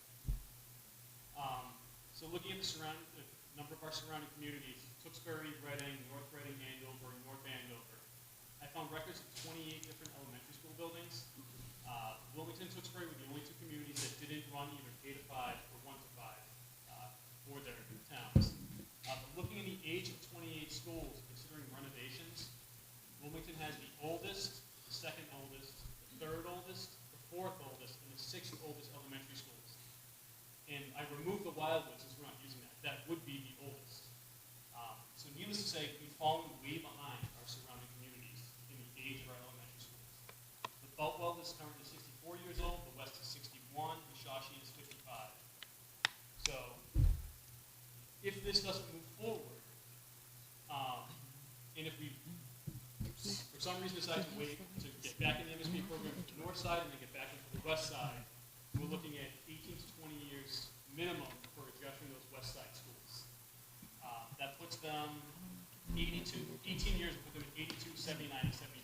So looking at the number of our surrounding communities, Tewksbury, Reading, North Reading, Andover, and North Andover, I found records of 28 different elementary school buildings. Wilmington and Tewksbury were the only two communities that didn't run either K to 5 or 1 to 5 for their towns. But looking at the age of 28 schools, considering renovations, Wilmington has the oldest, the second oldest, the third oldest, the fourth oldest, and the sixth oldest elementary schools. And I removed the Wildwood since we're not using that. That would be the oldest. So needless to say, we've fallen way behind our surrounding communities in the age of our elementary schools. The Beltwell is currently 64 years old, the West is 61, and Shashi is 55. So if this doesn't move forward, and if we, for some reason, decide to wait to get back in the MSP program for the north side and then get back into the west side, we're looking at 18 to 20 years minimum for addressing those west side schools. That puts them 18 years, would put them at 82, 79, and 73.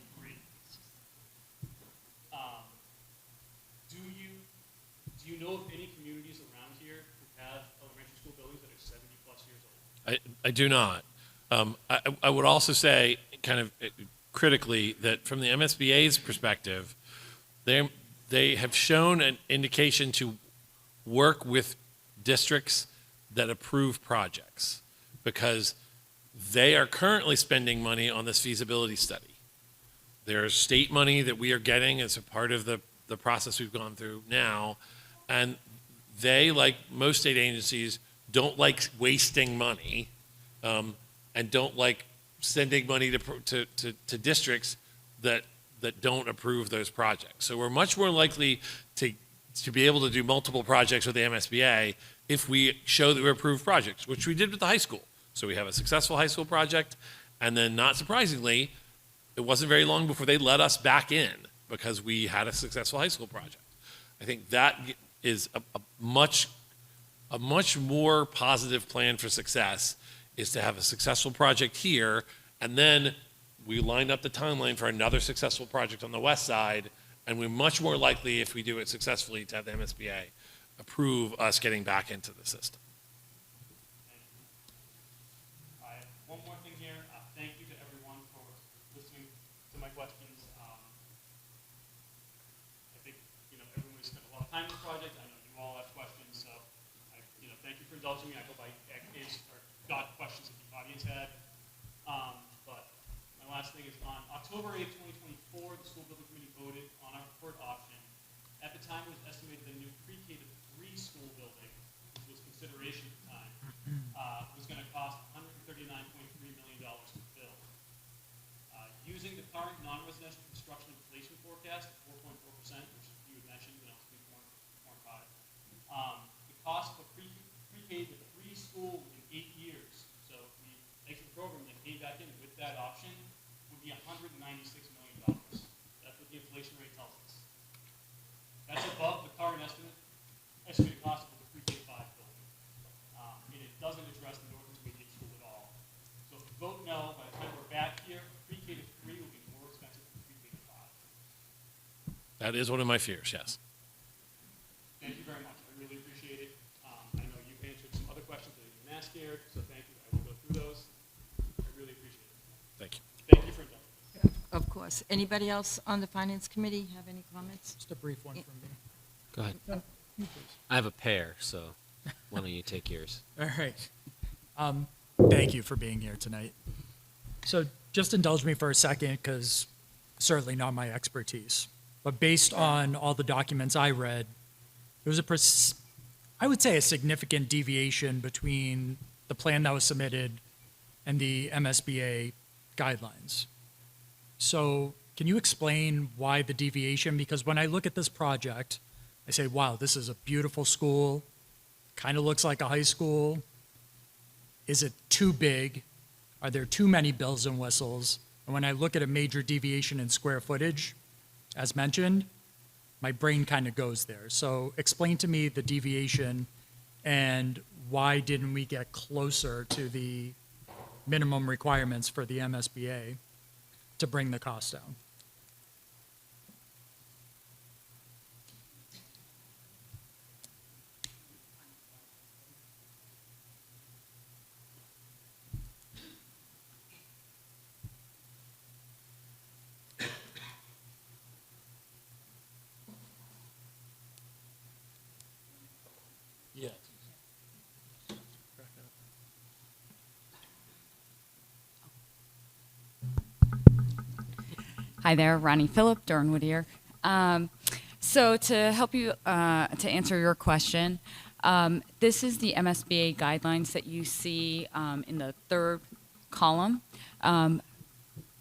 Do you know of any communities around here who have elementary school buildings that are 70 plus years old? I do not. I would also say, kind of critically, that from the MSBA's perspective, they have shown an indication to work with districts that approve projects, because they are currently spending money on this feasibility study. There's state money that we are getting as a part of the process we've gone through now, and they, like most state agencies, don't like wasting money, and don't like sending money to districts that don't approve those projects. So we're much more likely to be able to do multiple projects with the MSBA if we show that we approve projects, which we did with the high school. So we have a successful high school project, and then not surprisingly, it wasn't very long before they let us back in because we had a successful high school project. I think that is a much more positive plan for success, is to have a successful project here, and then we lined up the timeline for another successful project on the west side, and we're much more likely, if we do it successfully, to have the MSBA approve us getting back into the system. I have one more thing here. Thank you to everyone for listening to my questions. I think everyone spent a lot of time on the project. I know you all have questions, so thank you for indulging me. I hope I answered or got questions that the audience had. But my last thing is, on October 8th, 2024, the school building committee voted on our preferred option. At the time, it was estimated the new pre-K to 3 school building, which was consideration at the time, was going to cost $139.3 million to build. Using the current non-residential construction inflation forecast of 4.4%, which you had mentioned, more high, the cost for pre-K to 3 school in 8 years, so if we exit the program and came back in with that option, would be $196 million. That's what the inflation rate tells us. That's above the current estimated cost of the pre-K to 5 building. And it doesn't address the North Intermediate School at all. So if you vote no, by the time we're back here, pre-K to 3 will be more expensive than pre-K to 5. That is one of my fears, yes. Thank you very much. I really appreciate it. I know you've answered some other questions that I didn't ask here, so thank you. I will go through those. I really appreciate it. Thank you. Thank you for indulging. Of course. Anybody else on the Finance Committee have any comments? Just a brief one from me. Go ahead. I have a pair, so why don't you take yours? All right. Thank you for being here tonight. So just indulge me for a second, because certainly not my expertise. but based on all the documents I read, there was I would say a significant deviation between the plan that was submitted and the MSBA guidelines. So can you explain why the deviation? Because when I look at this project, I say, wow, this is a beautiful school, kind of looks like a high school. Is it too big? Are there too many bells and whistles? And when I look at a major deviation in square footage, as mentioned, my brain kind of goes there. So explain to me the deviation and why didn't we get closer to the minimum requirements for the MSBA to bring the cost down? Yeah. Hi there, Ronnie Phillip, Durham here. So to help you to answer your question, this is the MSBA guidelines that you see in the third column.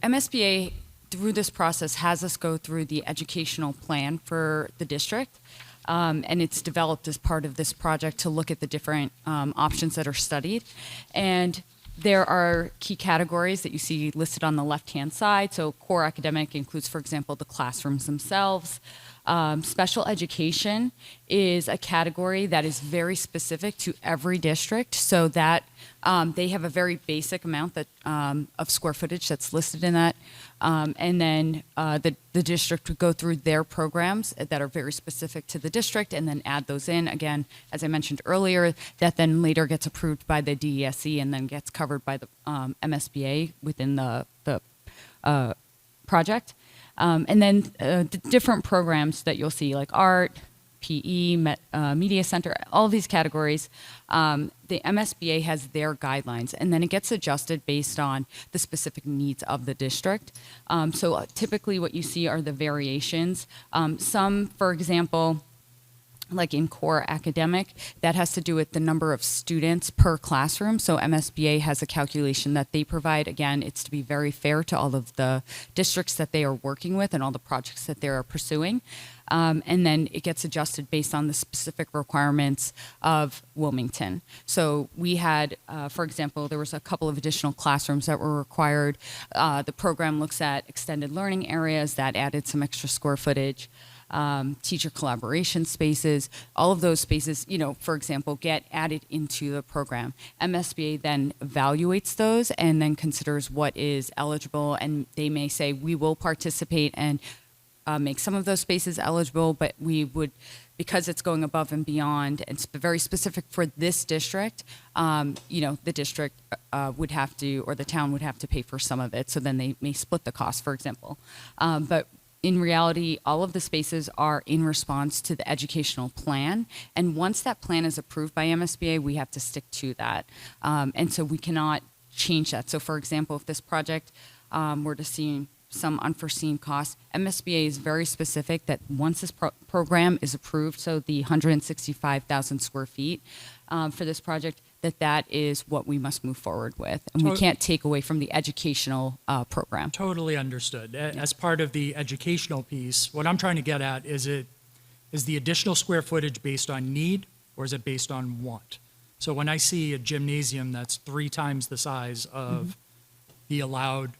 MSBA, through this process, has us go through the educational plan for the district. And it's developed as part of this project to look at the different options that are studied. And there are key categories that you see listed on the left-hand side. So core academic includes, for example, the classrooms themselves. Special education is a category that is very specific to every district, so that they have a very basic amount that, of square footage that's listed in that. And then the district would go through their programs that are very specific to the district and then add those in. Again, as I mentioned earlier, that then later gets approved by the DESE and then gets covered by the MSBA within the project. And then the different programs that you'll see, like art, PE, media center, all these categories, the MSBA has their guidelines, and then it gets adjusted based on the specific needs of the district. So typically what you see are the variations. Some, for example, like in core academic, that has to do with the number of students per classroom. So MSBA has a calculation that they provide. Again, it's to be very fair to all of the districts that they are working with and all the projects that they are pursuing. And then it gets adjusted based on the specific requirements of Wilmington. So we had, for example, there was a couple of additional classrooms that were required. The program looks at extended learning areas that added some extra square footage. Teacher collaboration spaces, all of those spaces, you know, for example, get added into the program. MSBA then evaluates those and then considers what is eligible, and they may say, we will participate and make some of those spaces eligible, but we would, because it's going above and beyond, and it's very specific for this district, you know, the district would have to, or the town would have to pay for some of it, so then they may split the cost, for example. But in reality, all of the spaces are in response to the educational plan. And once that plan is approved by MSBA, we have to stick to that. And so we cannot change that. So for example, if this project were to see some unforeseen costs, MSBA is very specific that once this program is approved, so the 165,000 square feet for this project, that is what we must move forward with. And we can't take away from the educational program. Totally understood. As part of the educational piece, what I'm trying to get at is the additional square footage based on need, or is it based on want? So when I see a gymnasium that's 3 times the size of the allowed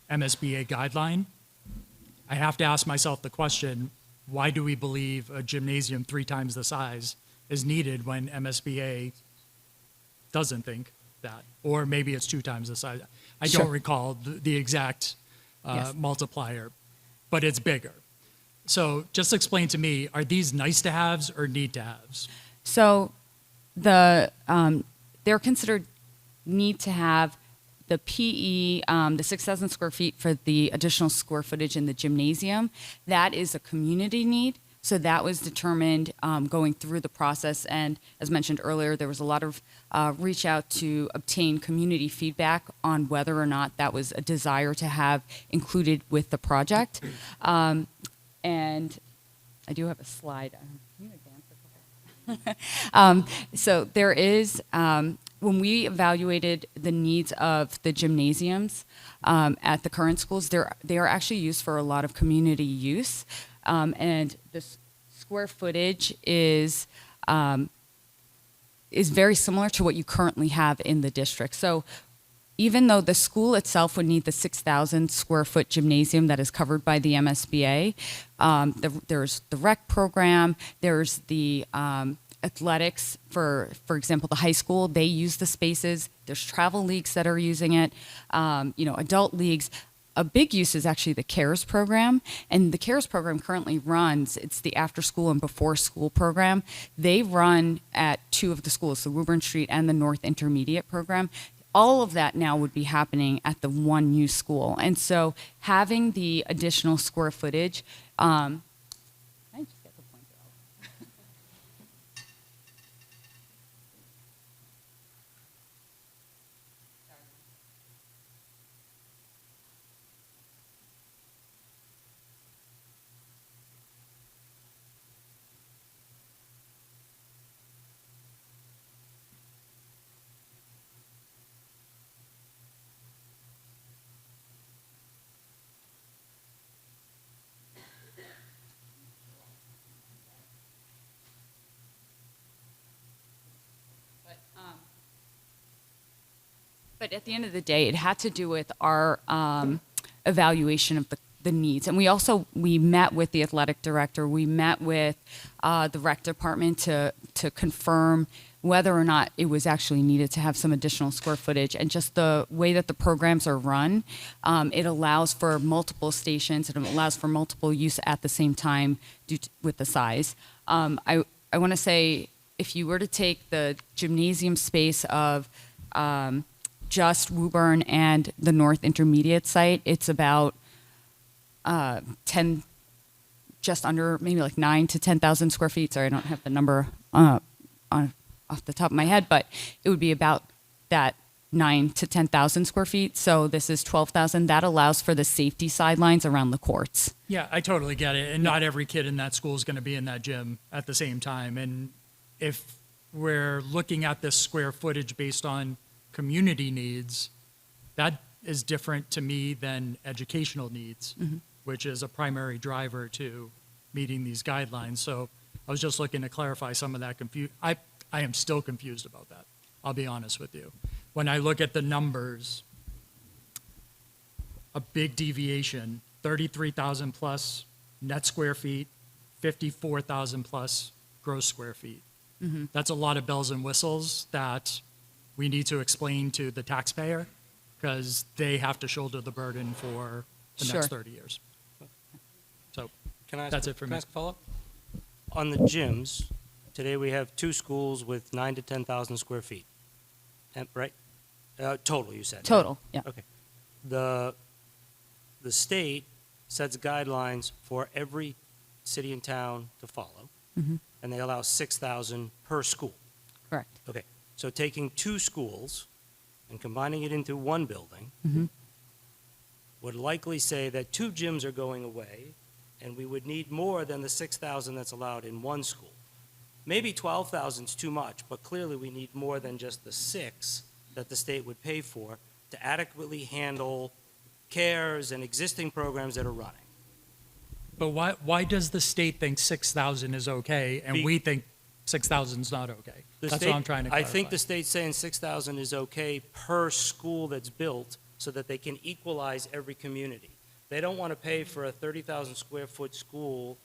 MSBA guideline, I have to ask myself the question, why do we believe a gymnasium 3 times the size is needed when MSBA doesn't think that? Or maybe it's 2 times the size. I don't recall the exact multiplier, but it's bigger. So just explain to me, are these nice to haves or need to haves? So they're considered need to have. The PE, the 6,000 square feet for the additional square footage in the gymnasium, that is a community need. So that was determined going through the process. And as mentioned earlier, there was a lot of reach out to obtain community feedback on whether or not that was a desire to have included with the project. And I do have a slide. Can you advance it? So there is, when we evaluated the needs of the gymnasiums at the current schools, they are actually used for a lot of community use. And the square footage is very similar to what you currently have in the district. So even though the school itself would need the 6,000 square foot gymnasium that is covered by the MSBA, there's the rec program, there's the athletics, for example, the high school, they use the spaces, there's travel leagues that are using it, adult leagues. A big use is actually the CARES program, and the CARES program currently runs, it's the after school and before school program. They run at two of the schools, the Woburn Street and the North Intermediate program. All of that now would be happening at the one new school. And so having the additional square footage, can I just get the pointer out? But at the end of the day, it had to do with our evaluation of the needs. And we met with the athletic director, we met with the rec department to confirm whether or not it was actually needed to have some additional square footage. And just the way that the programs are run, it allows for multiple stations, and it allows for multiple use at the same time with the size. I want to say, if you were to take the gymnasium space of just Woburn and the North Intermediate site, it's about 10, just under maybe like 9 to 10,000 square feet. Sorry, I don't have the number off the top of my head, but it would be about that 9 to 10,000 square feet. So this is 12,000. That allows for the safety sidelines around the courts. Yeah, I totally get it. And not every kid in that school is going to be in that gym at the same time. And if we're looking at this square footage based on community needs, that is different to me than educational needs, which is a primary driver to meeting these guidelines. So I was just looking to clarify some of that I am still confused about that. I'll be honest with you. When I look at the numbers, a big deviation, 33,000 plus net square feet, 54,000 plus gross square feet. That's a lot of bells and whistles that we need to explain to the taxpayer, because they have to shoulder the burden for the Sure. next 30 years. So that's it for Can me. I ask a follow-up? On the gyms, today we have two schools with 9 to 10,000 square feet, right? Total, you said. right? Total, yeah. Okay. The state sets guidelines for every city and town to follow, and they allow 6,000 per school. Correct. Okay, so taking two schools and combining it into one building would likely say that two gyms are going away, and we would need more than the 6,000 that's allowed in one school. Maybe 12,000 is too much, but clearly we need more than just the 6 that the state would pay for to adequately handle CARES and existing programs that are running. But why does the state think 6,000 is okay and Be- we think 6,000 is not okay? The That's state- what I'm trying to I clarify. think the state's saying 6,000 is okay per school that's built so that they can equalize every community. They don't want to pay for a 30,000 square foot school,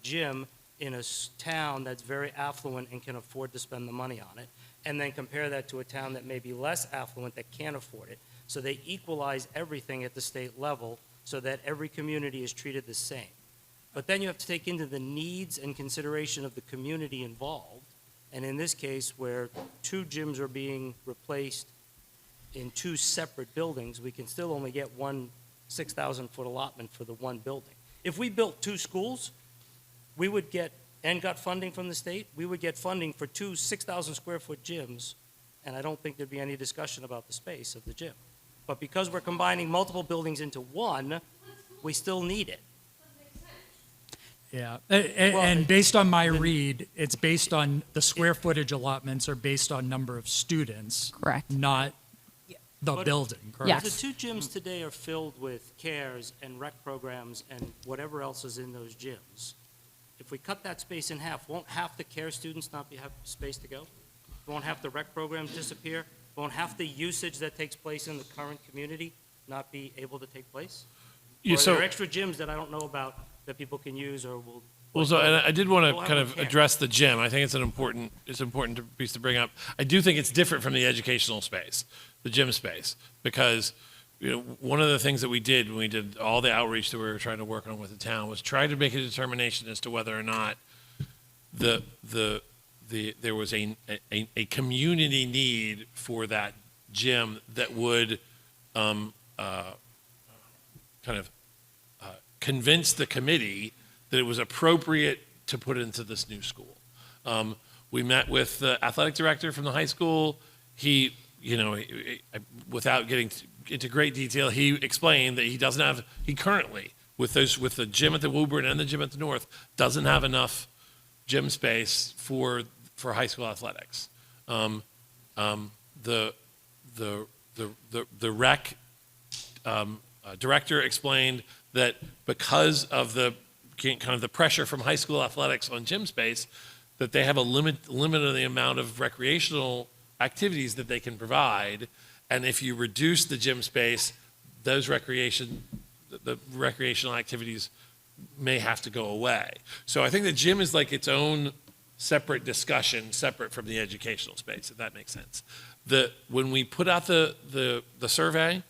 gym in a town that's very affluent and can afford to spend the money on it, and then compare that to a town that may be less affluent that can't afford it. So they equalize everything at the state level so that every community is treated the same. But then you have to take into the needs and consideration of the community involved. And in this case, where two gyms are being replaced in two separate buildings, we can still only get one 6,000-foot allotment for the one building. If we built two schools, we would get, and got funding from the state, we would get funding for two 6,000-square-foot gyms, and I don't think there'd be any discussion about the space of the gym. But because we're combining multiple buildings into one, we still need it. Yeah, and based on my read, it's based on the square footage allotments are based on number of students. Correct. Not the But- building, correct? Yes. The two gyms today are filled with cares and rec programs and whatever else is in those gyms. If we cut that space in half, won't half the care students not have space to go? Won't half the rec programs disappear? Won't half the usage that takes place in the current community not be able to take place? Yeah, Or are so- there extra gyms that I don't know about that people can use or will? Well, so, and I did want Well, to I kind don't of care. address the gym. I think it's an important piece to bring up. I do think it's different from the educational space, the gym space, because one of the things that we did when we did all the outreach that we were trying to work on with the town was try to make a determination as to whether or not there was a community need for that gym that would kind of convince the committee that it was appropriate to put into this new school. We met with the athletic director from the high school. He, without getting into great detail, he explained that he currently, with the gym at the Woburn and the gym at the North, doesn't have enough gym space for high school athletics. The rec director explained that because of the kind of the pressure from high school athletics on gym space, that they have a limit of the amount of recreational activities that they can provide, and if you reduce the gym space, the recreational activities may have to go away. So I think the gym is like its own separate discussion, separate from the educational space, if that makes sense. When we put out the survey,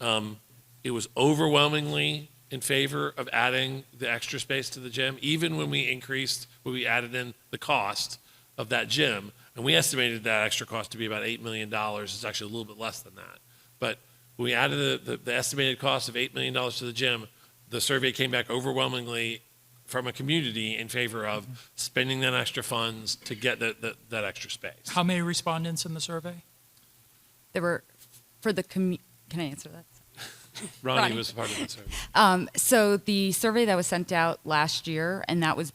it was overwhelmingly in favor of adding the extra space to the gym, even when we added in the cost of that gym. And we estimated that extra cost to be about $8 million. It's actually a little bit less than that. But when we added the estimated cost of $8 million to the gym, the survey came back overwhelmingly from a community in favor of spending that extra funds to get that extra space. How many respondents in the survey? There were, can I answer that? Ronnie was part of that survey. So the survey that was sent out last year, and that was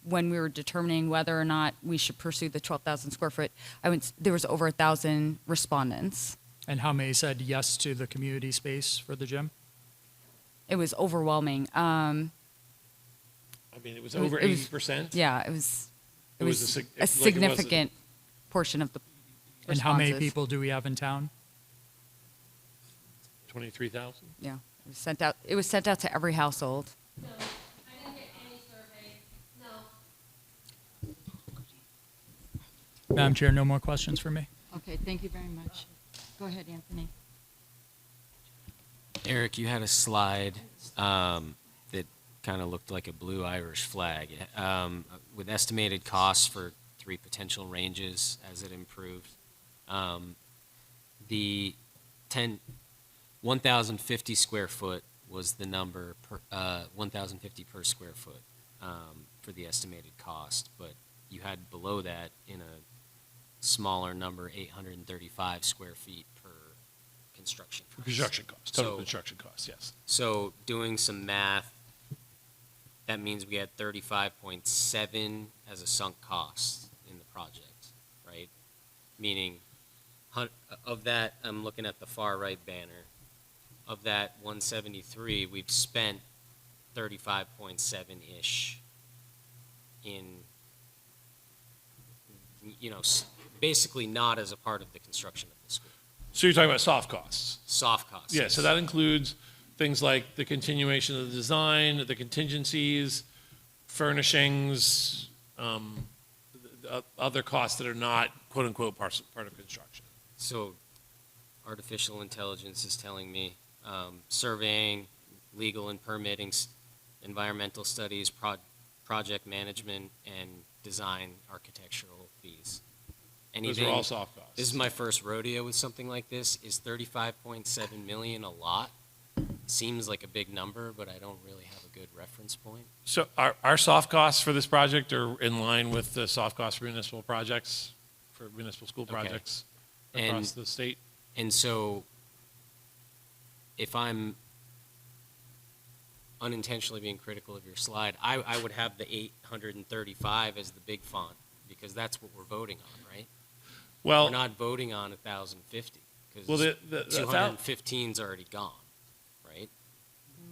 when we were determining whether or not we should pursue the 12,000 square foot, there was over 1,000 respondents. And how many said yes to the community space for the gym? It was overwhelming. I mean, it was over 80%. Yeah, it was a significant significant portion of the And how many responses. people do we have in town? 23,000. Yeah, it was sent out to every household. No, I didn't get any survey, no. Madam Chair, no more questions for me. Okay, thank you very much. Go ahead, Anthony. Eric, you had a slide that kind of looked like a blue Irish flag with estimated costs for 3 potential ranges as it improved. The 1,050 square foot was the number, 1,050 per square foot for the estimated cost, but you had below that in a smaller number, 835 square feet per construction cost. Construction costs, total So- construction costs, yes. So doing some math, that means we had 35.7 as a sunk cost in the project, right? Meaning, of that, I'm looking at the far right banner, of that 173, we've spent 35.7-ish in, basically not as a part of the construction of the school. So you're talking about soft costs? Soft costs. Yeah, so that includes things like the continuation of the design, the contingencies, furnishings, other costs that are not quote-unquote part of construction. So artificial intelligence is telling me surveying, legal and permitting, environmental studies, project management, and design architectural fees. Those are all soft costs. This is my first rodeo with something like this. Is 35.7 million a lot? Seems like a big number, but I don't really have a good reference point. So our soft costs for this project are in line with the soft costs for municipal projects, for municipal school Okay. projects And- across the state. And so, if I'm unintentionally being critical of your slide, I would have the 835 as the big font, because that's what we're voting on, right? Well, We're not voting on 1,050, well, because the 215's already gone, right?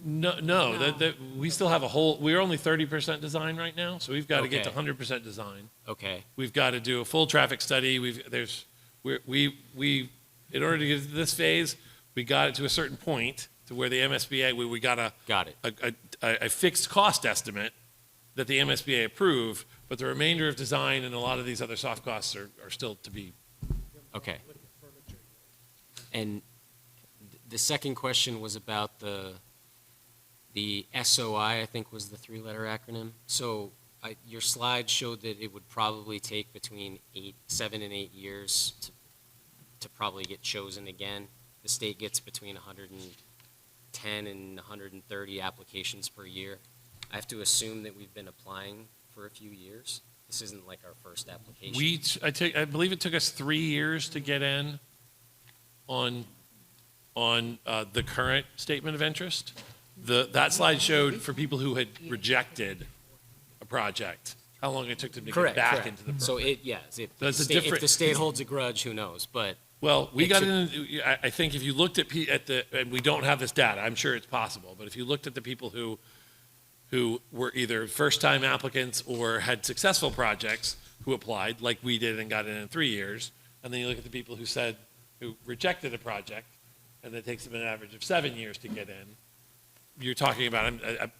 no, we still have we're only 30% design right now, so we've got to get to Okay. 100% design. Okay, We've got to do a full traffic study. In order to get to this phase, we got it to a certain point to where the MSBA, we got got it. a fixed cost estimate that the MSBA approved, but the remainder of design and a lot of these other soft costs are still to be. Okay. And the second question was about the SOI, I think was the three-letter acronym. So your slide showed that it would probably take between 7 and 8 years to probably get chosen again. The state gets between 110 and 130 applications per year. I have to assume that we've been applying for a few years. This isn't like our first application. I believe it took us 3 years to get in on the current statement of interest. That slide showed for people who had rejected a project, how long it took them to get back into the program. So if That's if the state holds a grudge, who knows? But Well, we got in, I think if you looked at and we don't have this data, I'm sure it's possible, but if you looked at the people who were either first-time applicants or had successful projects who applied, like we did and got in 3 years, and then you look at the people who rejected a project, and it takes them an average of 7 years to get in, you're talking about,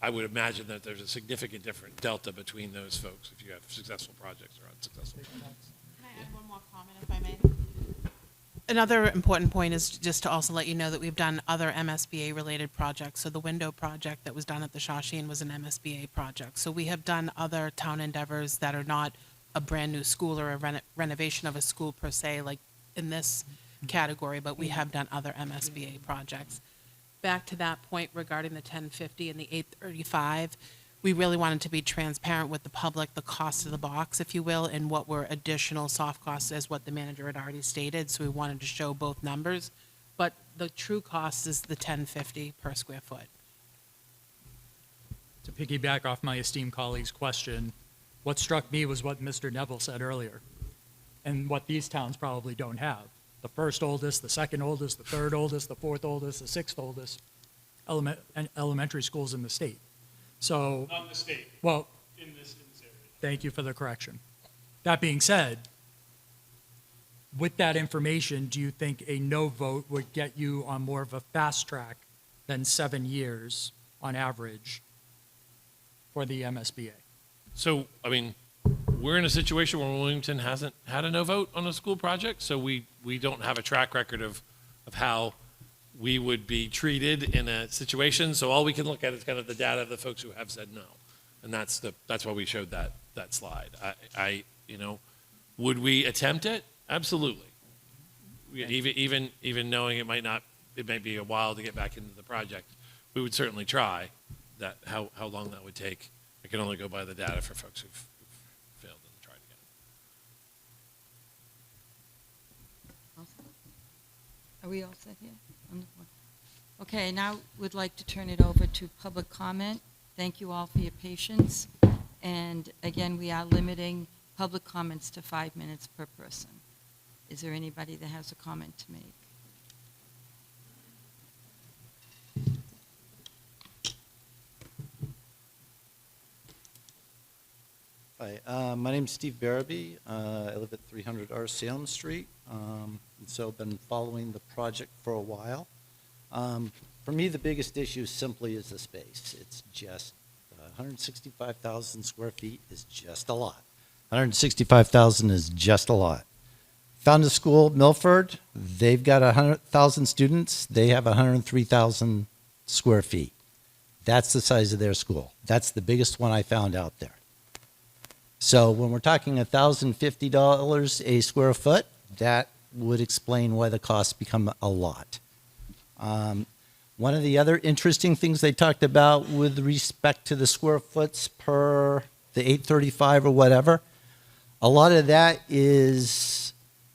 I would imagine that there's a significant different delta between those folks if you have successful projects or unsuccessful projects. Can I add one more comment, if I may? Another important point is just to also let you know that we've done other MSBA-related projects. So the window project that was done at the Shawshene was an MSBA project. So we have done other town endeavors that are not a brand-new school or a renovation of a school per se, like in this category, but we have done other MSBA projects. Back to that point regarding the 1050 and the 835, we really wanted to be transparent with the public, the cost of the box, if you will, and what were additional soft costs as what the manager had already stated. So we wanted to show both numbers, but the true cost is the 1050 per square foot. To piggyback off my esteemed colleague's question, what struck me was what Mr. Neville said earlier, and what these towns probably don't have. The first oldest, the second oldest, the third oldest, the fourth oldest, the sixth oldest elementary schools in the state. So, Not in the state, well, in this area. thank you for the correction. That being said, with that information, do you think a no vote would get you on more of a fast track than 7 years on average for the MSBA? So, I mean, we're in a situation where Wilmington hasn't had a no vote on a school project, so we don't have a track record of how we would be treated in a situation. So all we can look at is kind of the data of the folks who have said no. And that's why we showed that slide. Would we attempt it? Absolutely. Even knowing it may be a while to get back into the project, we would certainly try that. How long that would take, I can only go by the data for folks who've failed and tried again. Are we all set here? Okay, now we'd like to turn it over to public comment. Thank you all for your patience. And again, we are limiting public comments to 5 minutes per person. Is there anybody that has a comment to make? Hi, my name's Steve Barabee. I live at 300 R Salem Street. And so I've been following the project for a while. For me, the biggest issue simply is the space. It's just 165,000 square feet is just a lot. 165,000 is just a lot. Found a school, Milford. They've got 100,000 students. They have 103,000 square feet. That's the size of their school. That's the biggest one I found out there. So when we're talking $1,050 a square foot, that would explain why the costs become a lot. One of the other interesting things they talked about with respect to the square foots per the 835 or whatever, a lot of that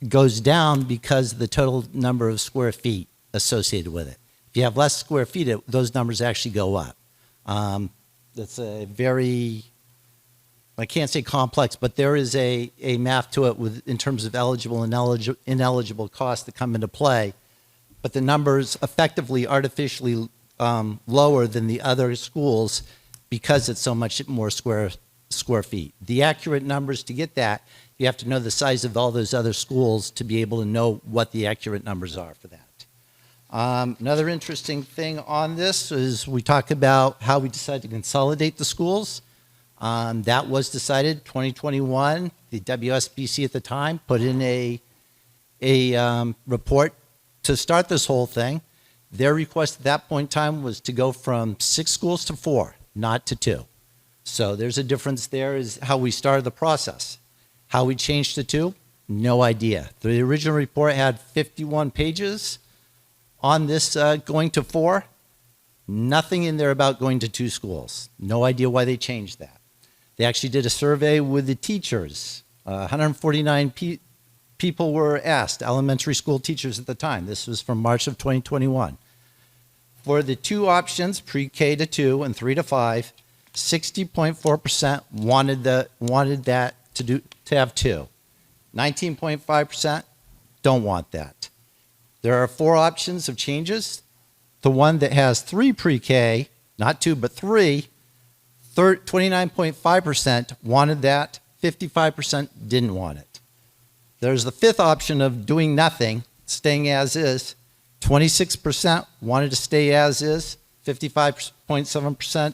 goes down because of the total number of square feet associated with it. If you have less square feet, those numbers actually go up. That's a very, I can't say complex, but there is a math to it in terms of eligible and ineligible costs that come into play. But the numbers effectively artificially lower than the other schools because it's so much more square feet. The accurate numbers to get that, you have to know the size of all those other schools to be able to know what the accurate numbers are for that. Another interesting thing on this is we talk about how we decided to consolidate the schools. That was decided 2021. The WSBC at the time put in a report to start this whole thing. Their request at that point in time was to go from 6 schools to 4, not to 2. So there's a difference there is how we started the process. How we changed to 2, no idea. The original report had 51 pages. On this going to 4, nothing in there about going to 2 schools. No idea why they changed that. They actually did a survey with the teachers. 149 people were asked, elementary school teachers at the time. This was from March of 2021. For the 2 options, pre-K to 2 and 3 to 5, 60.4% wanted that to have 2. 19.5% don't want that. There are 4 options of changes. The one that has 3 pre-K, not 2, but 3, 29.5% wanted that, 55% didn't want it. There's the 5th option of doing nothing, staying as is. 26% wanted to stay as is, 55.7%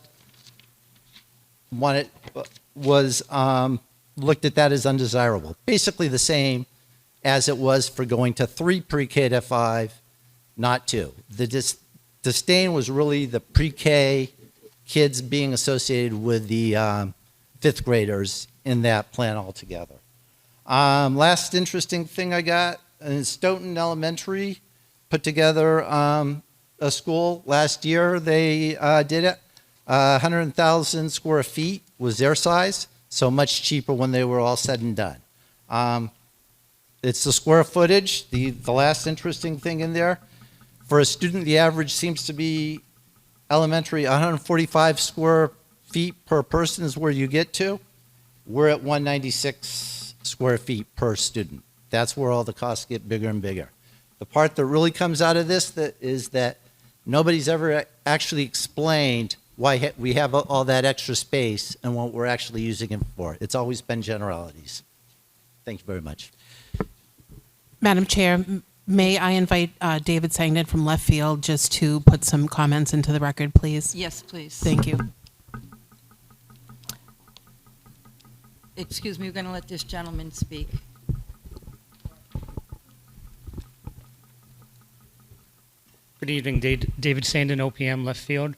looked at that as undesirable. Basically the same as it was for going to 3 pre-K to 5, not 2. The disdain was really the pre-K kids being associated with the 5th graders in that plan altogether. Last interesting thing I got is Stoughton Elementary put together a school last year. They did it. 100,000 square feet was their size, so much cheaper when they were all said and done. It's the square footage, the last interesting thing in there. For a student, the average seems to be elementary, 145 square feet per person is where you get to. We're at 196 square feet per student. That's where all the costs get bigger and bigger. The part that really comes out of this is that nobody's ever actually explained why we have all that extra space and what we're actually using it for. It's always been generalities. Thank you very much. Madam Chair, may I invite David Sangden from Left Field just to put some comments into the record, please? Yes, please. Thank you. Excuse me, we're going to let this gentleman speak. Good evening, David Sandin, OPM, Left Field.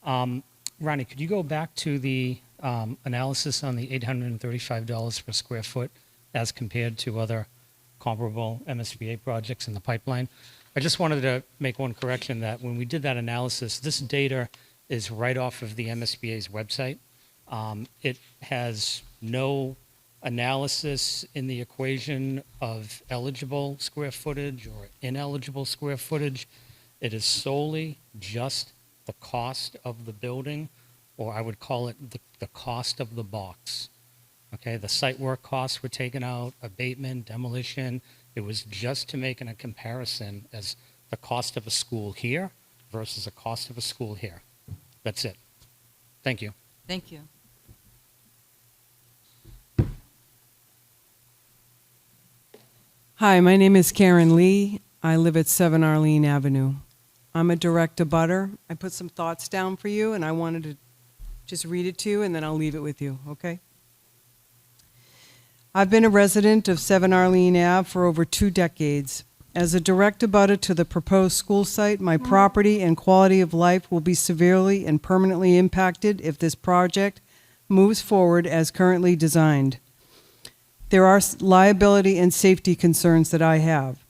Ronnie, could you go back to the analysis on the $835 per square foot as compared to other comparable MSBA projects in the pipeline? I just wanted to make one correction that when we did that analysis, this data is right off of the MSBA's website. It has no analysis in the equation of eligible square footage or ineligible square footage. It is solely just the cost of the building, or I would call it the cost of the box. Okay, the site work costs were taken out, abatement, demolition. It was just to make a comparison as the cost of a school here versus the cost of a school here. That's it. Thank you. Thank you. Hi, my name is Karen Lee. I live at 7 Arlene Avenue. I'm a direct abutter. I put some thoughts down for you, and I wanted to just read it to you, and then I'll leave it with you, okay? I've been a resident of 7 Arlene Ave for over 2 decades. As a direct abutter to the proposed school site, my property and quality of life will be severely and permanently impacted if this project moves forward as currently designed. There are liability and safety concerns that I have.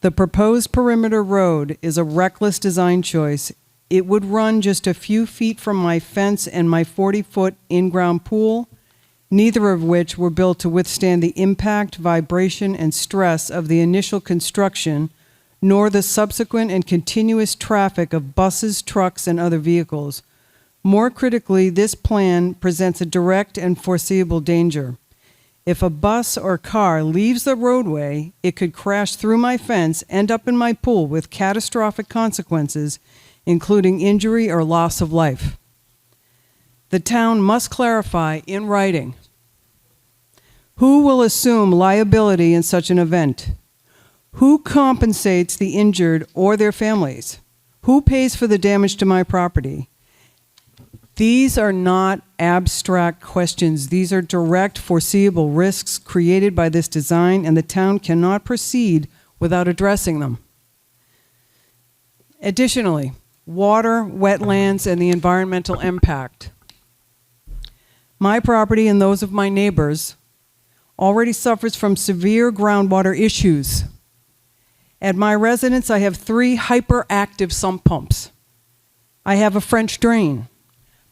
The proposed perimeter road is a reckless design choice. It would run just a few feet from my fence and my 40-foot in-ground pool, neither of which were built to withstand the impact, vibration, and stress of the initial construction, nor the subsequent and continuous traffic of buses, trucks, and other vehicles. More critically, this plan presents a direct and foreseeable danger. If a bus or car leaves the roadway, it could crash through my fence, end up in my pool with catastrophic consequences, including injury or loss of life. The town must clarify in writing who will assume liability in such an event, who compensates the injured or their families, who pays for the damage to my property. These are not abstract questions. These are direct, foreseeable risks created by this design, and the town cannot proceed without addressing them. Additionally, water, wetlands, and the environmental impact. My property and those of my neighbors already suffers from severe groundwater issues. At my residence, I have 3 hyperactive sump pumps. I have a French drain,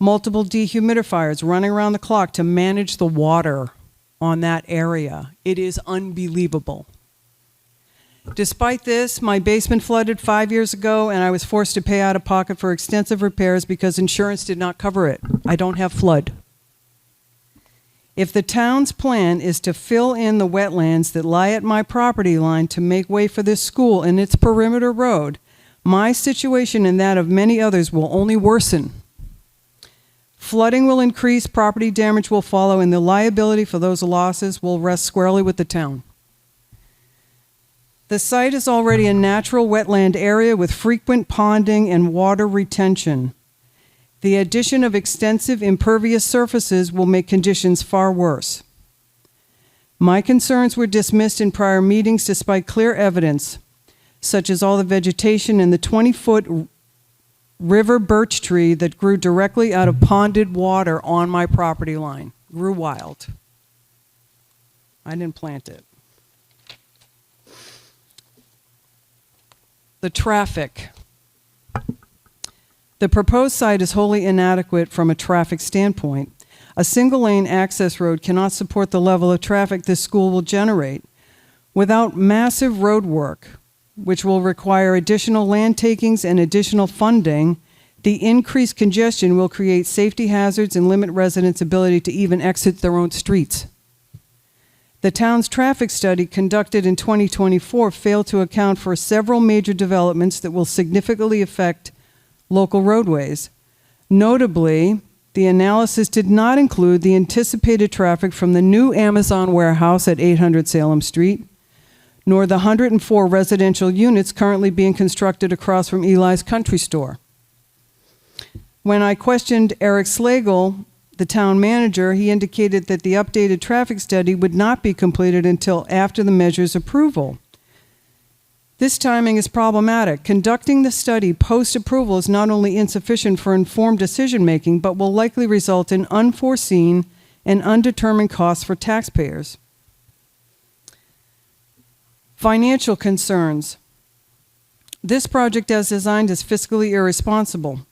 multiple dehumidifiers running around the clock to manage the water on that area. It is unbelievable. Despite this, my basement flooded 5 years ago, and I was forced to pay out of pocket for extensive repairs because insurance did not cover it. I don't have flood. If the town's plan is to fill in the wetlands that lie at my property line to make way for this school and its perimeter road, my situation and that of many others will only worsen. Flooding will increase, property damage will follow, and the liability for those losses will rest squarely with the town. The site is already a natural wetland area with frequent ponding and water retention. The addition of extensive impervious surfaces will make conditions far worse. My concerns were dismissed in prior meetings despite clear evidence, such as all the vegetation and the 20-foot river birch tree that grew directly out of ponded water on my property line. Grew wild. I didn't plant it. The traffic. The proposed site is wholly inadequate from a traffic standpoint. A single-lane access road cannot support the level of traffic this school will generate. Without massive road work, which will require additional land takings and additional funding, the increased congestion will create safety hazards and limit residents' ability to even exit their own streets. The town's traffic study conducted in 2024 failed to account for several major developments that will significantly affect local roadways. Notably, the analysis did not include the anticipated traffic from the new Amazon warehouse at 800 Salem Street, nor the 104 residential units currently being constructed across from Eli's Country Store. When I questioned Eric Slagle, the town manager, he indicated that the updated traffic study would not be completed until after the measure's approval. This timing is problematic. Conducting the study post-approval is not only insufficient for informed decision-making, but will likely result in unforeseen and undetermined costs for taxpayers. Financial concerns. This project as designed is fiscally irresponsible.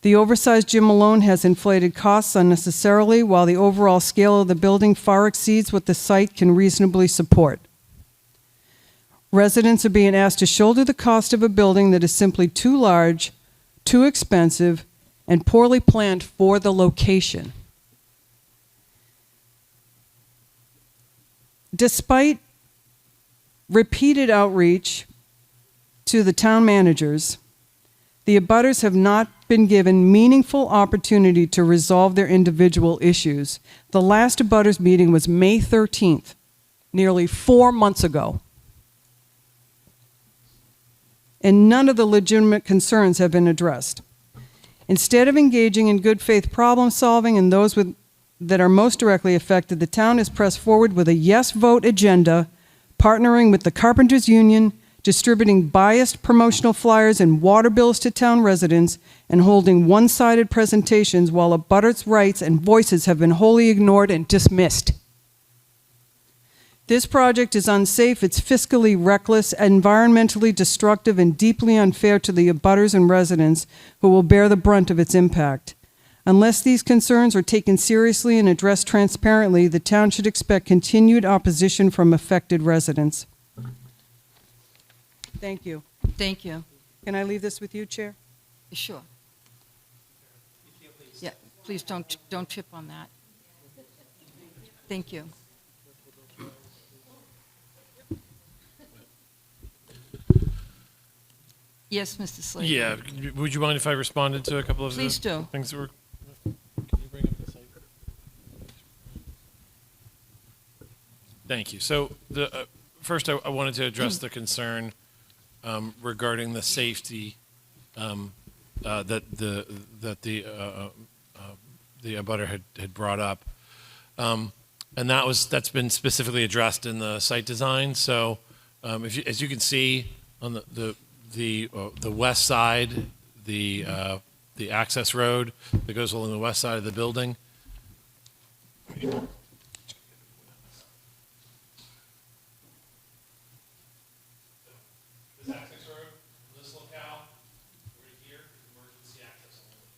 The oversized gym alone has inflated costs unnecessarily, while the overall scale of the building far exceeds what the site can reasonably support. Residents are being asked to shoulder the cost of a building that is simply too large, too expensive, and poorly planned for the location. Despite repeated outreach to the town managers, the abutters have not been given meaningful opportunity to resolve their individual issues. The last abutters meeting was May 13th, nearly 4 months ago. And none of the legitimate concerns have been addressed. Instead of engaging in good faith problem solving and those that are most directly affected, the town has pressed forward with a yes vote agenda, partnering with the Carpenters Union, distributing biased promotional flyers and water bills to town residents, and holding one-sided presentations while abutters' rights and voices have been wholly ignored and dismissed. This project is unsafe, it's fiscally reckless, environmentally destructive, and deeply unfair to the abutters and residents who will bear the brunt of its impact. Unless these concerns are taken seriously and addressed transparently, the town should expect continued opposition from affected residents. Thank you. Thank you. Can I leave this with you, Chair? Sure. If you Please don't trip on that. Thank you. Yes, Mr. Slater. Yeah, would you mind if I responded to a couple of Please the do. things that were? Can you bring up the site? Thank you. So first, I wanted to address the concern regarding the safety that the abutter had brought up, and that's been specifically addressed in the site design. So, as you can see on the west side, the access road that goes along the west side of the building. This access road, this locale, right here, is emergency access only.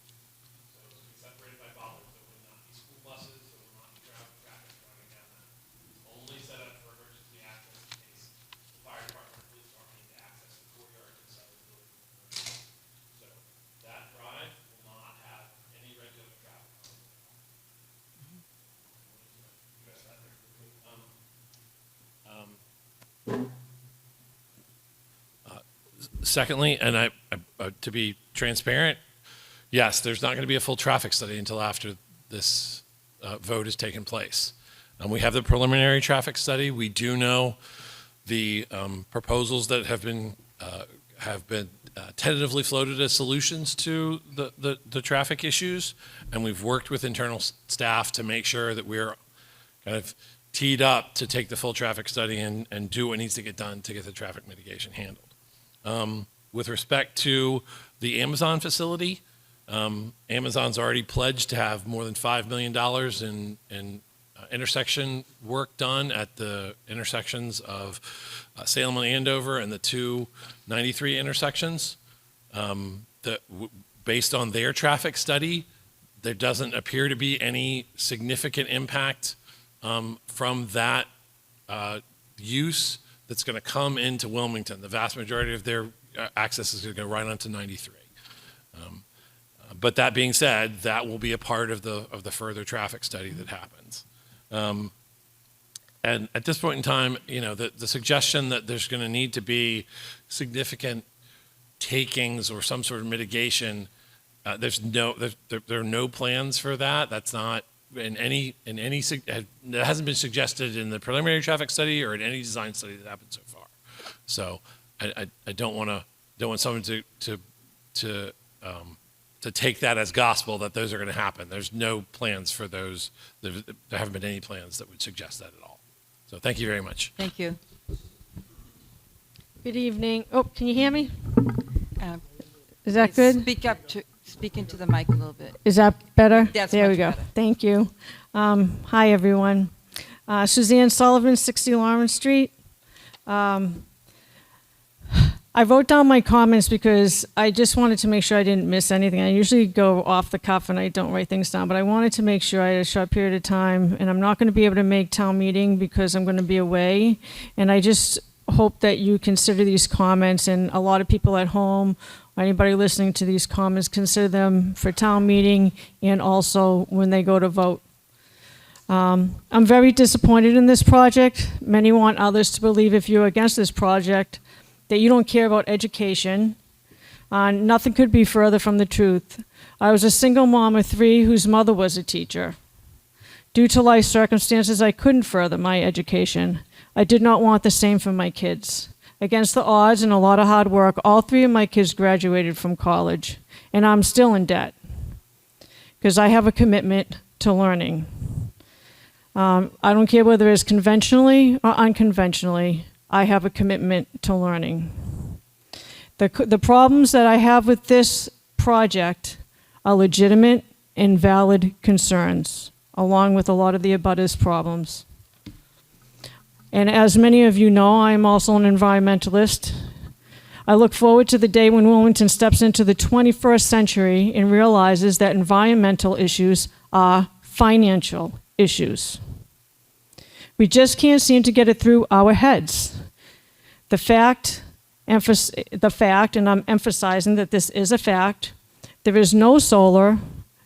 So it's being separated by bollards. There will not be school buses, there will not be traffic driving down that. It's only set up for emergency access in case the fire department or police department need to access the courtyard inside the building. So that drive will not have any regular traffic on it. Address that very quickly. Secondly, and to be transparent, yes, there's not going to be a full traffic study until after this vote has taken place. We have the preliminary traffic study. We do know the proposals that have been tentatively floated as solutions to the traffic issues, and we've worked with internal staff to make sure that we're kind of teed up to take the full traffic study and do what needs to get done to get the traffic mitigation handled. With respect to the Amazon facility, Amazon's already pledged to have more than $5 million in intersection work done at the intersections of Salem and Andover and the 293 intersections. Based on their traffic study, there doesn't appear to be any significant impact from that use that's going to come into Wilmington. The vast majority of their access is going to go right onto 93. But that being said, that will be a part of the further traffic study that happens. And at this point in time, the suggestion that there's going to need to be significant takings or some sort of mitigation, there are no plans for that. That's not that hasn't been suggested in the preliminary traffic study or in any design study that happened so far. So I don't want someone to take that as gospel that those are going to happen. There's no plans for those. There haven't been any plans that would suggest that at all. So thank you very much. Thank you. Good evening. Oh, can you hear me? Is Please that good? Speak into the mic a little bit. Is that better? That's there much we go. better. Thank you. Hi, everyone. Suzanne Sullivan, 60 Lawrence Street. I wrote down my comments because I just wanted to make sure I didn't miss anything. I usually go off the cuff and I don't write things down, but I wanted to make sure I had a short period of time, and I'm not going to be able to make town meeting because I'm going to be away. And I just hope that you consider these comments, and a lot of people at home or anybody listening to these comments consider them for town meeting and also when they go to vote. I'm very disappointed in this project. Many want others to believe if you're against this project that you don't care about education. Nothing could be further from the truth. I was a single mom of 3 whose mother was a teacher. Due to life circumstances, I couldn't further my education. I did not want the same for my kids. Against the odds and a lot of hard work, all 3 of my kids graduated from college, and I'm still in debt because I have a commitment to learning. I don't care whether it's conventionally or unconventionally, I have a commitment to learning. The problems that I have with this project are legitimate and valid concerns, along with a lot of the abutters' problems. And as many of you know, I am also an environmentalist. I look forward to the day when Wilmington steps into the 21st century and realizes that environmental issues are financial issues. We just can't seem to get it through our heads. The fact, and I'm emphasizing that this is a fact, there is no solar,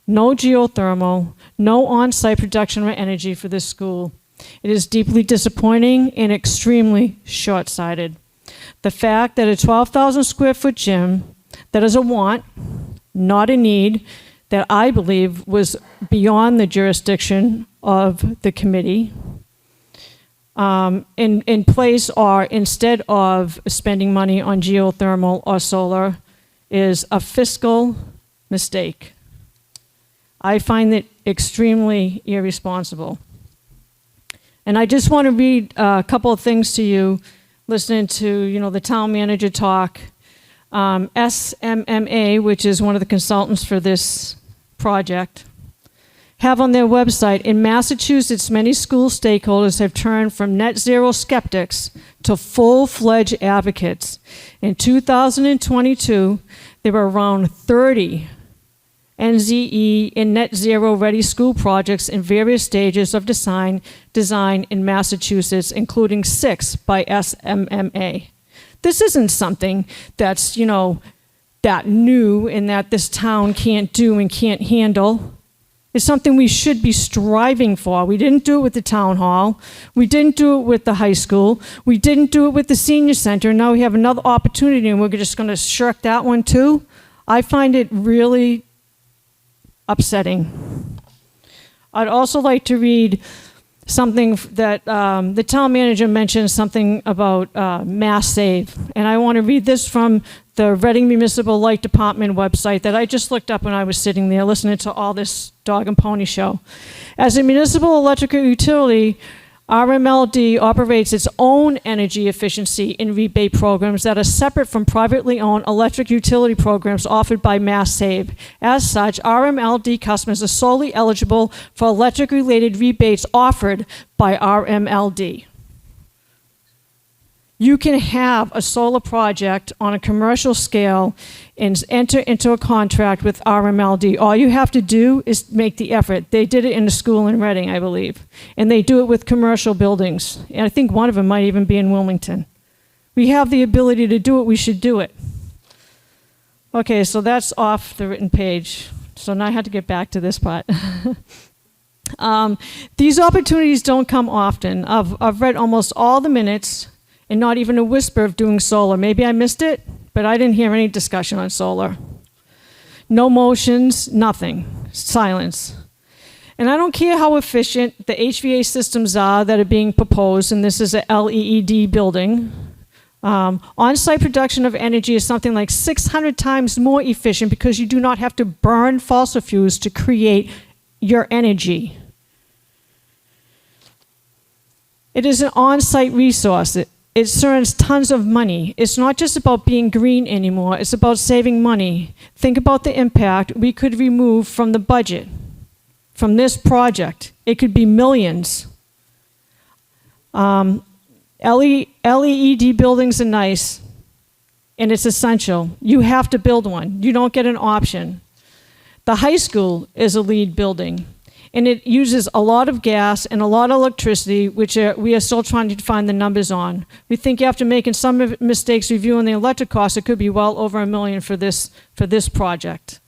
no geothermal, no on-site production of energy for this school. It is deeply disappointing and extremely short-sighted. The fact that a 12,000 square foot gym that is a want, not a need, that I believe was beyond the jurisdiction of the committee, in place or instead of spending money on geothermal or solar, is a fiscal mistake. I find it extremely irresponsible. And I just want to read a couple of things to you, listening to, the town manager talk. SMMA, which is one of the consultants for this project, have on their website, in Massachusetts, many school stakeholders have turned from net zero skeptics to full-fledged advocates. In 2022, there were around 30 NZE and net zero ready school projects in various stages of design in Massachusetts, including 6 by SMMA. This isn't something that's, that new and that this town can't do and can't handle. It's something we should be striving for. We didn't do it with the town hall. We didn't do it with the high school. We didn't do it with the senior center. Now we have another opportunity and we're just going to shirk that one too. I find it really upsetting. I'd also like to read something that the town manager mentioned, something about mass save. And I want to read this from the Reading Municipal Light Department website that I just looked up when I was sitting there listening to all this dog and pony show. As a municipal electrical utility, RMLD operates its own energy efficiency and rebate programs that are separate from privately owned electric utility programs offered by Mass Save. As such, RMLD customers are solely eligible for electric-related rebates offered by RMLD. You can have a solar project on a commercial scale and enter into a contract with RMLD. All you have to do is make the effort. They did it in a school in Reading, I believe. And they do it with commercial buildings. And I think one of them might even be in Wilmington. We have the ability to do it, we should do it. Okay, so that's off the written page. So now I had to get back to this part. These opportunities don't come often. I've read almost all the minutes and not even a whisper of doing solar. Maybe I missed it, but I didn't hear any discussion on solar. No motions, nothing, silence. And I don't care how efficient the HVAC systems are that are being proposed, and this is a LEED building. On-site production of energy is something like 600 times more efficient because you do not have to burn fossil fuels to create your energy. It is an on-site resource. It earns tons of money. It's not just about being green anymore. It's about saving money. Think about the impact we could remove from the budget, from this project. It could be millions. LED buildings are nice, and it's essential. You have to build one. You don't get an option. The high school is a LEED building, and it uses a lot of gas and a lot of electricity, which we are still trying to find the numbers on. We think after making some mistakes reviewing the electric costs, it could be well over $1 million for this project.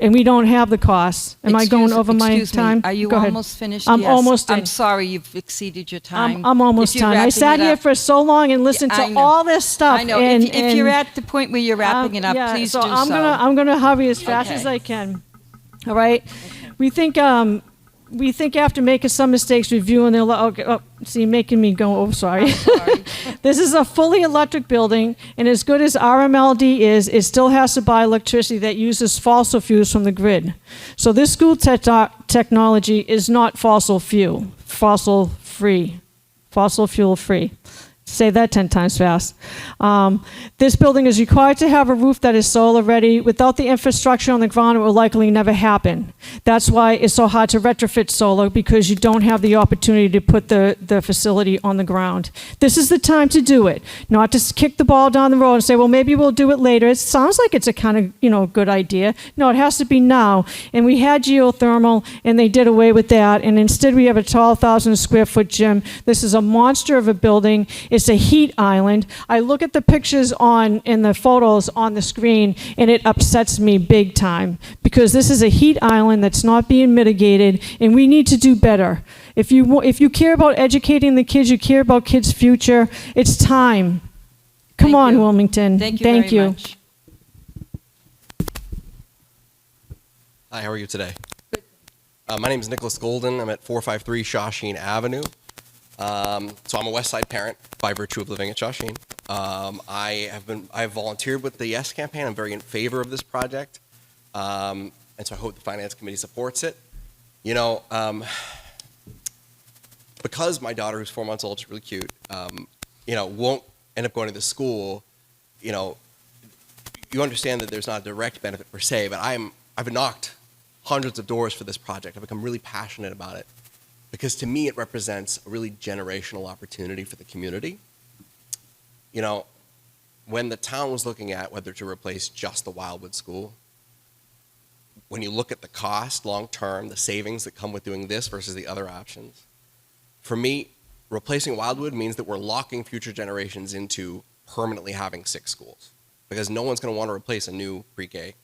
And we don't have the costs. Am I going over my time? Are you Go ahead. almost finished? I'm Yes. almost I'm done. sorry you've exceeded your time. I'm almost If you're done. I wrapping sat it here up- for so long and listened I to know. all this stuff. I know. And, If you're at the point where you're wrapping it up, yeah, please so do I'm so. I'm gonna hurry as fast Okay. as I can. All right. We think after making some mistakes reviewing the making me go. Oh, sorry. This is a fully electric building, and as good as RMLD is, it still has to buy electricity that uses fossil fuels from the grid. So this school technology is not fossil fuel free. Say that 10 times fast. This building is required to have a roof that is solar ready. Without the infrastructure on the ground, it will likely never happen. That's why it's so hard to retrofit solar, because you don't have the opportunity to put the facility on the ground. This is the time to do it, not to kick the ball down the road and say, well, maybe we'll do it later. It sounds like it's a kind of, good idea. No, it has to be now. And we had geothermal, and they did away with that. And instead, we have a 12,000 square foot gym. This is a monster of a building. It's It's a heat island. I look at the pictures in the photos on the screen, and it upsets me big time, because this is a heat island that's not being mitigated, and we need to do better. If you care about educating the kids, you care about kids' future, it's time. Come Thank on, you. Wilmington. Thank you Thank very you. much. Hi, how are you today? My name is Nicholas Golden. I'm at 453 Shawshene Avenue. So I'm a West Side parent by virtue of living at Shawshene. I have volunteered with the Yes campaign. I'm very in favor of this project. And so I hope the Finance Committee supports it. You know, because my daughter, who's 4 months old, she's really cute, you know, won't end up going to the school, you know, you understand that there's not a direct benefit per se, but I've knocked hundreds of doors for this project. I've become really passionate about it because to me it represents a really generational opportunity for the community. You know, when the town was looking at whether to replace just the Wildwood School, when you look at the cost long term, the savings that come with doing this versus the other options, for me, replacing Wildwood means that we're locking future generations into permanently having 6 schools, because no one's going to want to replace a new pre-K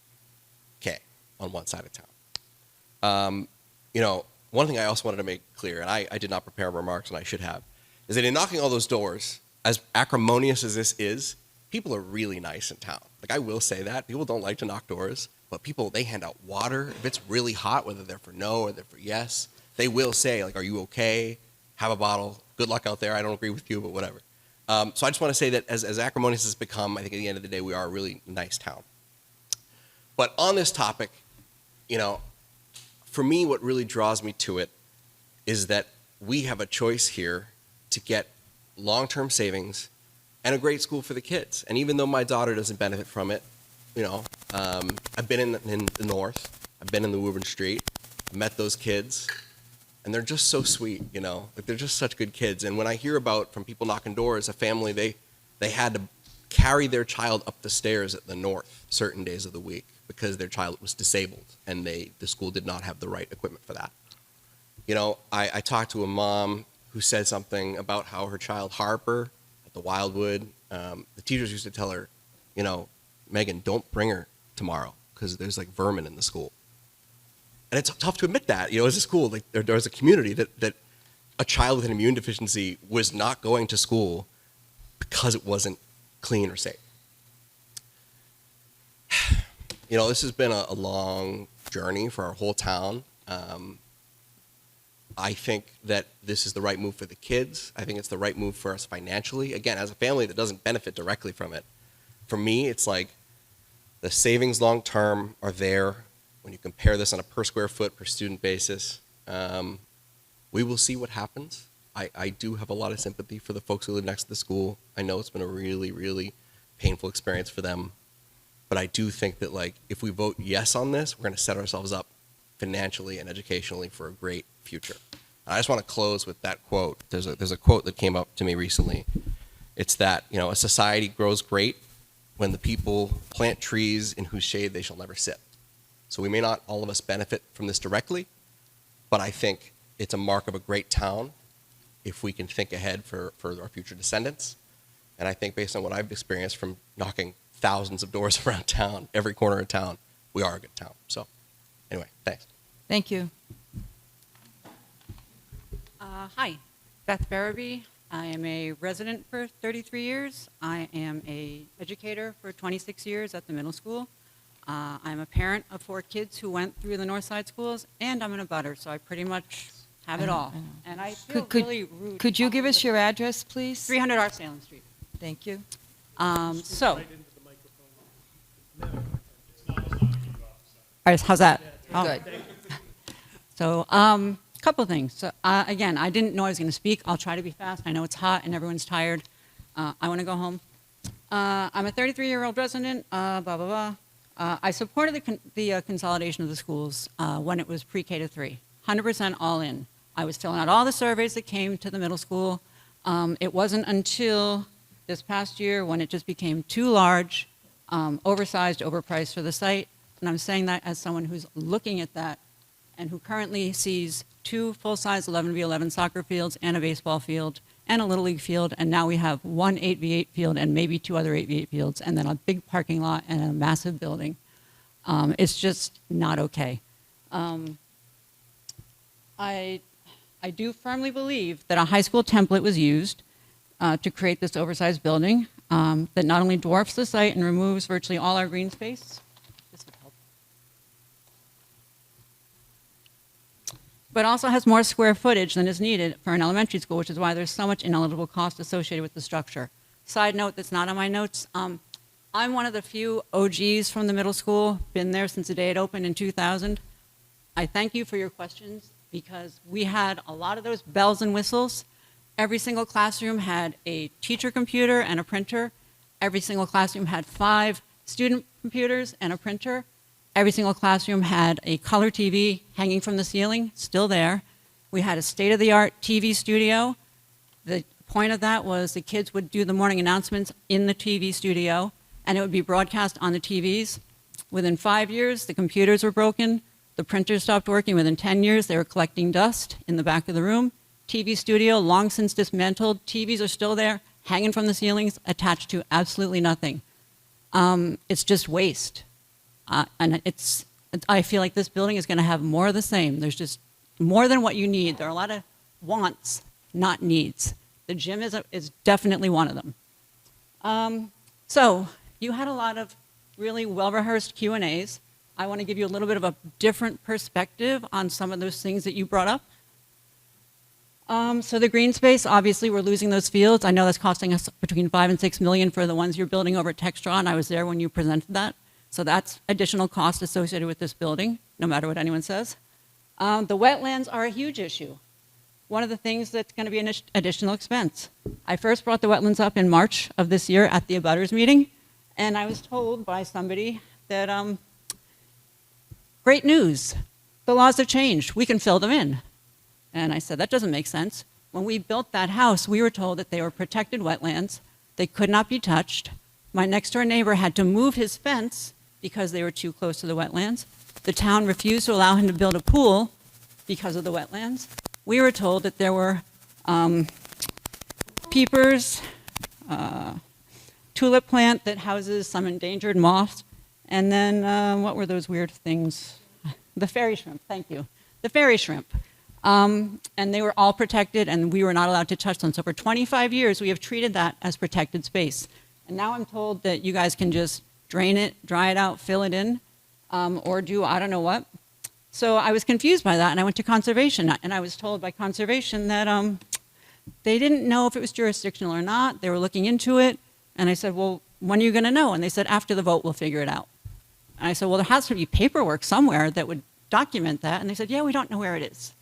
on one side of town. You know, one thing I also wanted to make clear, and I did not prepare remarks, and I should have, is that in knocking all those doors, as acrimonious as this is, people are really nice in town. Like, I will say that. People don't like to knock doors, but people, they hand out water. If it's really hot, whether they're for no or they're for yes, they will say, like, are you okay? Have a bottle. Good luck out there. I don't agree with you, but whatever. So I just want to say that as acrimonious as it's become, I think at the end of the day, we are a really nice town. But on this topic, you know, for me, what really draws me to it is that we have a choice here to get long-term savings and a great school for the kids. And even though my daughter doesn't benefit from it, you know, I've been in the north, I've been in the Woburn Street, I met those kids, and they're just so sweet, you know, like they're just such good kids. And when I hear about from people knocking doors, a family, they had to carry their child up the stairs at the north certain days of the week because their child was disabled and the school did not have the right equipment for that. You know, I talked to a mom who said something about how her child Harper at the Wildwood, the teachers used to tell her, you know, Megan, don't bring her tomorrow because there's like vermin in the school. And it's tough to admit that, you know, as a school, like there's a community that a child with an immune deficiency was not going to school because it wasn't clean or safe. You know, this has been a long journey for our whole town. I think that this is the right move for the kids. I think it's the right move for us financially. Again, as a family that doesn't benefit directly from it, for me, it's like the savings long term are there. When you compare this on a per square foot, per student basis, we will see what happens. I do have a lot of sympathy for the folks who live next to the school. I know it's been a really, really painful experience for them. But I do think that, like, if we vote yes on this, we're going to set ourselves up financially and educationally for a great future. And I just want to close with that quote. There's a quote that came up to me recently. It's that, you know, a society grows great when the people plant trees in whose shade they shall never sit. So we may not all of us benefit from this directly, but I think it's a mark of a great town if we can think ahead for our future descendants. And I think based on what I've experienced from knocking thousands of doors around town, every corner of town, we are a good town. So anyway, thanks. Thank you. Hi, Beth Barabee. I am a resident for 33 years. I am a educator for 26 years at the middle school. I'm a parent of 4 kids who went through the Northside schools, and I'm an abutter, so I pretty much have it all. And I feel really rude. Could you give us your address, please? 300 R Salem Street. Thank you. So, how's that? Oh. Good. So, couple things. So, again, I didn't know I was going to speak. I'll try to be fast. I know it's hot and everyone's tired. I want to go home. I'm a 33-year-old resident, blah, blah, blah. I supported the consolidation of the schools when it was pre-K to 3, 100% all in. I was filling out all the surveys that came to the middle school. It wasn't until this past year when it just became too large, oversized, overpriced for the site. And I'm saying that as someone who's looking at that and who currently sees 2 full-size 11v11 soccer fields and a baseball field and a Little League field, and now we have one 8v8 field and maybe 2 other 8v8 fields, and then a big parking lot and a massive building. It's just not okay. I do firmly believe that a high school template was used to create this oversized building that not only dwarfs the site and removes virtually all our green space, this would help, but also has more square footage than is needed for an elementary school, which is why there's so much ineligible cost associated with the structure. Side note that's not on my notes, I'm one of the few OGs from the middle school, been there since the day it opened in 2000. I thank you for your questions because we had a lot of those bells and whistles. Every single classroom had a teacher computer and a printer. Every single classroom had 5 student computers and a printer. Every single classroom had a color TV hanging from the ceiling, still there. We had a state-of-the-art TV studio. The point of that was the kids would do the morning announcements in the TV studio, and it would be broadcast on the TVs. Within 5 years, the computers were broken. The printers stopped working. Within 10 years, they were collecting dust in the back of the room. TV studio, long since dismantled. TVs are still there, hanging from the ceilings, attached to absolutely nothing. It's just waste. And I feel like this building is going to have more of the same. There's just more than what you need. There are a lot of wants, not needs. The gym is definitely one of them. So you had a lot of really well-rehearsed Q&As. I want to give you a little bit of a different perspective on some of those things that you brought up. So the green space, obviously we're losing those fields. I know that's costing us between $5 and $6 million for the ones you're building over at Textron. I was there when you presented that. So that's additional cost associated with this building, no matter what anyone says. The wetlands are a huge issue. One of the things that's going to be an additional expense. I first brought the wetlands up in March of this year at the abutters meeting, and I was told by somebody that, great news, the laws have changed, we can fill them in. And I said, that doesn't make sense. When we built that house, we were told that they were protected wetlands, they could not be touched. My next door neighbor had to move his fence because they were too close to the wetlands. The town refused to allow him to build a pool because of the wetlands. We were told that there were peepers, tulip plant that houses some endangered moths, and then what were those weird things? The fairy shrimp, thank you. The fairy shrimp. And they were all protected, and we were not allowed to touch them. So for 25 years, we have treated that as protected space. And now I'm told that you guys can just drain it, dry it out, fill it in, or do I don't know what. So I was confused by that, and I went to conservation, and I was told by conservation that they didn't know if it was jurisdictional or not. They were looking into it, and I said, well, when are you going to know? And they said, after the vote, we'll figure it out. And I said, well, there has to be paperwork somewhere that would document that. And they said, yeah, we don't know where it is.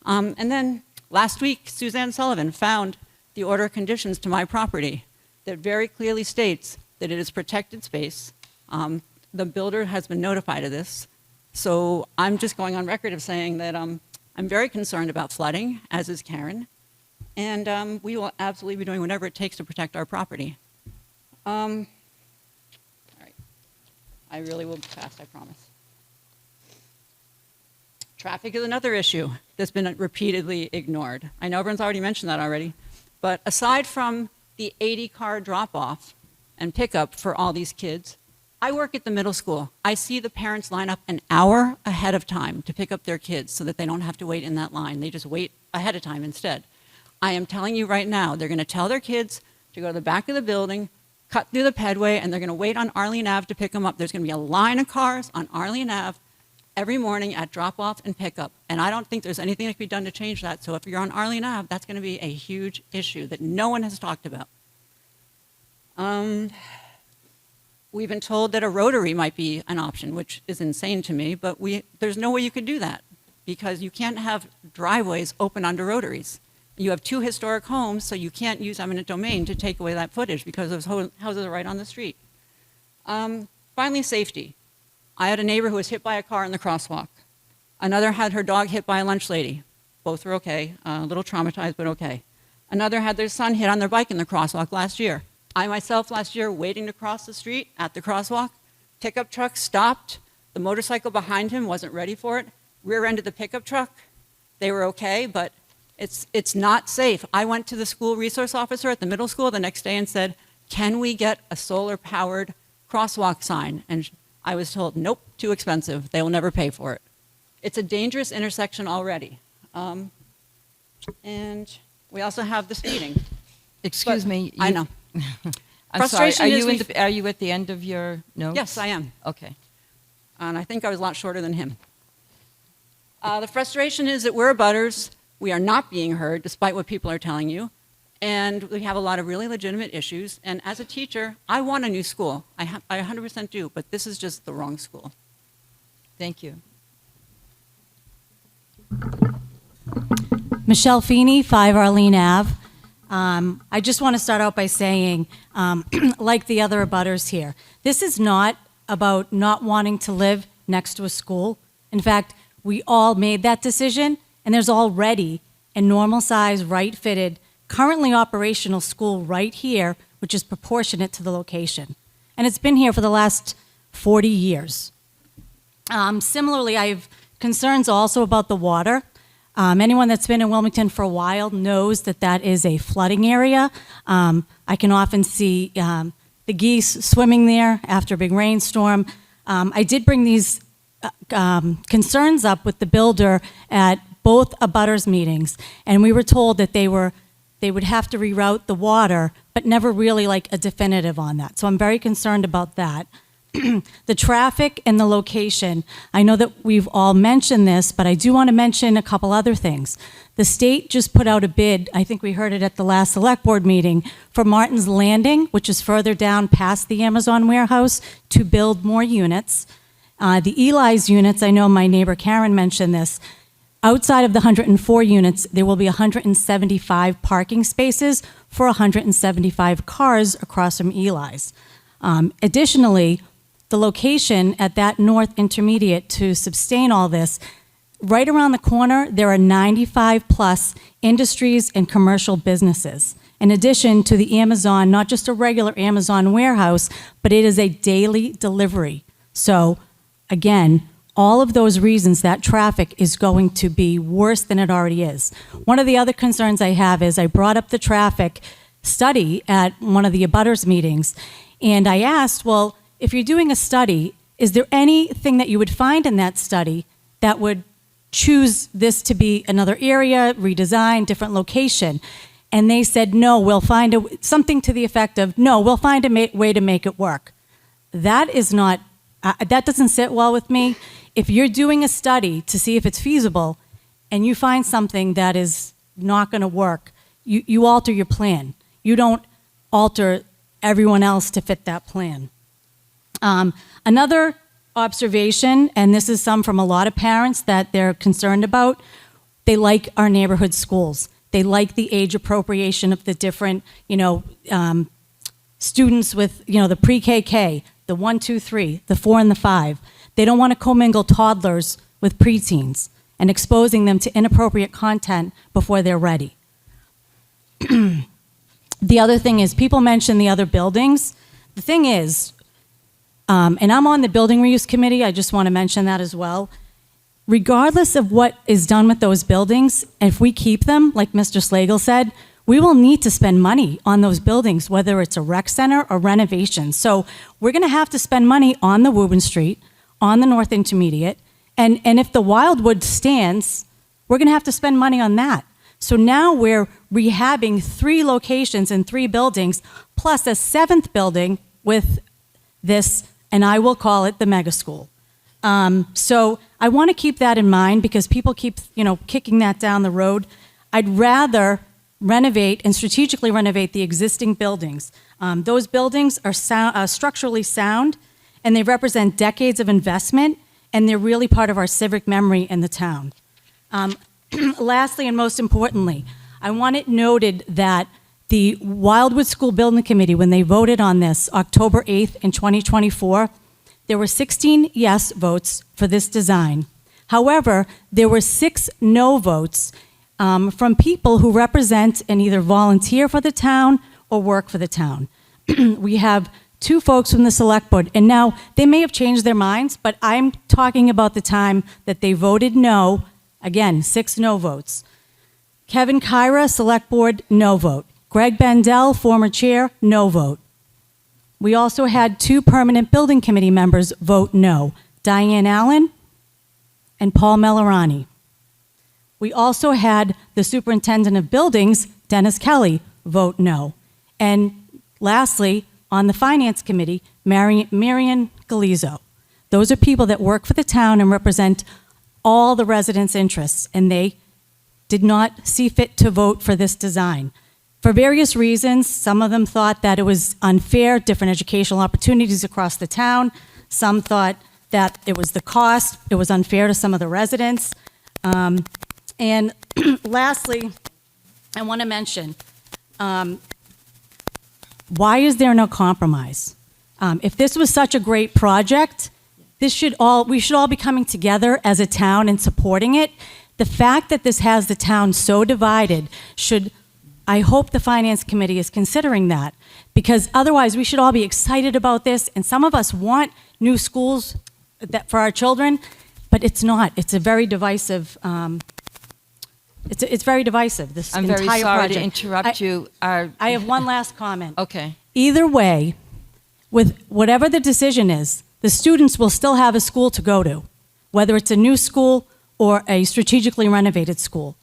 And then last week, Suzanne Sullivan found the order of conditions to my property that very clearly states that it is protected space. The builder has been notified of this. So I'm just going on record of saying that I'm very concerned about flooding, as is Karen. And we will absolutely be doing whatever it takes to protect our property. All right. I really will be fast, I promise. Traffic is another issue that's been repeatedly ignored. I know everyone's already mentioned that already, but aside from the 80-car drop-off and pickup for all these kids, I work at the middle school. I see the parents line up an hour ahead of time to pick up their kids so that they don't have to wait in that line. They just wait ahead of time instead. I am telling you right now, they're going to tell their kids to go to the back of the building, cut through the pedway, and they're going to wait on Arlene Ave to pick them up. There's going to be a line of cars on Arlene Ave every morning at drop-off and pickup. And I don't think there's anything that can be done to change that. So if you're on Arlene Ave, that's going to be a huge issue that no one has talked about. We've been told that a rotary might be an option, which is insane to me, but there's no way you could do that because you can't have driveways open onto rotaries. You have 2 historic homes, so you can't use eminent domain to take away that footage because those houses are right on the street. Finally, safety. I had a neighbor who was hit by a car in the crosswalk. Another had her dog hit by a lunch lady. Both were okay, a little traumatized, but okay. Another had their son hit on their bike in the crosswalk last year. I myself last year waiting to cross the street at the crosswalk, pickup truck stopped, the motorcycle behind him wasn't ready for it, rear-ended the pickup truck. They were okay, but It's not safe. I went to the school resource officer at the middle school the next day and said, can we get a solar-powered crosswalk sign? And I was told, nope, too expensive. They will never pay for it. It's a dangerous intersection already. And we also have the speeding. Excuse But me. I know. I'm sorry. Frustration Are is you, we've- are you at the end of your notes? Yes, I am. Okay. And I think I was a lot shorter than him. The frustration is that we're abutters. We are not being heard, despite what people are telling you. And we have a lot of really legitimate issues. And as a teacher, I want a new school. I 100% do, but this is just the wrong school. Thank you. Michelle Feeney, 5 Arlene Ave. I just want to start out by saying, like the other abutters here, this is not about not wanting to live next to a school. In fact, we all made that decision, and there's already a normal size, right-fitted, currently operational school right here, which is proportionate to the location. And it's been here for the last 40 years. Similarly, I have concerns also about the water. Anyone that's been in Wilmington for a while knows that that is a flooding area. I can often see the geese swimming there after a big rainstorm. I did bring these concerns up with the builder at both abutters meetings, and we were told that they would have to reroute the water, but never really like a definitive on that. So I'm very concerned about that. The traffic and the location, I know that we've all mentioned this, but I do want to mention a couple other things. The state just put out a bid, I think we heard it at the last select board meeting, for Martin's Landing, which is further down past the Amazon warehouse, to build more units. The Eli's units, I know my neighbor Karen mentioned this, outside of the 104 units, there will be 175 parking spaces for 175 cars across from Eli's. Additionally, the location at that North Intermediate to sustain all this, right around the corner, there are 95 plus industries and commercial businesses. In addition to the Amazon, not just a regular Amazon warehouse, but it is a daily delivery. So again, all of those reasons, that traffic is going to be worse than it already is. One of the other concerns I have is I brought up the traffic study at one of the abutters meetings, and I asked, well, if you're doing a study, is there anything that you would find in that study that would choose this to be another area, redesign, different location? And they said, no, we'll find something to the effect of, no, we'll find a way to make it work. That is not, that doesn't sit well with me. If you're doing a study to see if it's feasible and you find something that is not going to work, you alter your plan. You don't alter everyone else to fit that plan. Another observation, and this is some from a lot of parents that they're concerned about, they like our neighborhood schools. They like the age appropriation of the different, students with, the pre-KK, the 1, 2, 3, the 4, and the 5. They don't want to commingle toddlers with preteens and exposing them to inappropriate content before they're ready. The other thing is, people mention the other buildings. The thing is, and I'm on the building reuse committee, I just want to mention that as well. Regardless of what is done with those buildings, if we keep them, like Mr. Slagle said, we will need to spend money on those buildings, whether it's a rec center or renovation. So we're going to have to spend money on the Woburn Street, on the North Intermediate, and if the Wildwood stands, we're going to have to spend money on that. So now we're rehabbing 3 locations and 3 buildings, plus a 7th building with this, and I will call it the mega school. So I want to keep that in mind because people keep, kicking that down the road. I'd rather renovate and strategically renovate the existing buildings. Those buildings are structurally sound, and they represent decades of investment, and they're really part of our civic memory in the town. Lastly, and most importantly, I want it noted that the Wildwood School Building Committee, when they voted on this October 8th in 2024, there were 16 yes votes for this design. However, there were 6 no votes from people who represent and either volunteer for the town or work for the town. We have 2 folks from the select board, and now they may have changed their minds, but I'm talking about the time that they voted no. Again, 6 no votes. Kevin Kyra, Select Board, no vote. Greg Bendel, former chair, no vote. We also had 2 permanent building committee members vote no, Diane Allen and Paul Melorani. We also had the superintendent of buildings, Dennis Kelly, vote no. And lastly, on the finance committee, Marion Galizzo. Those are people that work for the town and represent all the residents' interests, and they did not see fit to vote for this design. For various reasons, some of them thought that it was unfair, different educational opportunities across the town. Some thought that it was the cost, it was unfair to some of the residents. And lastly, I want to mention, why is there no compromise? If this was such a great project, we should all be coming together as a town and supporting it. The fact that this has the town so divided I hope the Finance Committee is considering that, because otherwise we should all be excited about this, and some of us want new schools for our children, but it's not. It's a very divisive, it's very divisive, this I'm entire very sorry project. to interrupt you. I have one last comment. Okay. Either way, with whatever the decision is, the students will still have a school to go to, whether it's a new school or a strategically renovated school.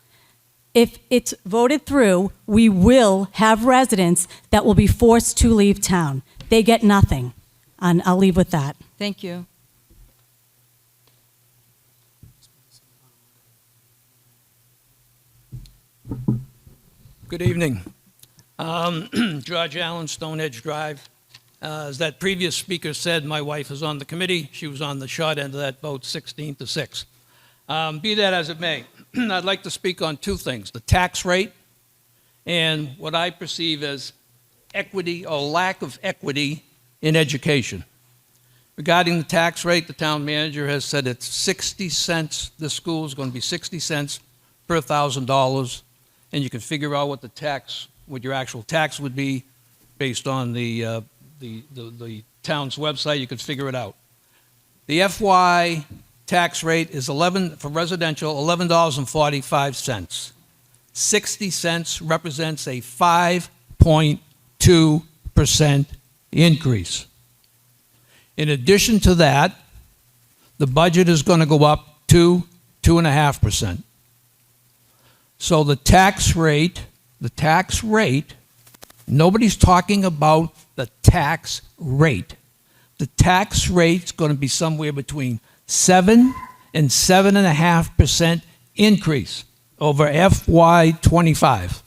If it's voted through, we will have residents that will be forced to leave town. They get nothing, and I'll leave with that. Thank you. Good evening. George Allen, Stone Edge Drive. As that previous speaker said, my wife is on the committee. She was on the short end of that vote, 16-6. Be that as it may, I'd like to speak on 2 things, the tax rate and what I perceive as equity or lack of equity in education. Regarding the tax rate, the town manager has said it's 60 cents. This school is going to be 60 cents per $1,000, and you can figure out what what your actual tax would be based on the town's website. You could figure it out. The FY tax rate is for residential, $11.45. 60 cents represents a 5.2% increase. In addition to that, the budget is going to go up 2.5%. So the tax rate, nobody's talking about the tax rate. The tax rate's going to be somewhere between 7 and 7.5% increase over FY25.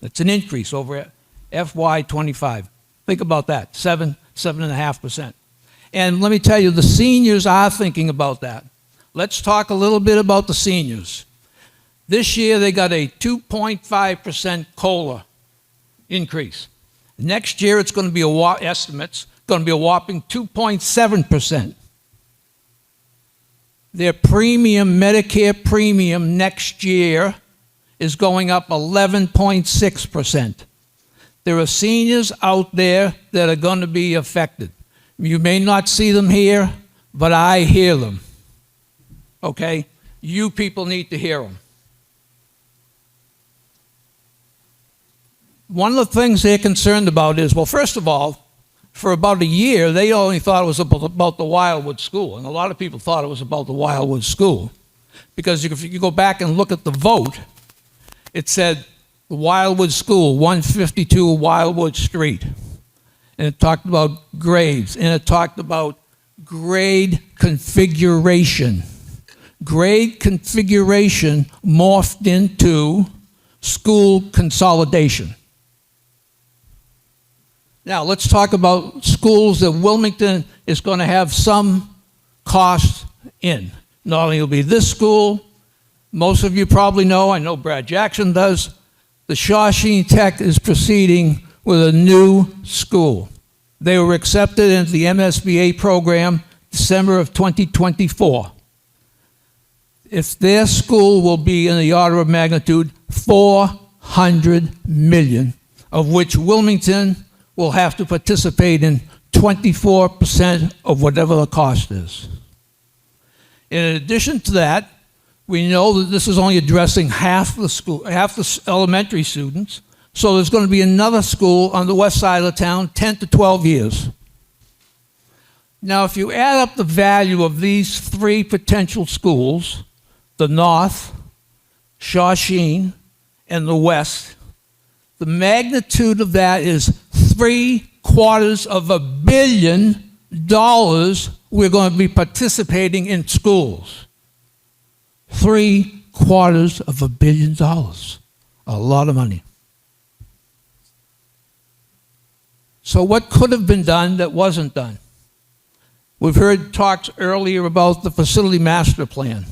That's an increase over FY25. Think about that, 7.5%. And let me tell you, the seniors are thinking about that. Let's talk a little bit about the seniors. This year they got a 2.5% COLA increase. Next year it's going to be estimates going to be a whopping 2.7%. Their premium, Medicare premium next year is going up 11.6%. There are seniors out there that are going to be affected. You may not see them here, but I hear them. Okay? You people need to hear them. One of the things they're concerned about is, well, first of all, for about a year, they only thought it was about the Wildwood School, and a lot of people thought it was about the Wildwood School. Because if you go back and look at the vote, it said the Wildwood School, 152 Wildwood Street. And it talked about grades, and it talked about grade configuration. Grade configuration morphed into school consolidation. Now, let's talk about schools that Wilmington is going to have some cost in. Not only will be this school, most of you probably know, I know Brad Jackson does, the Shawshene Tech is proceeding with a new school. They were accepted into the MSBA program December of 2024. If their school will be in the order of magnitude $400 million, of which Wilmington will have to participate in 24% of whatever the cost is. In addition to that, We know that this is only addressing half the school, half the elementary students. So there's going to be another school on the west side of the town, 10 to 12 years. Now, if you add up the value of these three potential schools, the north, Shawsheen, and the west, the magnitude of that is $750 million we're going to be participating in schools. $750 million. A lot of money. So what could have been done that wasn't done? We've heard talks earlier about the facility master plan.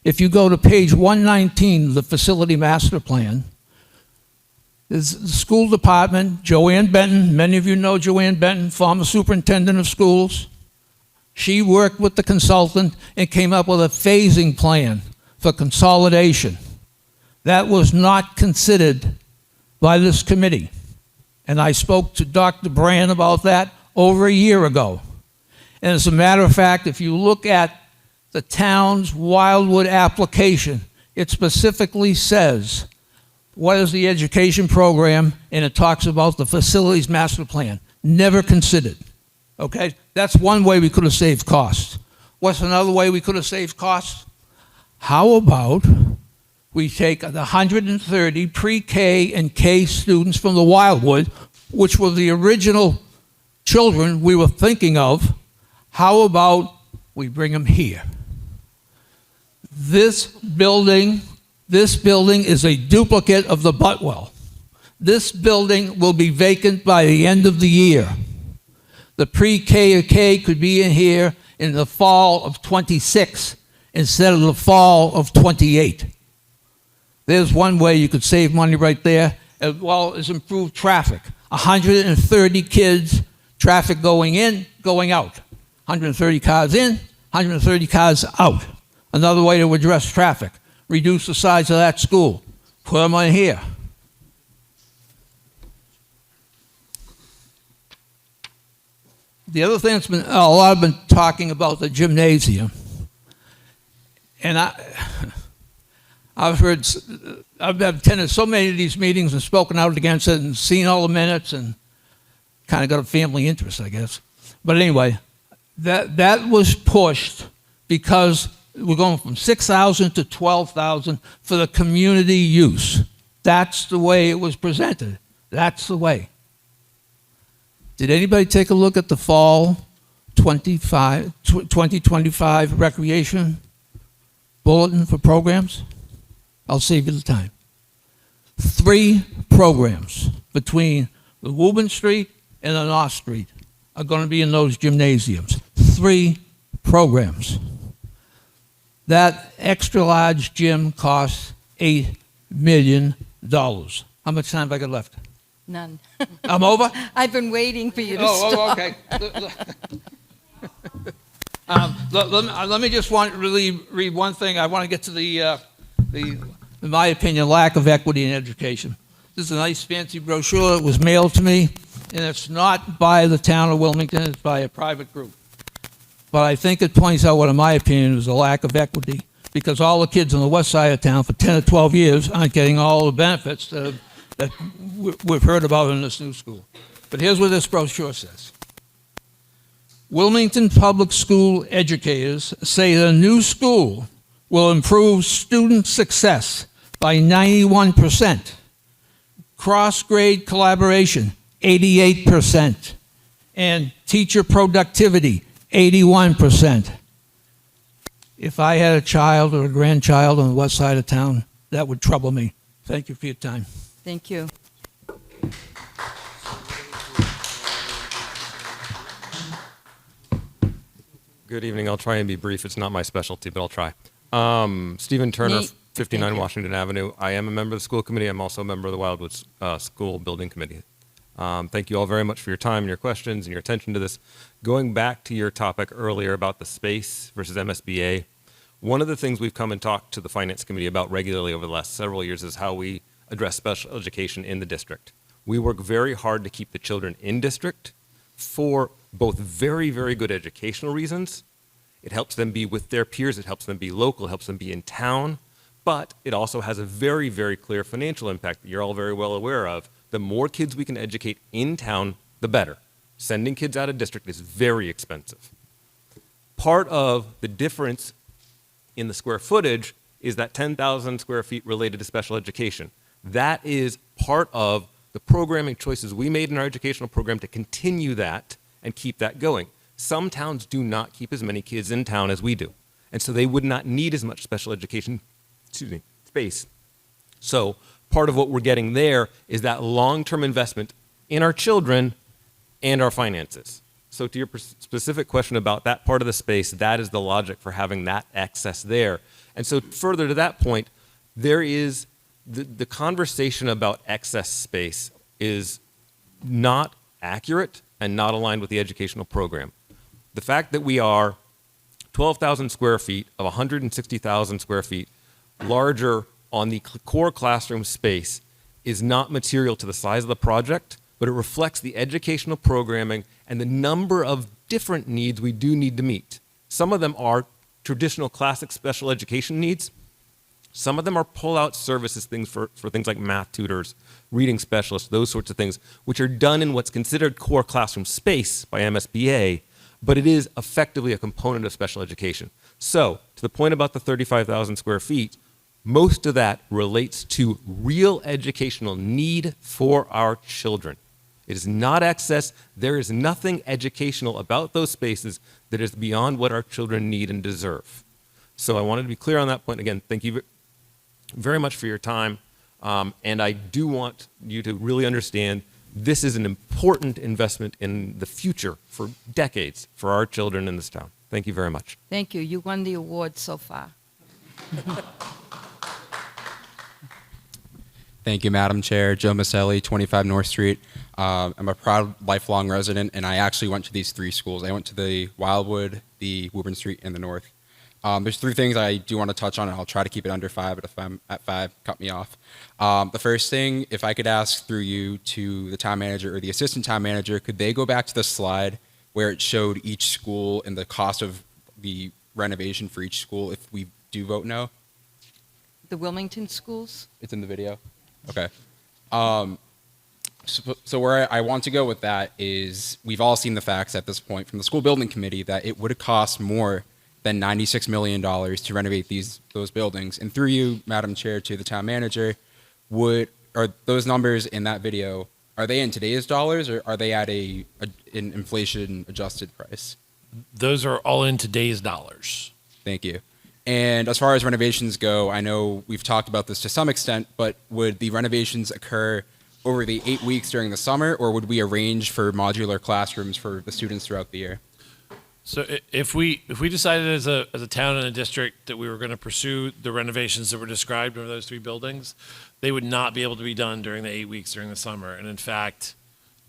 If you go to page 119 of the facility master plan, there's the school department, Joanne Benton. Many of you know Joanne Benton, former superintendent of schools. She worked with the consultant and came up with a phasing plan for consolidation. That was not considered by this committee. And I spoke to Dr. Brand about that over a year ago. And as a matter of fact, if you look at the town's Wildwood application, it specifically says, what is the education program? And it talks about the facilities master plan. Never considered. Okay? That's one way we could have saved costs. What's another way we could have saved costs? How about we take the 130 pre-K and K students from the Wildwood, which were the original children we were thinking of. How about we bring them here? This building is a duplicate of the Butwell. This building will be vacant by the end of the year. The pre-K or K could be in here in the fall of 26 instead of the fall of 28. There's one way you could save money right there, as well as improve traffic. 130 kids, traffic going in, going out. 130 cars in, 130 cars out. Another way to address traffic. Reduce the size of that school. Put them in here. The other thing that's been, a lot have been talking about the gymnasium. And I've attended so many of these meetings and spoken out against it and seen all the minutes and kind of got a family interest, I guess. But anyway, that was pushed because we're going from 6,000 to 12,000 for the community use. That's the way it was presented. That's the way. Did anybody take a look at the fall 2025 recreation bulletin for programs? I'll save you the time. 3 programs between the Woburn Street and the North Street are going to be in those gymnasiums. 3 programs. That extra large gym costs $8 million. How much time have I got left? None. I'm over? I've been waiting for you to stop. Oh, okay. Let me just really read one thing. I want to get to the, in my opinion, lack of equity in education. This is a nice fancy brochure. It was mailed to me, and it's not by the town of Wilmington. It's by a private group. But I think it points out what, in my opinion, is a lack of equity, because all the kids on the west side of town for 10 or 12 years aren't getting all the benefits that we've heard about in this new school. But here's what this brochure says. Wilmington Public School educators say the new school will improve student success by 91%, cross-grade collaboration, 88%, and teacher productivity, 81%. If I had a child or a grandchild on the west side of town, that would trouble me. Thank you for your time. Thank you. Good evening. I'll try and be brief. It's not my specialty, but I'll try. Stephen Turner, Nate, 59 Washington Avenue. I am a member of the school committee. I'm also a member of the Wildwood School Building Committee. Thank you all very much for your time and your questions and your attention to this. Going back to your topic earlier about the space versus MSBA, one of the things we've come and talked to the Finance Committee about regularly over the last several years is how we address special education in the district. We work very hard to keep the children in district for both very, very good educational reasons It helps them be with their peers. It helps them be local. It helps them be in town. But it also has a very, very clear financial impact that you're all very well aware of. The more kids we can educate in town, the better. Sending kids out of district is very expensive. Part of the difference in the square footage is that 10,000 square feet related to special education. That is part of the programming choices we made in our educational program to continue that and keep that going. Some towns do not keep as many kids in town as we do, and so they would not need as much special education space. So part of what we're getting there is that long-term investment in our children and our finances. So to your specific question about that part of the space, that is the logic for having that access there. And so further to that point, there is the conversation about excess space is not accurate and not aligned with the educational program. The fact that we are 12,000 square feet of 160,000 square feet larger on the core classroom space is not material to the size of the project, but it reflects the educational programming and the number of different needs we do need to meet. Some of them are traditional classic special education needs. Some of them are pull-out services, things for things like math tutors, reading specialists, those sorts of things, which are done in what's considered core classroom space by MSBA, but it is effectively a component of special education. So, to the point about the 35,000 square feet, most of that relates to real educational need for our children. It is not excess. There is nothing educational about those spaces that is beyond what our children need and deserve. So I wanted to be clear on that point. Again, thank you very much for your time. And I do want you to really understand this is an important investment in the future for decades for our children in this town. Thank you very much. Thank you. You won the award so far. Thank you, Madam Chair. Joe Maselli, 25 North Street. I'm a proud lifelong resident, and I actually went to these three schools. I went to the Wildwood, the Woburn Street, and the North. There's three things I do want to touch on, and I'll try to keep it under 5, but if I'm at 5, cut me off. The first thing, if I could ask through you to the town manager or the assistant town manager, could they go back to the slide where it showed each school and the cost of the renovation for each school if we do vote no? The Wilmington schools? It's in the video? Okay. So where I want to go with that is we've all seen the facts at this point from the school building committee that it would have cost more than $96 million to renovate those buildings. And through you, Madam Chair, to the town manager, are those numbers in that video, are they in today's dollars or are they at an inflation adjusted price? Those are all in today's dollars. Thank you. And as far as renovations go, I know we've talked about this to some extent, but would the renovations occur over the 8 weeks during the summer, or would we arrange for modular classrooms for the students throughout the year? So if we decided as a town and a district that we were going to pursue the renovations that were described over those 3 buildings, they would not be able to be done during the 8 weeks during the summer. And in fact,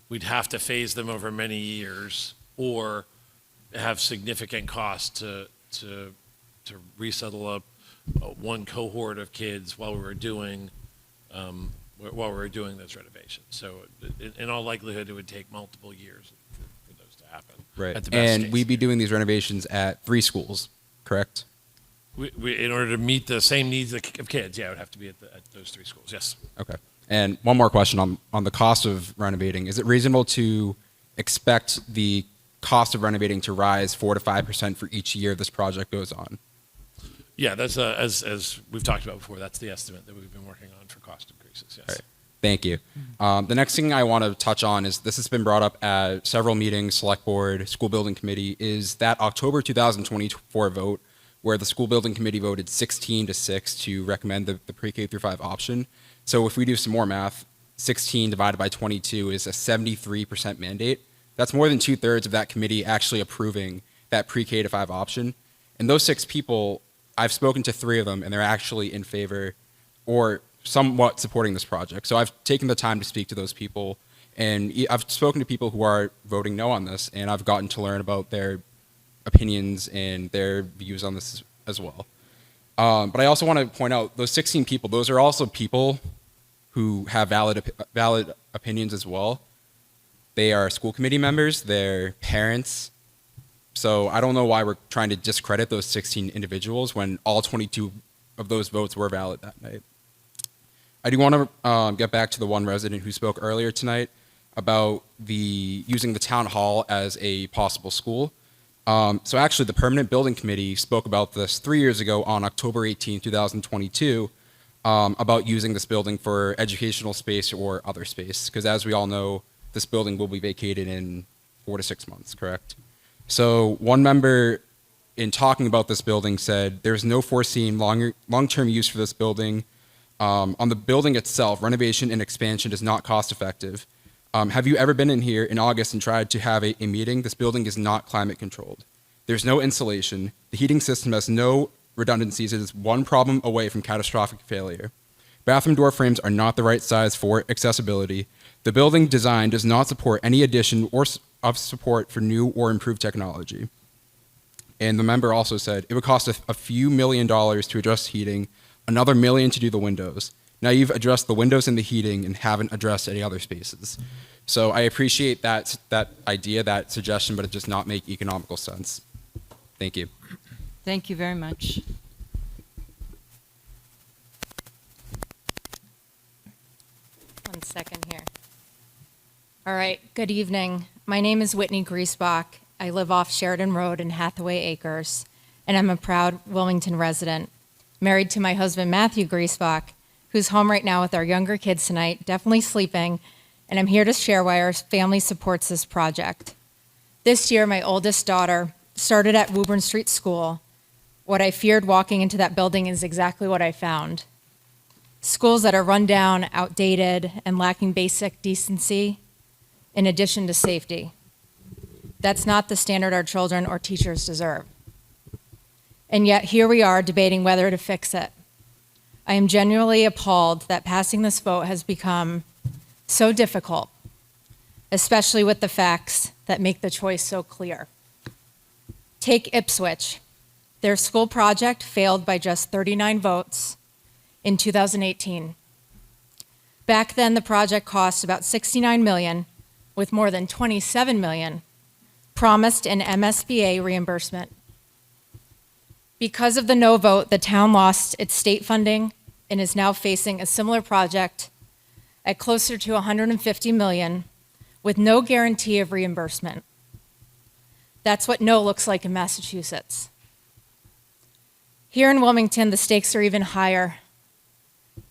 we'd have to phase them over many years or have significant costs to resettle one cohort of kids while we were doing those renovations. So in all likelihood, it would take multiple years for those to happen. Right. At the best And case. we'd be doing these renovations at 3 schools, correct? We, in order to meet the same needs of kids, yeah, it would have to be at those 3 schools, yes. Okay. And one more question on the cost of renovating. Is it reasonable to expect the cost of renovating to rise 4 to 5% for each year this project goes on? Yeah, that's as we've talked about before, that's the estimate that we've been working on for cost increases, yes. All right. Thank you. The next thing I want to touch on is this has been brought up at several meetings, select board, school building committee, is that October 2024 vote where the school building committee voted 16-6 to recommend the pre-K through 5 option. So if we do some more math, 16 divided by 22 is a 73% mandate. That's more than 2/3 of that committee actually approving that pre-K to 5 option. And those 6 people, I've spoken to 3 of them, and they're actually in favor or somewhat supporting this project. So I've taken the time to speak to those people, and I've spoken to people who are voting no on this, and I've gotten to learn about their opinions and their views on this as well. But I also want to point out those 16 people, those are also people who have valid opinions as well. They are school committee members, they're parents, So I don't know why we're trying to discredit those 16 individuals when all 22 of those votes were valid that night. I do want to get back to the one resident who spoke earlier tonight about using the town hall as a possible school. So actually, the Permanent Building Committee spoke about this 3 years ago on October 18, 2022, about using this building for educational space or other space, because as we all know, this building will be vacated in 4 to 6 months, correct? So one member in talking about this building said, there's no foreseen long-term use for this building. On the building itself, renovation and expansion is not cost effective. Have you ever been in here in August and tried to have a meeting? This building is not climate controlled. There's no insulation. The heating system has no redundancies. It is one problem away from catastrophic failure. Bathroom door frames are not the right size for accessibility. The building design does not support any addition of support for new or improved technology. And the member also said it would cost a few $1 million to address heating, another $1 million to do the windows. Now you've addressed the windows and the heating and haven't addressed any other spaces. So I appreciate that idea, that suggestion, but it does not make economical sense. Thank you. Thank you very much. One second here. All right, good evening. My name is Whitney Griesbach. I live off Sheridan Road in Hathaway Acres, and I'm a proud Wilmington resident, married to my husband, Matthew Griesbach, who's home right now with our younger kids tonight, definitely sleeping, and I'm here to share why our family supports this project. This year, my oldest daughter started at Woburn Street School. What I feared walking into that building is exactly what I found. Schools that are run down, outdated, and lacking basic decency, in addition to safety. That's not the standard our children or teachers deserve. And yet here we are debating whether to fix it. I am genuinely appalled that passing this vote has become so difficult, especially with the facts that make the choice so clear. Take Ipswich. Their school project failed by just 39 votes in 2018. Back then, the project cost about $69 million, with more than $27 million promised in MSBA reimbursement. Because of the no vote, the town lost its state funding and is now facing a similar project at closer to $150 million with no guarantee of reimbursement. That's what no looks like in Massachusetts. Here in Wilmington, the stakes are even higher.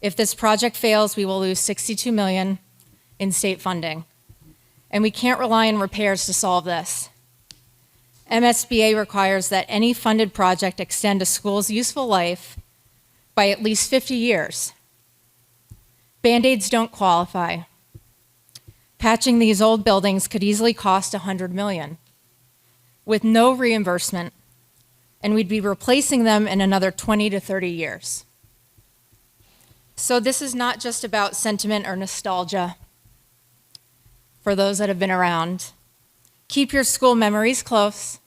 If this project fails, we will lose $62 million in state funding. And we can't rely on repairs to solve this. MSBA requires that any funded project extend a school's useful life by at least 50 years. Band-Aids don't qualify. Patching these old buildings could easily cost $100 million with no reimbursement, and we'd be replacing them in another 20 to 30 years. So this is not just about sentiment or nostalgia for those that have been around. Keep your school memories close,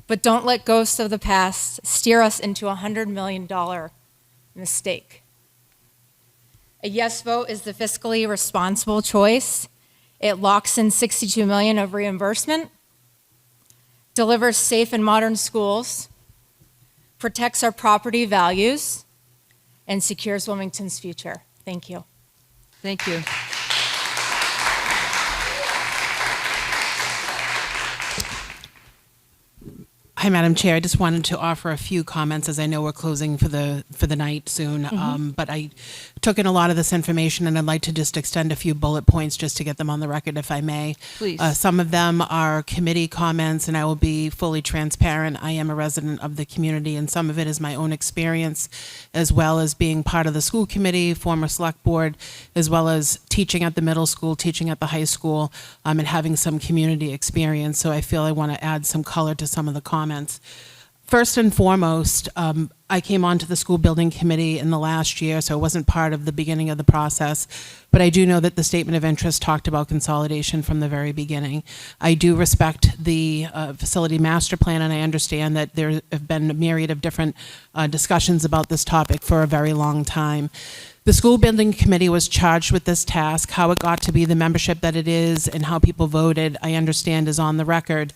but don't let ghosts of the past steer us into a $100 million mistake. A yes vote is the fiscally responsible choice. It locks in $62 million of reimbursement, delivers safe and modern schools, protects our property values, and secures Wilmington's future. Thank you. Thank you. Hi, Madam Chair. I just wanted to offer a few comments, as I know we're closing for the night soon. But I took in a lot of this information, and I'd like to just extend a few bullet points just to get them on the record, if I may. Please. Some of them are committee comments, and I will be fully transparent. I am a resident of the community, and some of it is my own experience, as well as being part of the school committee, former select board, as well as teaching at the middle school, teaching at the high school, and having some community experience. So I feel I want to add some color to some of the comments. First and foremost, I came onto the school building committee in the last year, so I wasn't part of the beginning of the process, but I do know that the statement of interest talked about consolidation from the very beginning. I do respect the facility master plan, and I understand that there have been a myriad of different discussions about this topic for a very long time. The school building committee was charged with this task. How it got to be the membership that it is and how people voted, I understand, is on the record.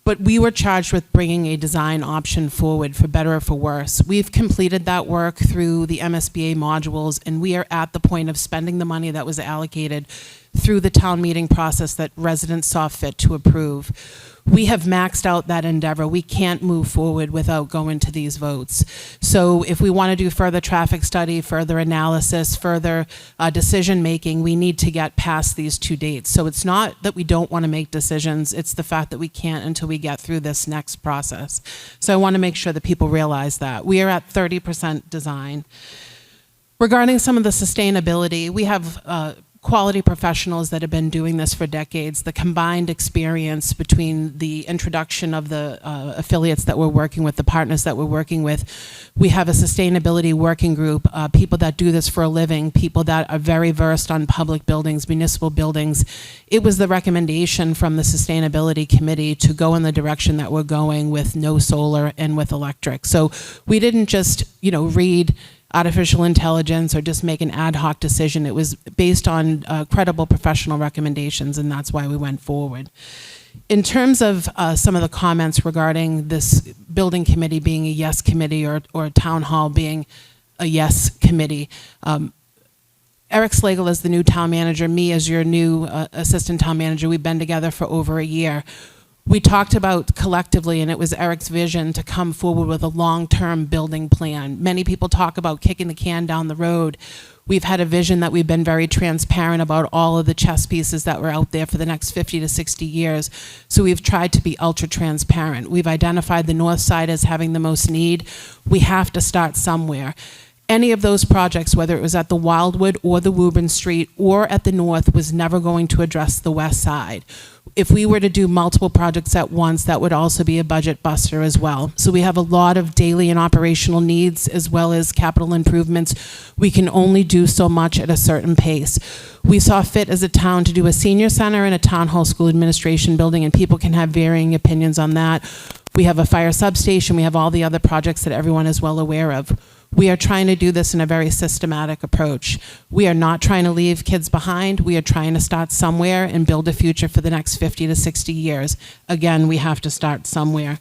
But we were charged with bringing a design option forward, for better or for worse. We've completed that work through the MSBA modules, and we are at the point of spending the money that was allocated through the town meeting process that residents saw fit to approve. We have maxed out that endeavor. We can't move forward without going to these votes. So if we want to do further traffic study, further analysis, further decision-making, we need to get past these 2 dates. So it's not that we don't want to make decisions, it's the fact that we can't until we get through this next process. So I want to make sure that people realize that. We are at 30% design. Regarding some of the sustainability, we have quality professionals that have been doing this for decades. The combined experience between the introduction of the affiliates that we're working with, the partners that we're working with, we have a sustainability working group, people that do this for a living, people that are very versed on public buildings, municipal buildings. It was the recommendation from the sustainability committee to go in the direction that we're going with no solar and with electric. So we didn't just, read artificial intelligence or just make an ad hoc decision. It was based on credible professional recommendations, and that's why we went forward. In terms of some of the comments regarding this building committee being a yes committee or town hall being a yes committee, Eric Slagle is the new town manager, me as your new assistant town manager. We've been together for over a year. We talked about collectively, and it was Eric's vision to come forward with a long-term building plan. Many people talk about kicking the can down the road. We've had a vision that we've been very transparent about all of the chess pieces that were out there for the next 50 to 60 years. So we've tried to be ultra transparent. We've identified the north side as having the most need. We have to start somewhere. Any of those projects, whether it was at the Wildwood or the Woburn Street or at the north, was never going to address the west side. If we were to do multiple projects at once, that would also be a budget buster as well. So we have a lot of daily and operational needs as well as capital improvements. We can only do so much at a certain pace. We saw fit as a town to do a senior center and a town hall school administration building, and people can have varying opinions on that. We have a fire substation. We have all the other projects that everyone is well aware of. We are trying to do this in a very systematic approach. We are not trying to leave kids behind. We are trying to start somewhere and build a future for the next 50 to 60 years. Again, we have to start somewhere.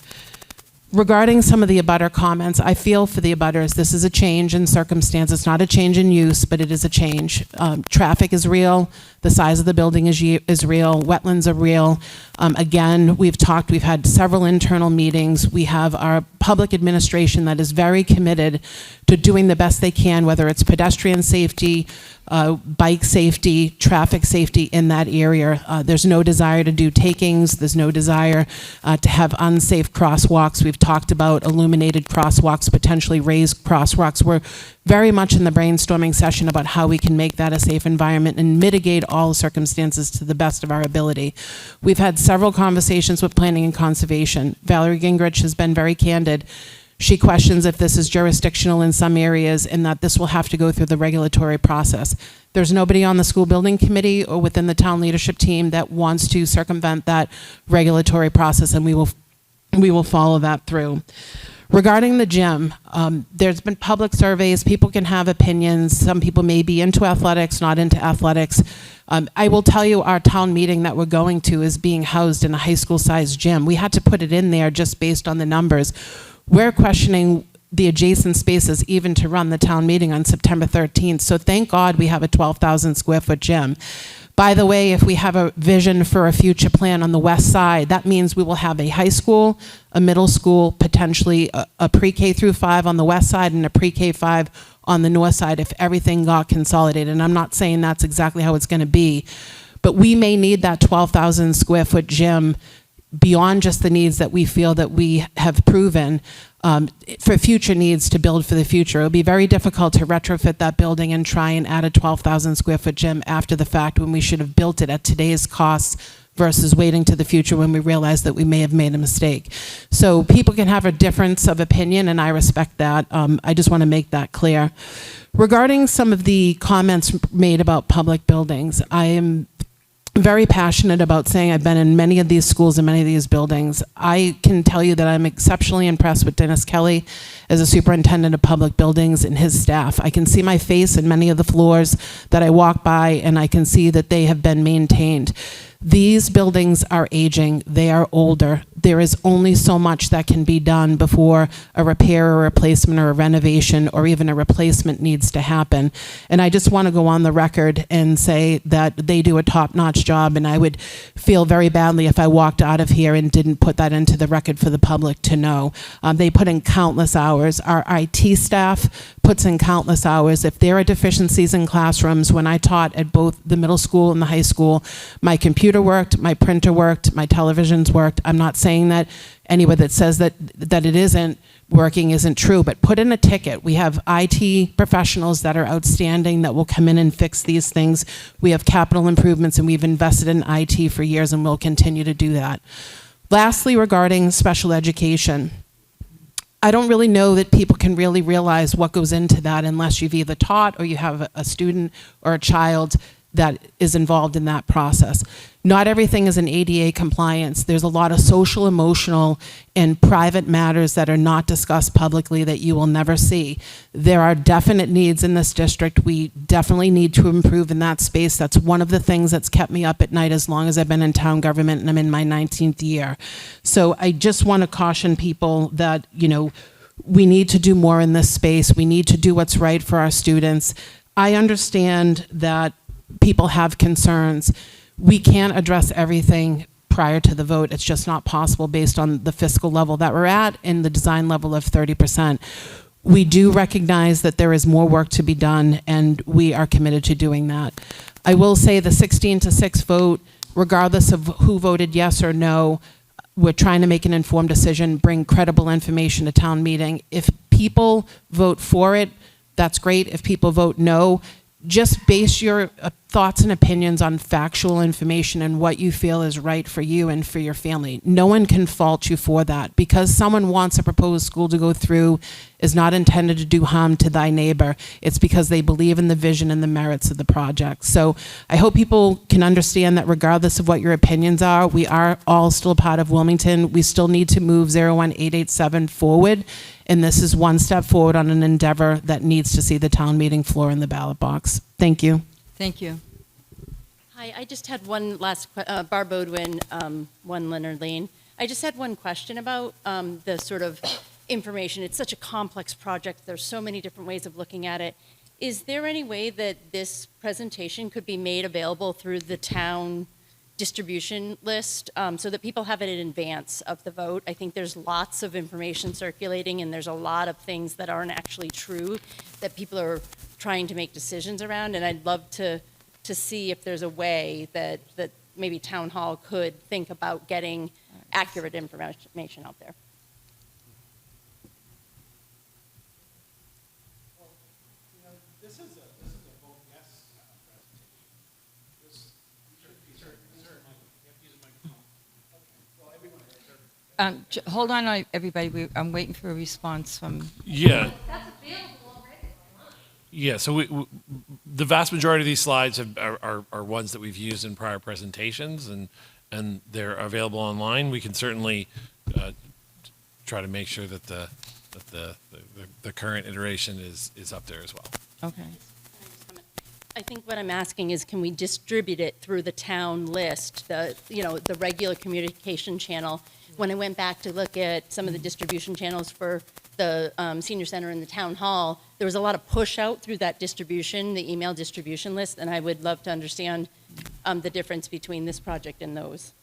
Regarding some of the abutter comments, I feel for the abutters. This is a change in circumstance. It's not a change in use, but it is a change. Traffic is real. The size of the building is real. Wetlands are real. Again, we've had several internal meetings. We have our public administration that is very committed to doing the best they can, whether it's pedestrian safety, bike safety, traffic safety in that area. There's no desire to do takings. There's no desire to have unsafe crosswalks. We've talked about illuminated crosswalks, potentially raised crosswalks. We're very much in the brainstorming session about how we can make that a safe environment and mitigate all circumstances to the best of our ability. We've had several conversations with planning and conservation. Valerie Gingrich has been very candid. She questions if this is jurisdictional in some areas and that this will have to go through the regulatory process. There's nobody on the school building committee or within the town leadership team that wants to circumvent that regulatory process, and we will follow that through. Regarding the gym, there's been public surveys. People can have opinions. Some people may be into athletics, not into athletics. I will tell you, our town meeting that we're going to is being housed in a high school-sized gym. We had to put it in there just based on the numbers. We're questioning the adjacent spaces even to run the town meeting on September 13th. So thank God we have a 12,000 square foot gym. By the way, if we have a vision for a future plan on the west side, that means we will have a high school, a middle school, potentially a pre-K through 5 on the west side and a pre-K 5 on the north side if everything got consolidated. And I'm not saying that's exactly how it's going to be, but we may need that 12,000 square foot gym beyond just the needs that we feel that we have proven for future needs to build for the future. It would be very difficult to retrofit that building and try and add a 12,000 square foot gym after the fact when we should have built it at today's costs versus waiting to the future when we realize that we may have made a mistake. So people can have a difference of opinion, and I respect that. I just want to make that clear. Regarding some of the comments made about public buildings, I am very passionate about saying I've been in many of these schools and many of these buildings. I can tell you that I'm exceptionally impressed with Dennis Kelly as a superintendent of public buildings and his staff. I can see my face in many of the floors that I walk by, and I can see that they have been maintained. These buildings are aging, they are older, there is only so much that can be done before a repair or replacement or a renovation or even a replacement needs to happen. And I just want to go on the record and say that they do a top-notch job, and I would feel very badly if I walked out of here and didn't put that into the record for the public to know. They put in countless hours. Our IT staff puts in countless hours. If there are deficiencies in classrooms, when I taught at both the middle school and the high school, my computer worked, my printer worked, my televisions worked. I'm not saying that anyone that says that it isn't working isn't true, but put in a ticket. We have IT professionals that are outstanding that will come in and fix these things. We have capital improvements, and we've invested in IT for years, and we'll continue to do that. Lastly, regarding special education, I don't really know that people can really realize what goes into that unless you've either taught or you have a student or a child that is involved in that process. Not everything is an ADA compliance. There's a lot of social, emotional, and private matters that are not discussed publicly that you will never see. There are definite needs in this district. We definitely need to improve in that space. That's one of the things that's kept me up at night as long as I've been in town government, and I'm in my 19th year. So I just want to caution people that, you know, we need to do more in this space. We need to do what's right for our students. I understand that people have concerns. We can't address everything prior to the vote. It's just not possible based on the fiscal level that we're at and the design level of 30%. We do recognize that there is more work to be done, and we are committed to doing that. I will say the 16-6 vote, regardless of who voted yes or no, we're trying to make an informed decision, bring credible information to town meeting. If people vote for it, that's great. If people vote no, just base your thoughts and opinions on factual information and what you feel is right for you and for your family. No one can fault you for that. Because someone wants a proposed school to go through is not intended to do harm to thy neighbor. It's because they believe in the vision and the merits of the project. So I hope people can understand that regardless of what your opinions are, we are all still a part of Wilmington. We still need to move 01887 forward. And this is one step forward on an endeavor that needs to see the town meeting floor in the ballot box. Thank you. Thank you. Hi, I just had one last, Barb Bodwin, 1 Leonard Lane. I just had one question about the sort of information. It's such a complex project. There's so many different ways of looking at it. Is there any way that this presentation could be made available through the town distribution list so that people have it in advance of the vote? I think there's lots of information circulating, and there's a lot of things that aren't actually true that people are trying to make decisions around, and I'd love to see if there's a way that maybe Town Hall could think about getting accurate information out there. This is a vote yes presentation. Hold on, everybody. I'm waiting for a response from. Yeah. Yeah, so the vast majority of these slides are ones that we've used in prior presentations, and they're available online. We can certainly try to make sure that the current iteration is up there as well. Okay. I think what I'm asking is, can we distribute it through the town list, the regular communication channel? When I went back to look at some of the distribution channels for the senior center and the town hall, there was a lot of push out through that distribution, the email distribution list, and I would love to understand the difference between this project and those.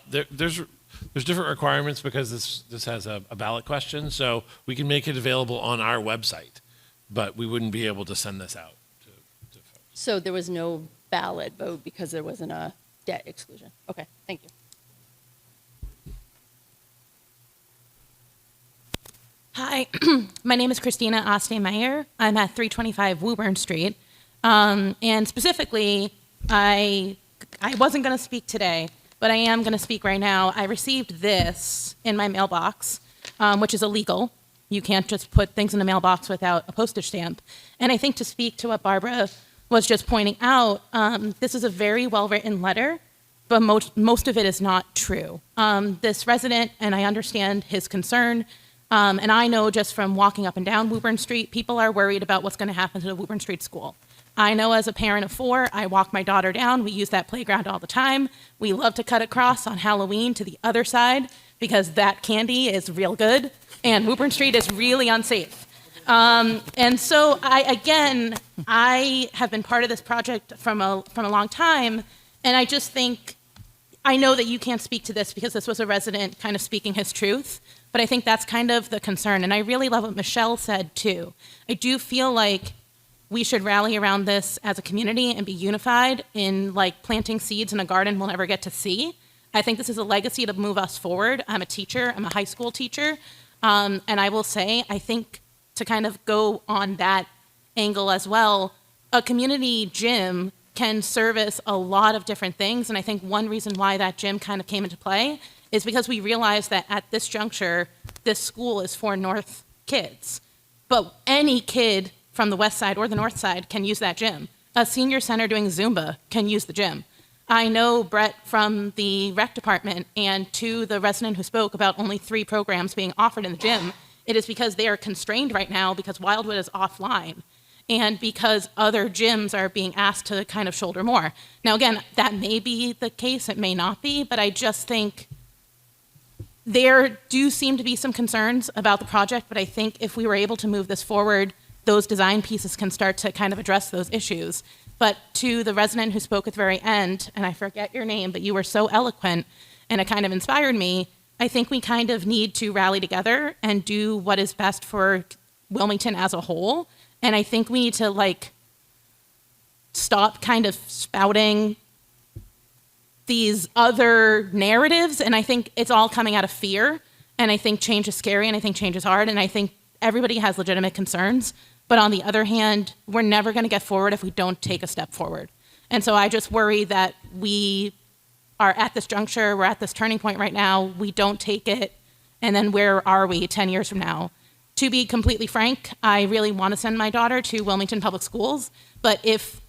There's different requirements because this has a ballot question, so we can make it available on our website, but we wouldn't be able to send this out to folks. So there was no ballot vote because there wasn't a debt exclusion. Okay, thank you. Hi, my name is Christina Oste-Meyer. I'm at 325 Woburn Street. And specifically, I wasn't going to speak today, but I am going to speak right now. I received this in my mailbox, which is illegal. You can't just put things in the mailbox without a postage stamp. And I think to speak to what Barbara was just pointing out, this is a very well-written letter, but most of it is not true. This resident, and I understand his concern, and I know just from walking up and down Woburn Street, people are worried about what's going to happen to the Woburn Street School. I know as a parent of 4, I walk my daughter down. We use that playground all the time. We love to cut across on Halloween to the other side because that candy is real good and Woburn Street is really unsafe. And so I have been part of this project from a long time, and I just think, I know that you can't speak to this because this was a resident kind of speaking his truth, but I think that's kind of the concern. And I really love what Michelle said too. I do feel like we should rally around this as a community and be unified in like planting seeds in a garden we'll never get to see. I think this is a legacy to move us forward. I'm a teacher, I'm a high school teacher, and I will say, I think to kind of go on that angle as well, a community gym can service a lot of different things. And I think one reason why that gym kind of came into play is because we realized that at this juncture, this school is for North kids. But any kid from the west side or the north side can use that gym. A senior center doing Zumba can use the gym. I know Brett from the rec department, and to the resident who spoke about only 3 programs being offered in the gym, it is because they are constrained right now because Wildwood is offline and because other gyms are being asked to kind of shoulder more. Now, again, that may be the case, it may not be, but I just think there do seem to be some concerns about the project, but I think if we were able to move this forward, those design pieces can start to kind of address those issues. But to the resident who spoke at the very end, and I forget your name, but you were so eloquent and it kind of inspired me, I think we kind of need to rally together and do what is best for Wilmington as a whole. And I think we need to like stop kind of spouting these other narratives. And I think it's all coming out of fear. And I think change is scary and I think change is hard. And I think everybody has legitimate concerns. But on the other hand, we're never going to get forward if we don't take a step forward. And so I just worry that we are at this juncture, we're at this turning point right now, we don't take it, and then where are we 10 years from now? To be completely frank, I really want to send my daughter to Wilmington Public Schools, but if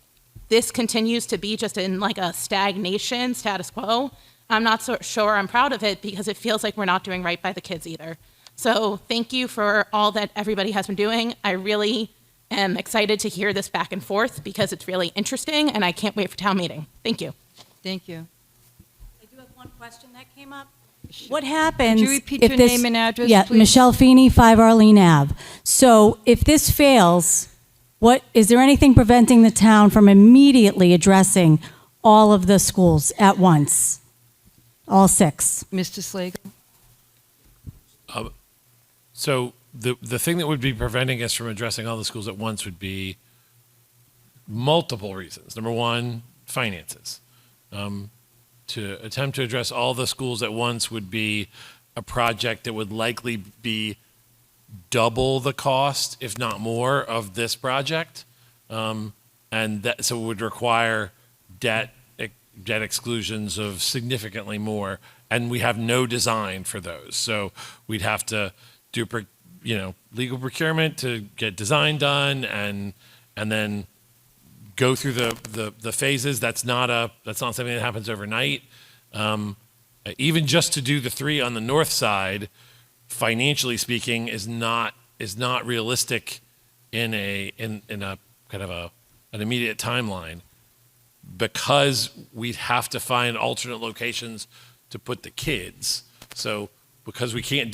this continues to be just in like a stagnation, status quo, I'm not so sure I'm proud of it because it feels like we're not doing right by the kids either. So thank you for all that everybody has been doing. I really am excited to hear this back and forth because it's really interesting and I can't wait for town meeting. Thank you. Thank you. I do have one question that came up. What happens Could you repeat if your this, name and address, yeah, please? Michelle Feeney, 5 Arlene Ave. So if this fails, what is there anything preventing the town from immediately addressing all of the schools at once? All 6. Mr. Slagle? So the thing that would be preventing us from addressing all the schools at once would be multiple reasons. Number one, finances. To attempt to address all the schools at once would be a project that would likely be double the cost, if not more, of this project. And that, so it would require debt exclusions of significantly more, and we have no design for those. So we'd have to do, legal procurement to get design done, and then go through the phases. That's not something that happens overnight. Even just to do the 3 on the north side, financially speaking, is not realistic in a kind of an immediate timeline, because we'd have to find alternate locations to put the kids. So because we can't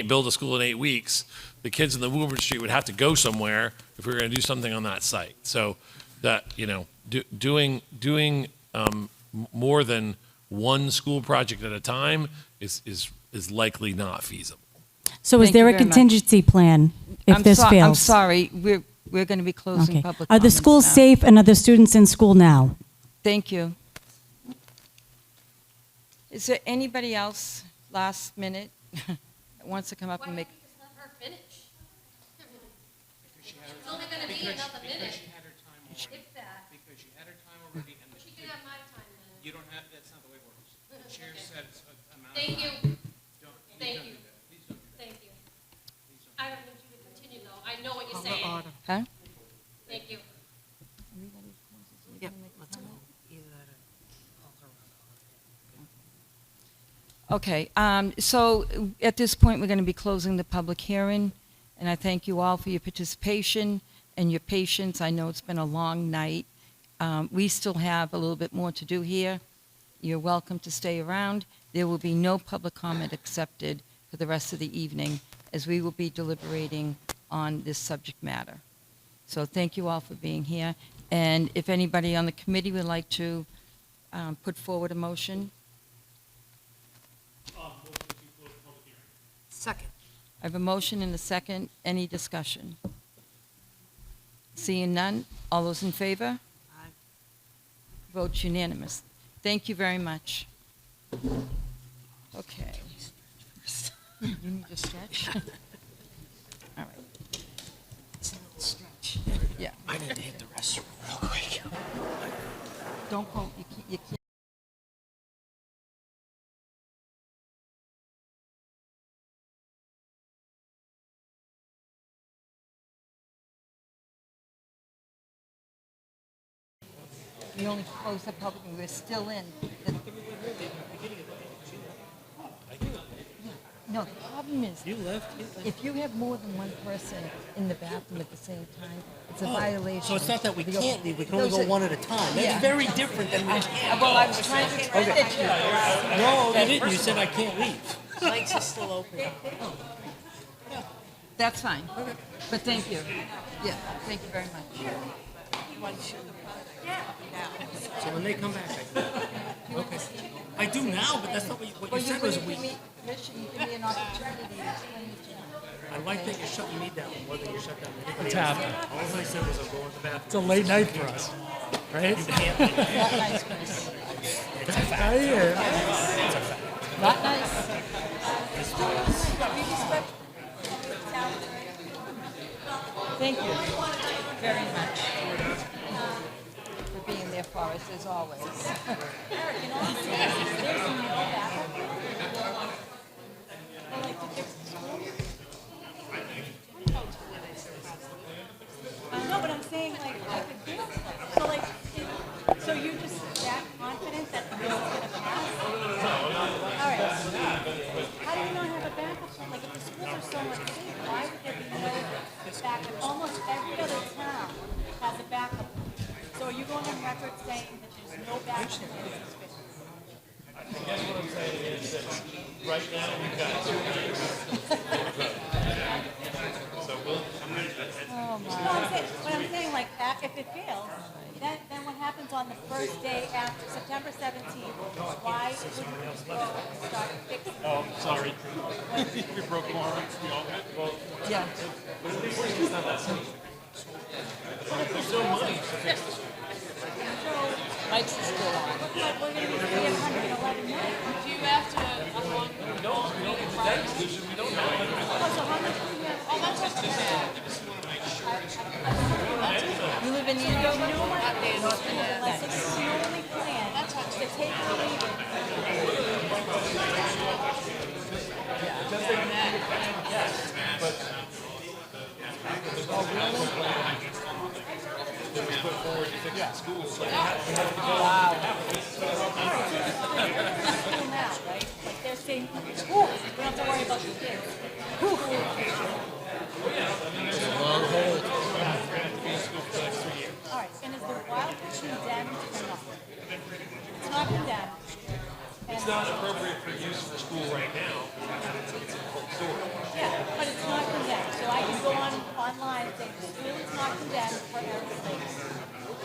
build a school in 8 weeks, the kids in the Woburn Street would have to go somewhere if we were going to do something on that site. So that, doing more than one school project at a time is likely not feasible. So is Thank there you a very much. contingency plan if this fails? I'm sorry, we're going to be closing Okay. public Are the comments schools now. safe and are the students in school now? Thank you. Is there anybody else, last minute, that wants to come up and make? Thank you. Thank you. Thank you. I don't need you to continue, though. I know what you're saying. Huh? Thank you. Okay, so at this point, we're going to be closing the public hearing, and I thank you all for your participation. and your patience. I know it's been a long night. We still have a little bit more to do here. You're welcome to stay around. There will be no public comment accepted for the rest of the evening, as we will be deliberating on this subject matter. So thank you all for being here. And if anybody on the committee would like to put forward a motion. Second. I have a motion and a second. Any discussion? Seeing none, all those in favor? Aye. Vote unanimous. Thank you very much. Okay. You need to stretch? All right. It's a little stretch. Yeah. I need to hit the restroom real quick. Don't go, you can't. We only closed the public, and we're still in. No, the problem is, if you have more than one person in the bathroom at the same time, it's a violation. So it's not that we can't leave, we can only go one at a time. That's very different than we can't. Well, I was trying to explain that to you. No, you didn't, you said I can't leave. Lights are still open. That's fine. But thank you. Yeah, thank you very much. So when they come back, okay. I do now, but that's not what you said was we. Commission, give me an opportunity to explain it to you. I like that you're shutting me down more than you're shut down anybody It's else. happening. All I said was I'm going to the bathroom. It's a late night for us, right? You can't leave. Not nice, Chris. It's a fact. I hear it. It's a fact. Not nice. Thank you very much for being there for us as always. No, but I'm saying, like, so, like, so you're just that confident that the bill's gonna pass? All right. How do you not have a backup plan? Like, if the schools are so much safer, why would there be no backup? Almost every other town has a backup plan. So are you going on record saying that there's no backup plan? I guess what I'm saying is that right now we've got 2 years. So What I'm saying, like, if it fails, then what happens on the first day after September 17th? Why wouldn't we start fixing it? Oh, sorry. We broke more. We all got, well, Yeah. it's not that simple. There's no money to fix this. Mike's is still on. But we're going to be paying $111 million. Do you have to, We don't know. So how much do we have? oh, that's not too bad. You live in You Andover? know what? Unless it's the only plan to take or leave it. School now, right? Like they're saying, "Ooh, we don't have to worry about the kids." All right, and is the Wildwood condemned or not? It's not condemned. It's not appropriate for use for school right now. Yeah, but it's not condemned. So I can go online and say, the school is not condemned for air mistakes.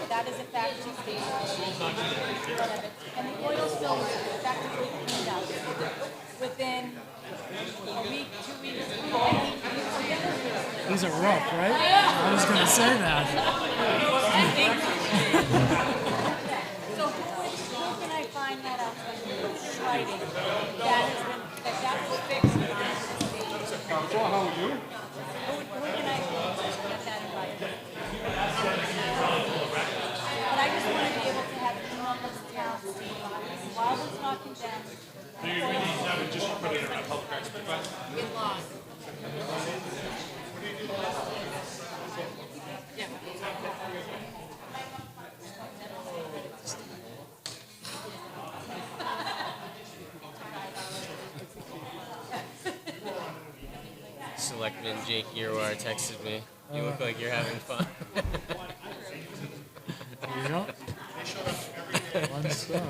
That is a fact to state. Whatever. And the oil spill was effectively cleaned up within a week, 2 weeks, 3 weeks. These are rough, right? I was going to say that. So who can I find that out in writing that was fixed on this date? How are you? Who can I get that in writing? But I just want to be able to have the numbers down, while it's not condemned. So you really have just put it in a public records request? In law. Selectman Jake Irwar texted me. You look like you're having fun. Yeah. Fun stuff.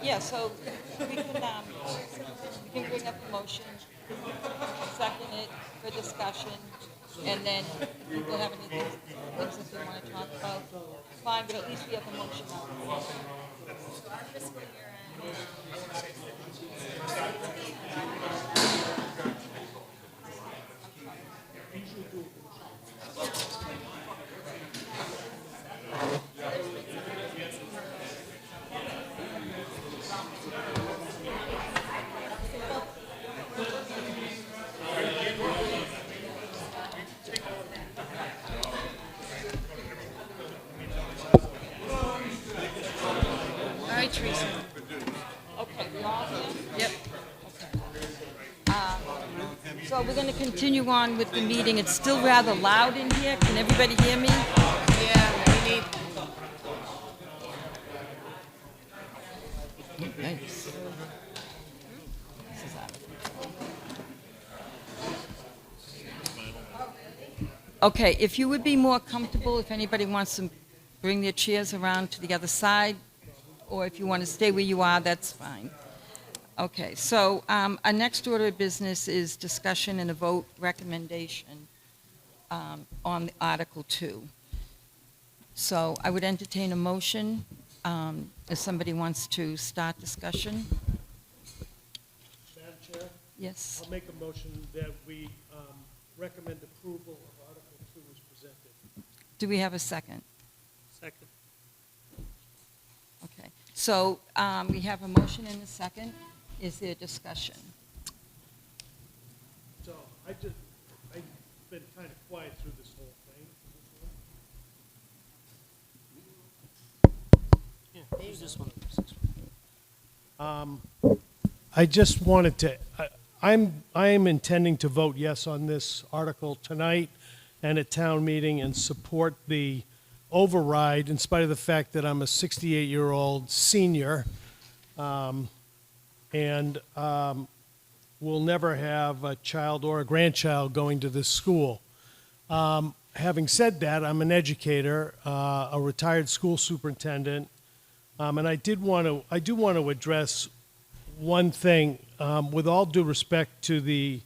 Yeah, so we can bring up a motion, second it for discussion, and then if people have any things that they want to talk about, fine, but at least we have a motion out. All right, Teresa. Okay, we all here? Yep. Okay. So we're going to continue on with the meeting. It's still rather loud in here. Can everybody hear me? Yeah, we need. Nice. Okay, if you would be more comfortable, if anybody wants to bring their chairs around to the other side, or if you want to stay where you are, that's fine. Okay, so our next order of business is discussion and a vote recommendation on Article 2. So I would entertain a motion if somebody wants to start discussion. Madam Chair? Yes. I'll make a motion that we recommend approval of Article 2 as presented. Do we have a second? Second. Okay, so we have a motion and a second. Is there discussion? So I've been kind of quiet through this whole thing. Yeah, use this one. I just wanted to, I am intending to vote yes on this article tonight and at town meeting and support the override in spite of the fact that I'm a 68-year-old senior and will never have a child or a grandchild going to this school. Having said that, I'm an educator, a retired school superintendent, and I do want to address one thing with all due respect to the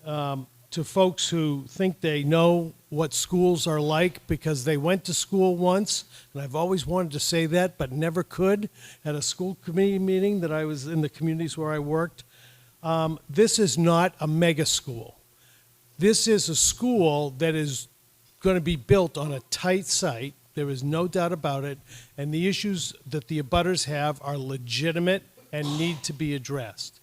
to folks who think they know what schools are like because they went to school once, and I've always wanted to say that but never could at a school committee meeting that I was in the communities where I worked. This is not a mega school. This is a school that is going to be built on a tight site. There is no doubt about it, and the issues that the abutters have are legitimate and need to be addressed.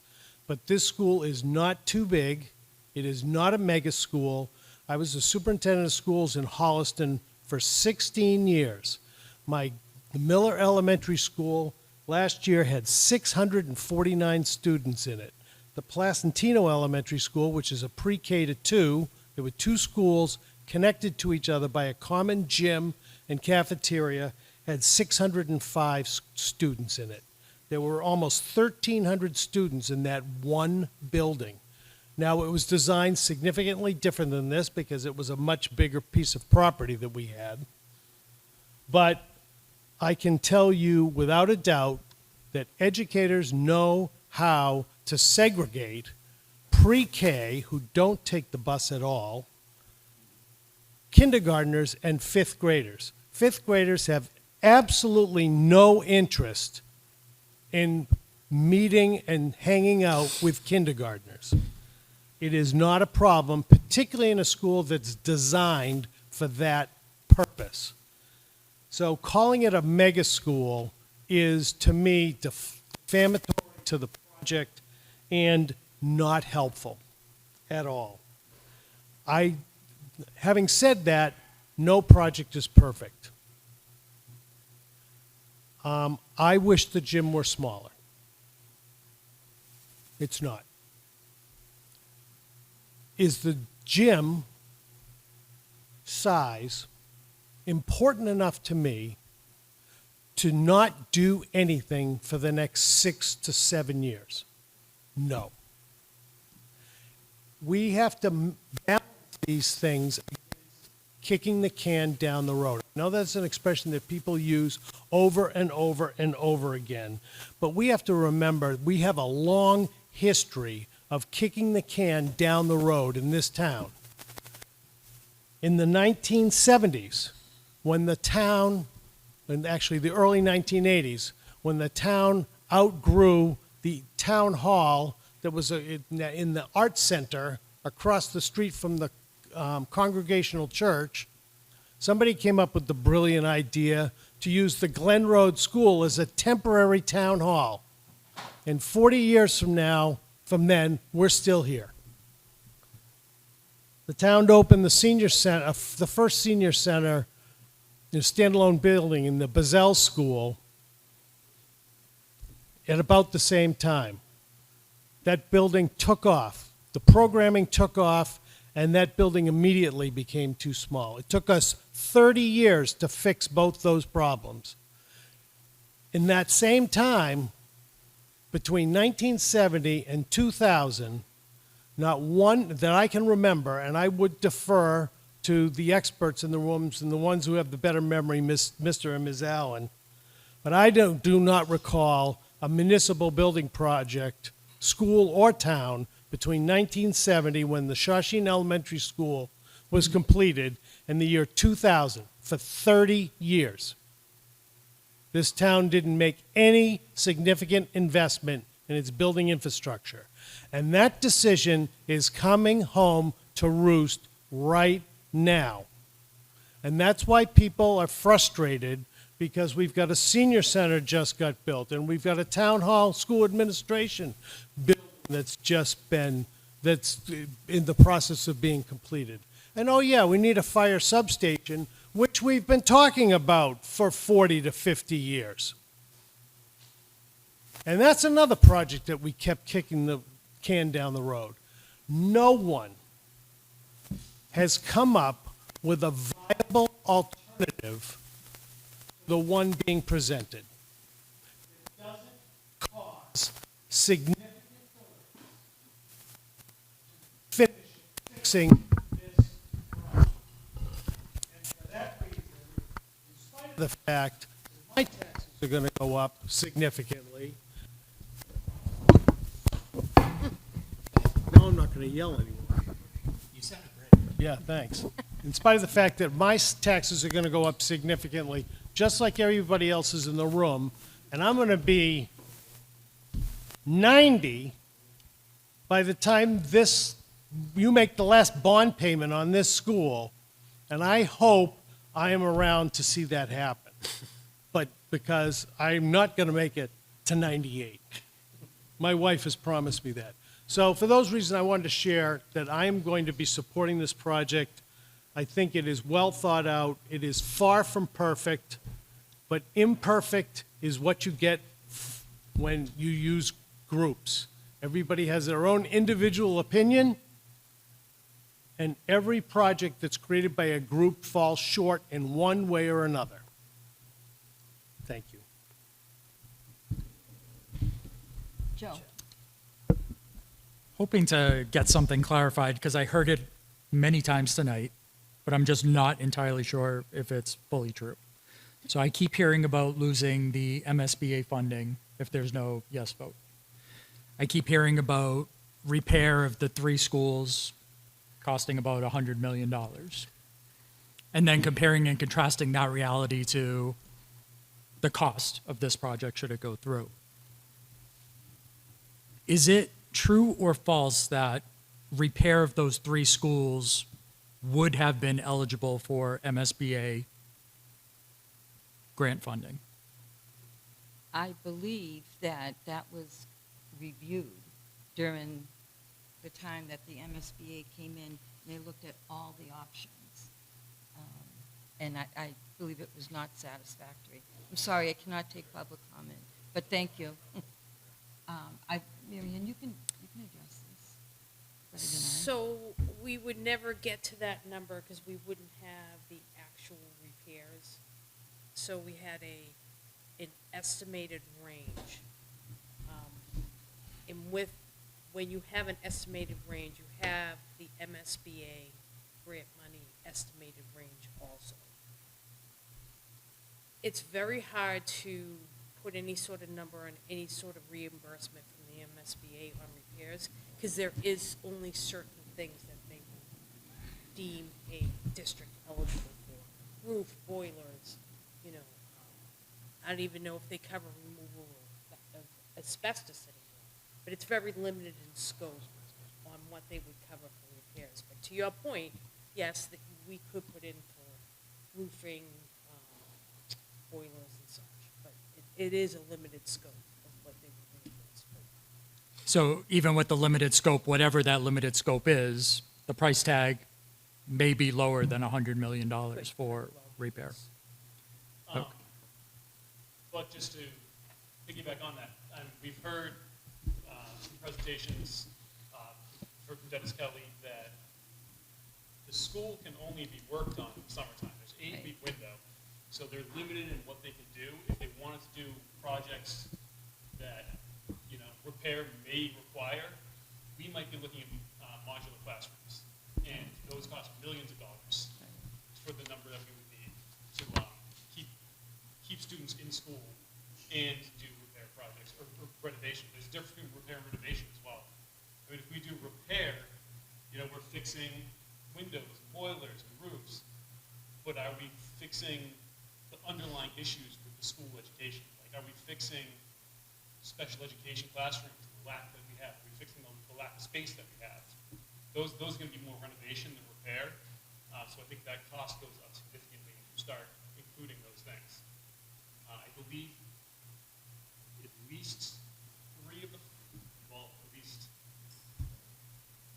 But this school is not too big. It is not a mega school. I was the superintendent of schools in Holliston for 16 years. The Miller Elementary School last year had 649 students in it. The Placentino Elementary School, which is a pre-K to 2, there were 2 schools connected to each other by a common gym and cafeteria, had 605 students in it. There were almost 1,300 students in that one building. Now, it was designed significantly different than this because it was a much bigger piece of property that we had. But I can tell you without a doubt that educators know how to segregate pre-K, who don't take the bus at all, kindergartners, and 5th graders. 5th graders have absolutely no interest in meeting and hanging out with kindergartners. It is not a problem, particularly in a school that's designed for that purpose. So calling it a mega school is, to me, defamatory to the project and not helpful at all. Having said that, no project is perfect. I wish the gym were smaller. It's not. is the gym size important enough to me to not do anything for the next 6 to 7 years? No. We have to balance these things against kicking the can down the road. I know that's an expression that people use over and over and over again, but we have to remember we have a long history of kicking the can down the road in this town. In the 1970s, when the town, and actually the early 1980s, when the town outgrew the town hall that was in the art center across the street from the Congregational Church, somebody came up with the brilliant idea to use the Glen Road School as a temporary town hall. And 40 years from then, we're still here. The town opened the senior center, the first senior center, a standalone building in the Bazell School at about the same time. That building took off. The programming took off, and that building immediately became too small. It took us 30 years to fix both those problems. In that same time, between 1970 and 2000, not one that I can remember, and I would defer to the experts in the rooms and the ones who have the better memory, Mr. and Ms. Allen, but I do not recall a municipal building project, school or town, between 1970, when the Shawshene Elementary School was completed, and the year 2000, for 30 years. This town didn't make any significant investment in its building infrastructure. And that decision is coming home to roost right now. And that's why people are frustrated, because we've got a senior center just got built, and we've got a town hall school administration building that's in the process of being completed. And oh yeah, we need a fire substation, which we've been talking about for 40 to 50 years. And that's another project that we kept kicking the can down the road. No one has come up with a viable alternative to the one being presented. It doesn't cause significant fixing this problem. And for that reason, in spite of the fact that my taxes are going to go up significantly, no, I'm not going to yell anymore. You sounded great. Yeah, thanks. In spite of the fact that my taxes are going to go up significantly, just like everybody else's in the room, and I'm going to be 90 by the time you make the last bond payment on this school, and I hope I am around to see that happen. But because I'm not going to make it to 98. My wife has promised me that. So for those reasons, I wanted to share that I am going to be supporting this project. I think it is well thought out. It is far from perfect, but imperfect is what you get when you use groups. Everybody has their own individual opinion, and every project that's created by a group falls short in one way or another. Thank you. Joe. Hoping to get something clarified, because I heard it many times tonight, but I'm just not entirely sure if it's fully true. So I keep hearing about losing the MSBA funding if there's no yes vote. I keep hearing about repair of the 3 schools costing about $100 million. And then comparing and contrasting that reality to the cost of this project should it go through. Is it true or false that repair of those 3 schools would have been eligible for MSBA grant funding? I believe that that was reviewed during the time that the MSBA came in. They looked at all the options. And I believe it was not satisfactory. I'm sorry, I cannot take public comment, but thank you. Mary Ann, you can address this. So we would never get to that number because we wouldn't have the actual repairs. So we had an estimated range. And when you have an estimated range, you have the MSBA grant money estimated range also. It's very hard to put any sort of number on any sort of reimbursement from the MSBA on repairs, because there is only certain things that they will deem a district eligible for. Roof, boilers, you know, I don't even know if they cover removal of asbestos anymore. But it's very limited in scope on what they would cover for repairs. But to your point, yes, that we could put in for roofing, boilers and such, but it is a limited scope of what they would reimburse for. So even with the limited scope, whatever that limited scope is, the price tag may be lower than $100 million for repair. Okay. But just to piggyback on that, we've heard some presentations, heard from Dennis Kelly, that the school can only be worked on in the summertime. There's an 8-week window, so they're limited in what they can do. If they wanted to do projects that, you know, repair may require, we might be looking at modular classrooms, and those cost millions of dollars for the number that we would need to keep students in school and do repair projects or renovation. There's a difference between repair and renovation as well. I mean, if we do repair, you know, we're fixing windows, boilers, and roofs, but are we fixing the underlying issues with the school education? Like, are we fixing special education classrooms, the lack that we have? Are we fixing the lack of space that we have? Those are going to be more renovation than repair. So I think that cost goes up significantly if you start including those things. I believe at least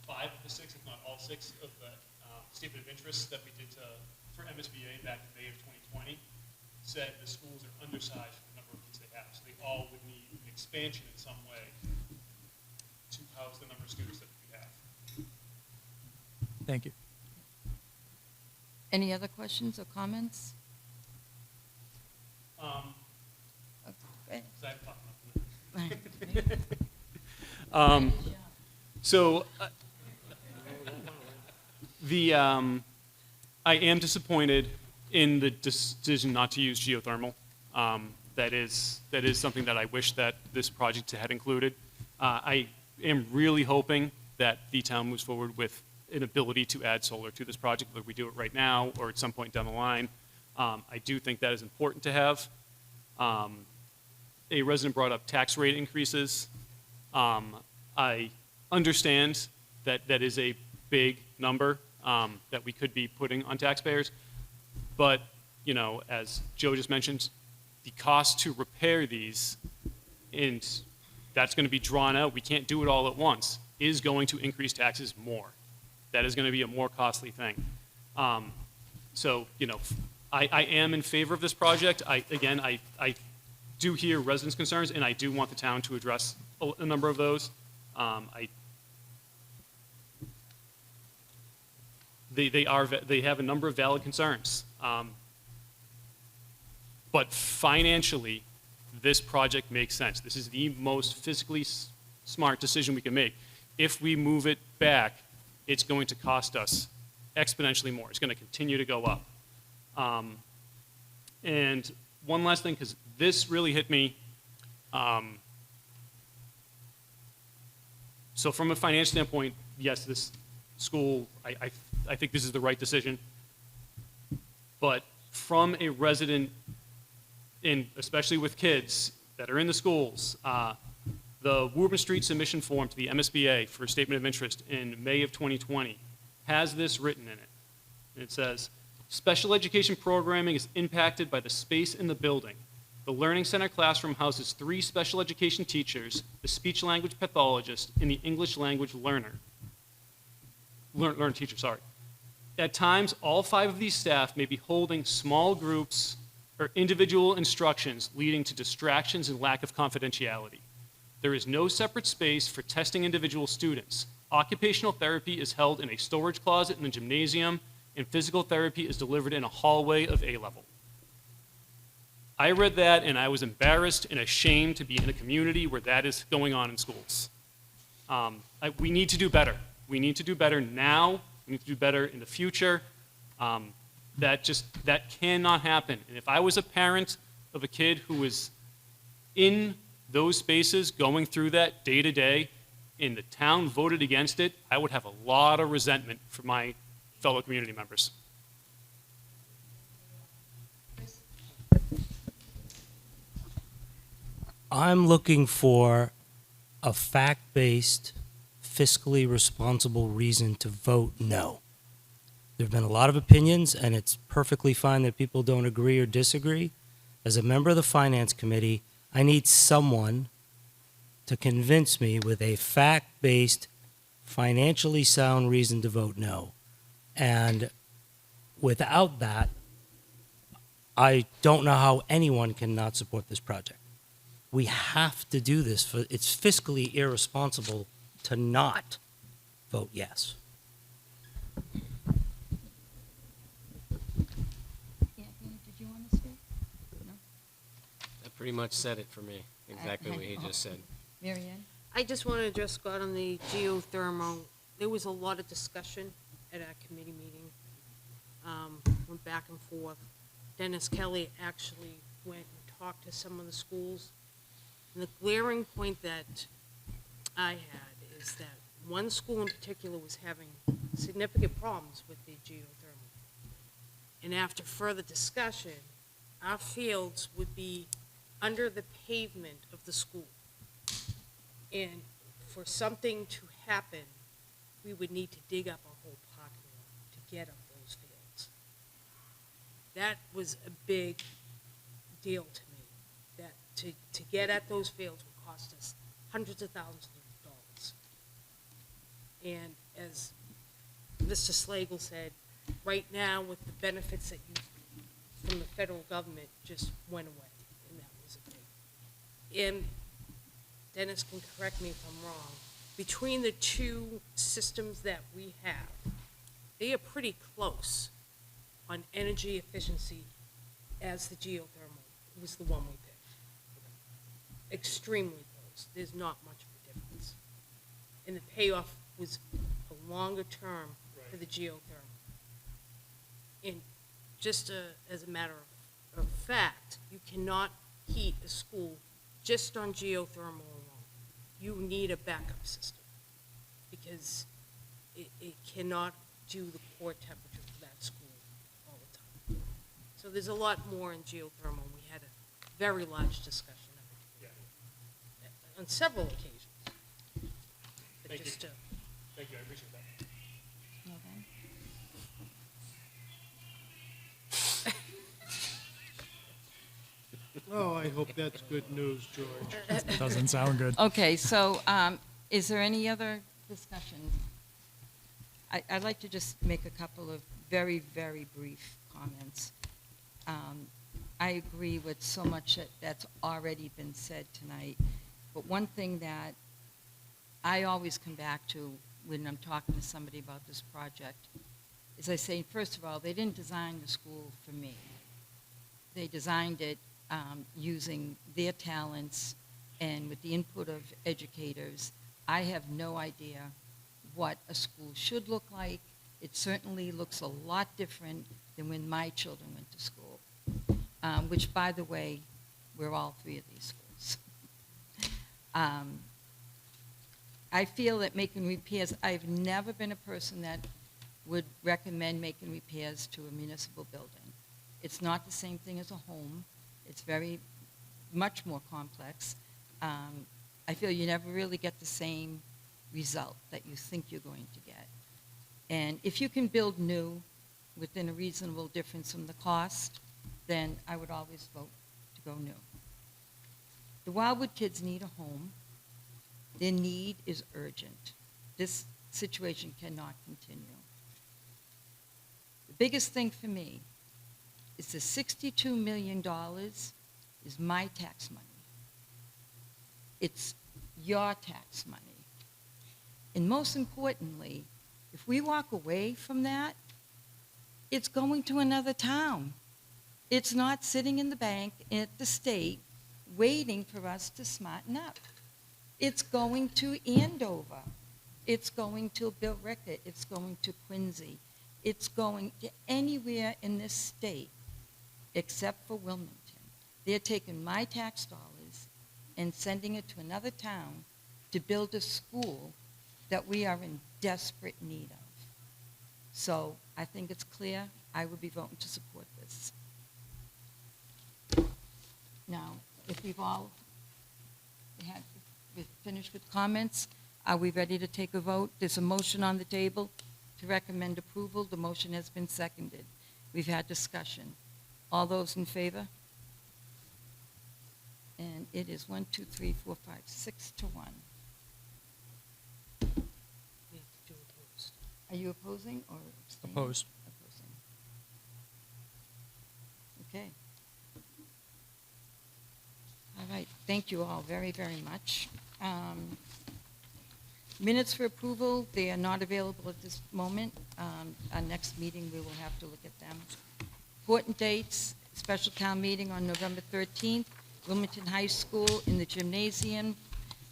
5 of the 6, if not all 6, of the statement of interest that we did for MSBA back in May of 2020 said the schools are undersized for the number of kids they have. So they all would need an expansion in some way to house the number of students that we have. Thank you. Any other questions or comments? Okay. So I am disappointed in the decision not to use geothermal. That is something that I wish that this project had included. I am really hoping that the town moves forward with an ability to add solar to this project, whether we do it right now or at some point down the line. I do think that is important to have. A resident brought up tax rate increases. I understand that that is a big number that we could be putting on taxpayers, but, you know, as Joe just mentioned, the cost to repair these, and that's going to be drawn out, we can't do it all at once, is going to increase taxes more. That is going to be a more costly thing. So, you know, I am in favor of this project. I do hear residents' concerns, and I do want the town to address a number of those. They have a number of valid concerns. But financially, this project makes sense. This is the most fiscally smart decision we can make. If we move it back, it's going to cost us exponentially more. It's going to continue to go up. And one last thing, because this really hit me. So from a financial standpoint, yes, this school, I think this is the right decision. But from a resident, and especially with kids that are in the schools, the Woburn Street submission form to the MSBA for a statement of interest in May of 2020 has this written in it. And it says, special education programming is impacted by the space in the building. The Learning Center classroom houses 3 special education teachers, the speech language pathologist, and the English language learner teacher, sorry. At times, all 5 of these staff may be holding small groups or individual instructions, leading to distractions and lack of confidentiality. There is no separate space for testing individual students. Occupational therapy is held in a storage closet in the gymnasium, and physical therapy is delivered in a hallway of A-level. I read that and I was embarrassed and ashamed to be in a community where that is going on in schools. We need to do better. We need to do better now. We need to do better in the future. That cannot happen. And if I was a parent of a kid who was in those spaces going through that day to day and the town voted against it, I would have a lot of resentment for my fellow community members. I'm looking for a fact-based, fiscally responsible reason to vote no. There have been a lot of opinions, and it's perfectly fine that people don't agree or disagree. As a member of the Finance Committee, I need someone to convince me with a fact-based, financially sound reason to vote no. And without that, I don't know how anyone can not support this project. We have to do this. It's fiscally irresponsible to not vote yes. Anthony, did you want to speak? No? That pretty much said it for me, exactly what he just said. Mary Ann? I just want to address Scott on the geothermal. There was a lot of discussion at our committee meeting. Went back and forth. Dennis Kelly actually went and talked to some of the schools. And the glaring point that I had is that one school in particular was having significant problems with the geothermal. And after further discussion, our fields would be under the pavement of the school. And for something to happen, we would need to dig up a whole parking lot to get up those fields. That was a big deal to me, that to get at those fields would cost us hundreds of thousands of dollars. And as Mr. Slagle said, right now with the benefits that you from the federal government just went away, and that was a big. And Dennis can correct me if I'm wrong, between the two systems that we have, they are pretty close on energy efficiency as the geothermal was the one we picked. Extremely close. There's not much of a difference. And the payoff was a longer term for the geothermal. And just as a matter of fact, you cannot heat a school just on geothermal alone. You need a backup system because it cannot do the core temperature for that school all the time. So there's a lot more in geothermal. We had a very large discussion of it on several occasions. But Thank just you. Thank you, I appreciate that. Oh, I hope that's good news, George. Doesn't sound good. Okay, so is there any other discussion? I'd like to just make a couple of very, very brief comments. I agree with so much that's already been said tonight, but one thing that I always come back to when I'm talking to somebody about this project is I say, first of all, they didn't design the school for me. They designed it using their talents and with the input of educators. I have no idea what a school should look like. It certainly looks a lot different than when my children went to school, which, by the way, we're all three of these schools. I feel that making repairs, I've never been a person that would recommend making repairs to a municipal building. It's not the same thing as a home. It's very much more complex. I feel you never really get the same result that you think you're going to get. And if you can build new within a reasonable difference from the cost, then I would always vote to go new. The Wildwood kids need a home. Their need is urgent. This situation cannot continue. The biggest thing for me is the $62 million is my tax money. It's your tax money. And most importantly, if we walk away from that, it's going to another town. It's not sitting in the bank at the state waiting for us to smarten up. It's going to Andover. It's going to Billerica. It's going to Quincy. It's going to anywhere in this state except for Wilmington. They're taking my tax dollars and sending it to another town to build a school that we are in desperate need of. So I think it's clear I would be voting to support this. Now, if we've finished with comments, are we ready to take a vote? There's a motion on the table to recommend approval. The motion has been seconded. We've had discussion. All those in favor? And it is 1, 2, 3, 4, 5, 6 to 1. Are you opposing or abstaining? Opposed. Opposing. Okay. All right, thank you all very, very much. Minutes for approval, they are not available at this moment. Our next meeting, we will have to look at them. Important dates, special town meeting on November 13th, Wilmington High School in the gymnasium,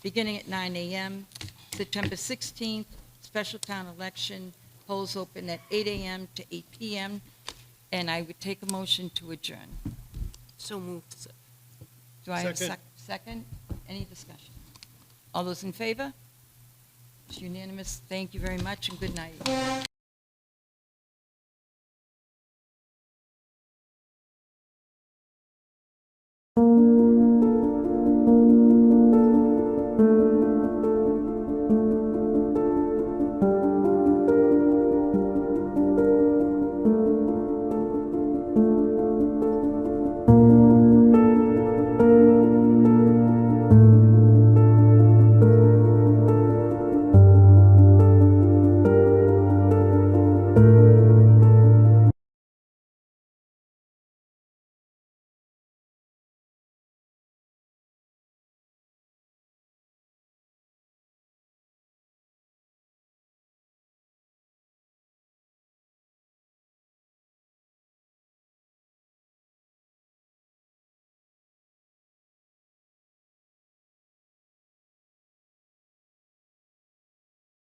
beginning at 9 a.m. September 16th, special town election, polls open at 8 a.m. to 8 p.m. And I would take a motion to adjourn. So moved. Do I have a Second. second? Any discussion? All those in favor? It's unanimous. Thank you very much and good night.